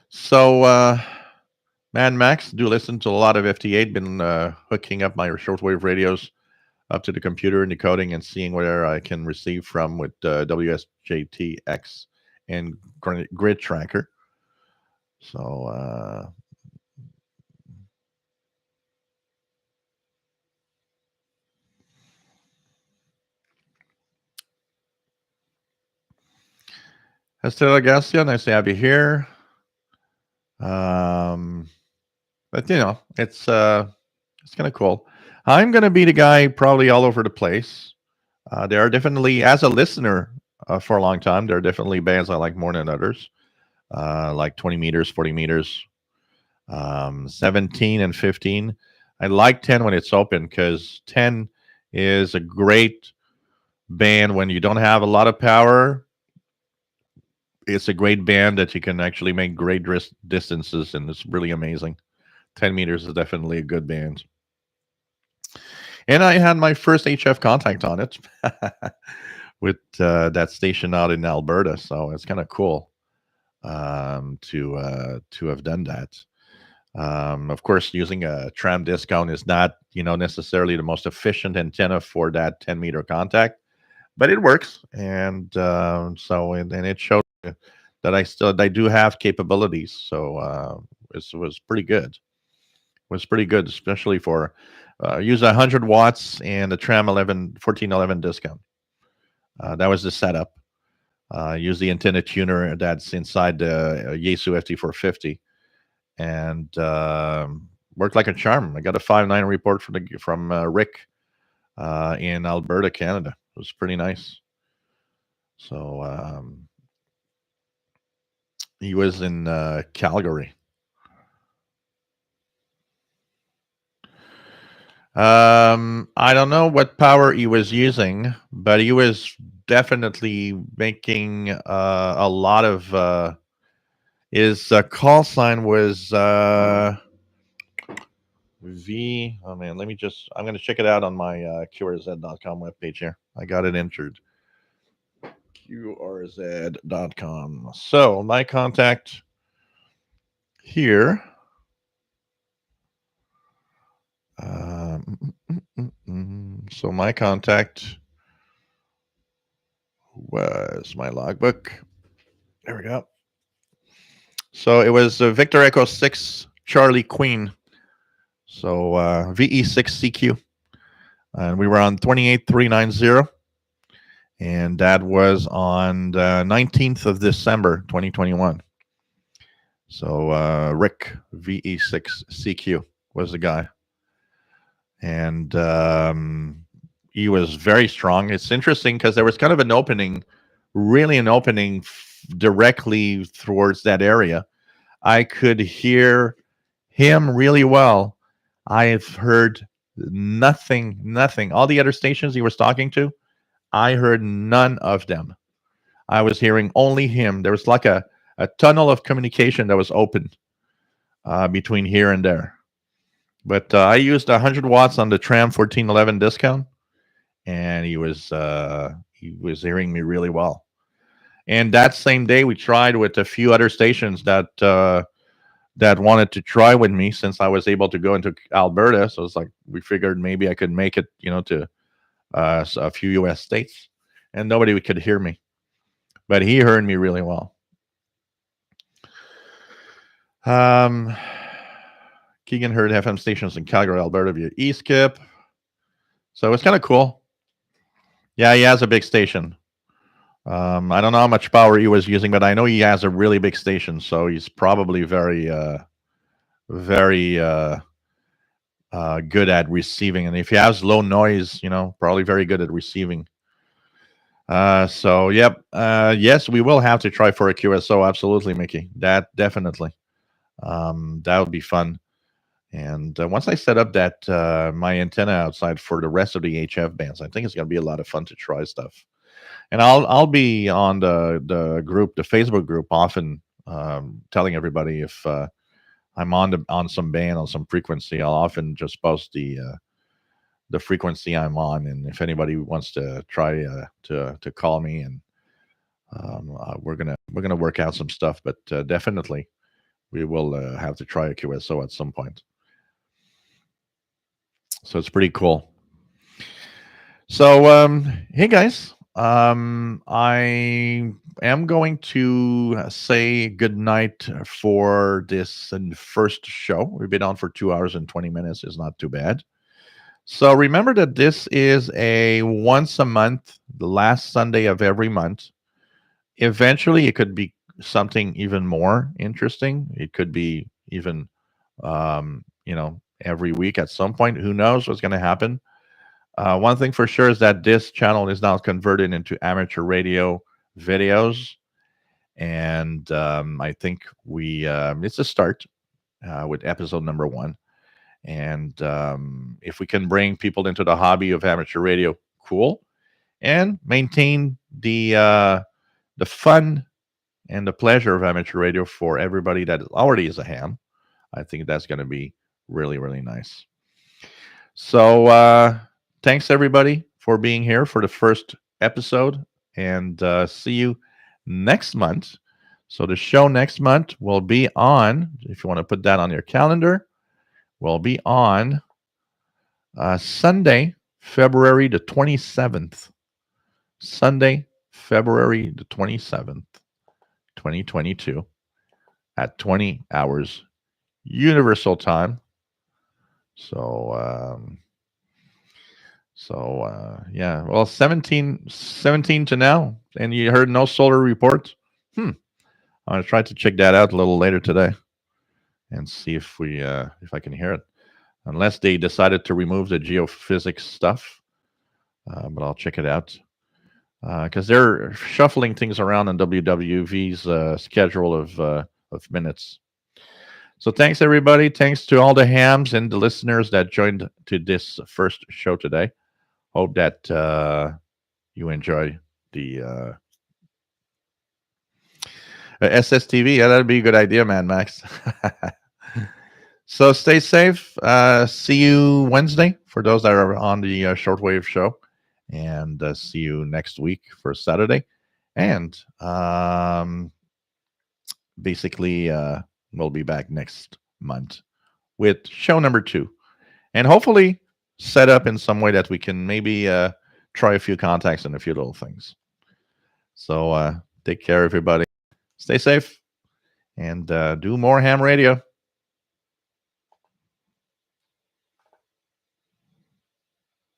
So, Mad Max, do listen to a lot of FT8. Been hooking up my shortwave radios up to the computer and decoding and seeing where I can receive from with WSJTX and Grid Tracker. So, Esther Garcia, nice to have you here. Um, but it's kind of cool. I'm gonna be the guy probably all over the place. There are definitely, as a listener for a long time, there are definitely bands I like more than others. Like 20 meters, 40 meters, 17 and 15. I like 10 when it's open because 10 is a great band when you don't have a lot of power. It's a great band that you can actually make great distances, and it's really amazing. 10 meters is definitely a good band. And I had my first HF contact on it with that station out in Alberta, so it's kind of cool to have done that. Of course, using a tram discount is not necessarily the most efficient antenna for that 10-meter contact, but it works, and and it showed that I do have capabilities. So it was pretty good. It was pretty good, especially for use 100 watts and a tram 1411 discount. That was the setup. Use the antenna tuner that's inside the Yaesu FT450, and worked like a charm. I got a 5.9 report from Rick in Alberta, Canada. It was pretty nice. So he was in Calgary. I don't know what power he was using, but he was definitely making a lot of. His call sign was V. Oh man, let me just. I'm going to check it out on my QRZ.com webpage here. I got it entered. QRZ.com. So my contact here. So my contact was my logbook. There we go. So it was Victor Echo 6 Charlie Queen. So VE2ZZI, and we were on 28390, and that was on the 19th of December 2021. So Rick VE2ZZI was the guy, and he was very strong. It's interesting because there was kind of an opening, really an opening directly towards that area. I could hear him really well. I've heard nothing. All the other stations he was talking to, I heard none of them. I was hearing only him. There was like a tunnel of communication that was open between here and there. But I used 100 watts on the tram 1411 discount, and he was hearing me really well. And that same day, we tried with a few other stations that wanted to try with me, since I was able to go into Alberta. So it's like we figured maybe I could make it, to a few U.S. states, and nobody could hear me, but he heard me really well. Keegan heard FM stations in Calgary, Alberta via eSkip. So it's kind of cool. Yeah, he has a big station. I don't know how much power he was using, but I know he has a really big station. So he's probably very good at receiving. And if he has low noise, probably very good at receiving. So, yep. Yes, we will have to try for a QSO. Absolutely, Mickey. That definitely. That would be fun. And once I set up that my antenna outside for the rest of the HF bands, I think it's going to be a lot of fun to try stuff. And I'll be on the group, the Facebook group, often telling everybody if I'm on some band, on some frequency. I'll often just post the frequency I'm on, and if anybody wants to try to call me, and we're gonna work out some stuff. But definitely, we will have to try a QSO at some point. So it's pretty cool. So hey guys, I am going to say good night for this first show. We've been on for 2 hours and 20 minutes. It's not too bad. So remember that this is a once a month, the last Sunday of every month, Eventually, it could be something even more interesting. It could be even, every week at some point. Who knows what's going to happen? One thing for sure is that this channel is now converted into amateur radio videos, and I think we it's a start with episode number one. And if we can bring people into the hobby of amateur radio, cool, and maintain the fun and the pleasure of amateur radio for everybody that already is a ham. I think that's going to be really, really nice. So thanks everybody for being here for the first episode, and see you next month. So the show next month will be on, if you want to put that on your calendar, will be on Sunday, February the 27th. Sunday, February the 27th, 2022, at 20 hours Universal Time. Yeah, well, 17 to now, and you heard no solar report. I'm gonna try to check that out a little later today and see if I can hear it, unless they decided to remove the geophysics stuff. But I'll check it out because they're shuffling things around on WWV's schedule of minutes. So thanks everybody. Thanks to all the hams and the listeners that joined to this first show today. Hope that you enjoy the SSTV. Yeah, that'd be a good idea, man, Max. So stay safe. See you Wednesday for those that are on the shortwave show, and see you next week for Saturday. And basically, we'll be back next month with show number 2, and hopefully set up in some way that we can maybe try a few contacts and a few little things. So take care, everybody. Stay safe, and do more ham radio.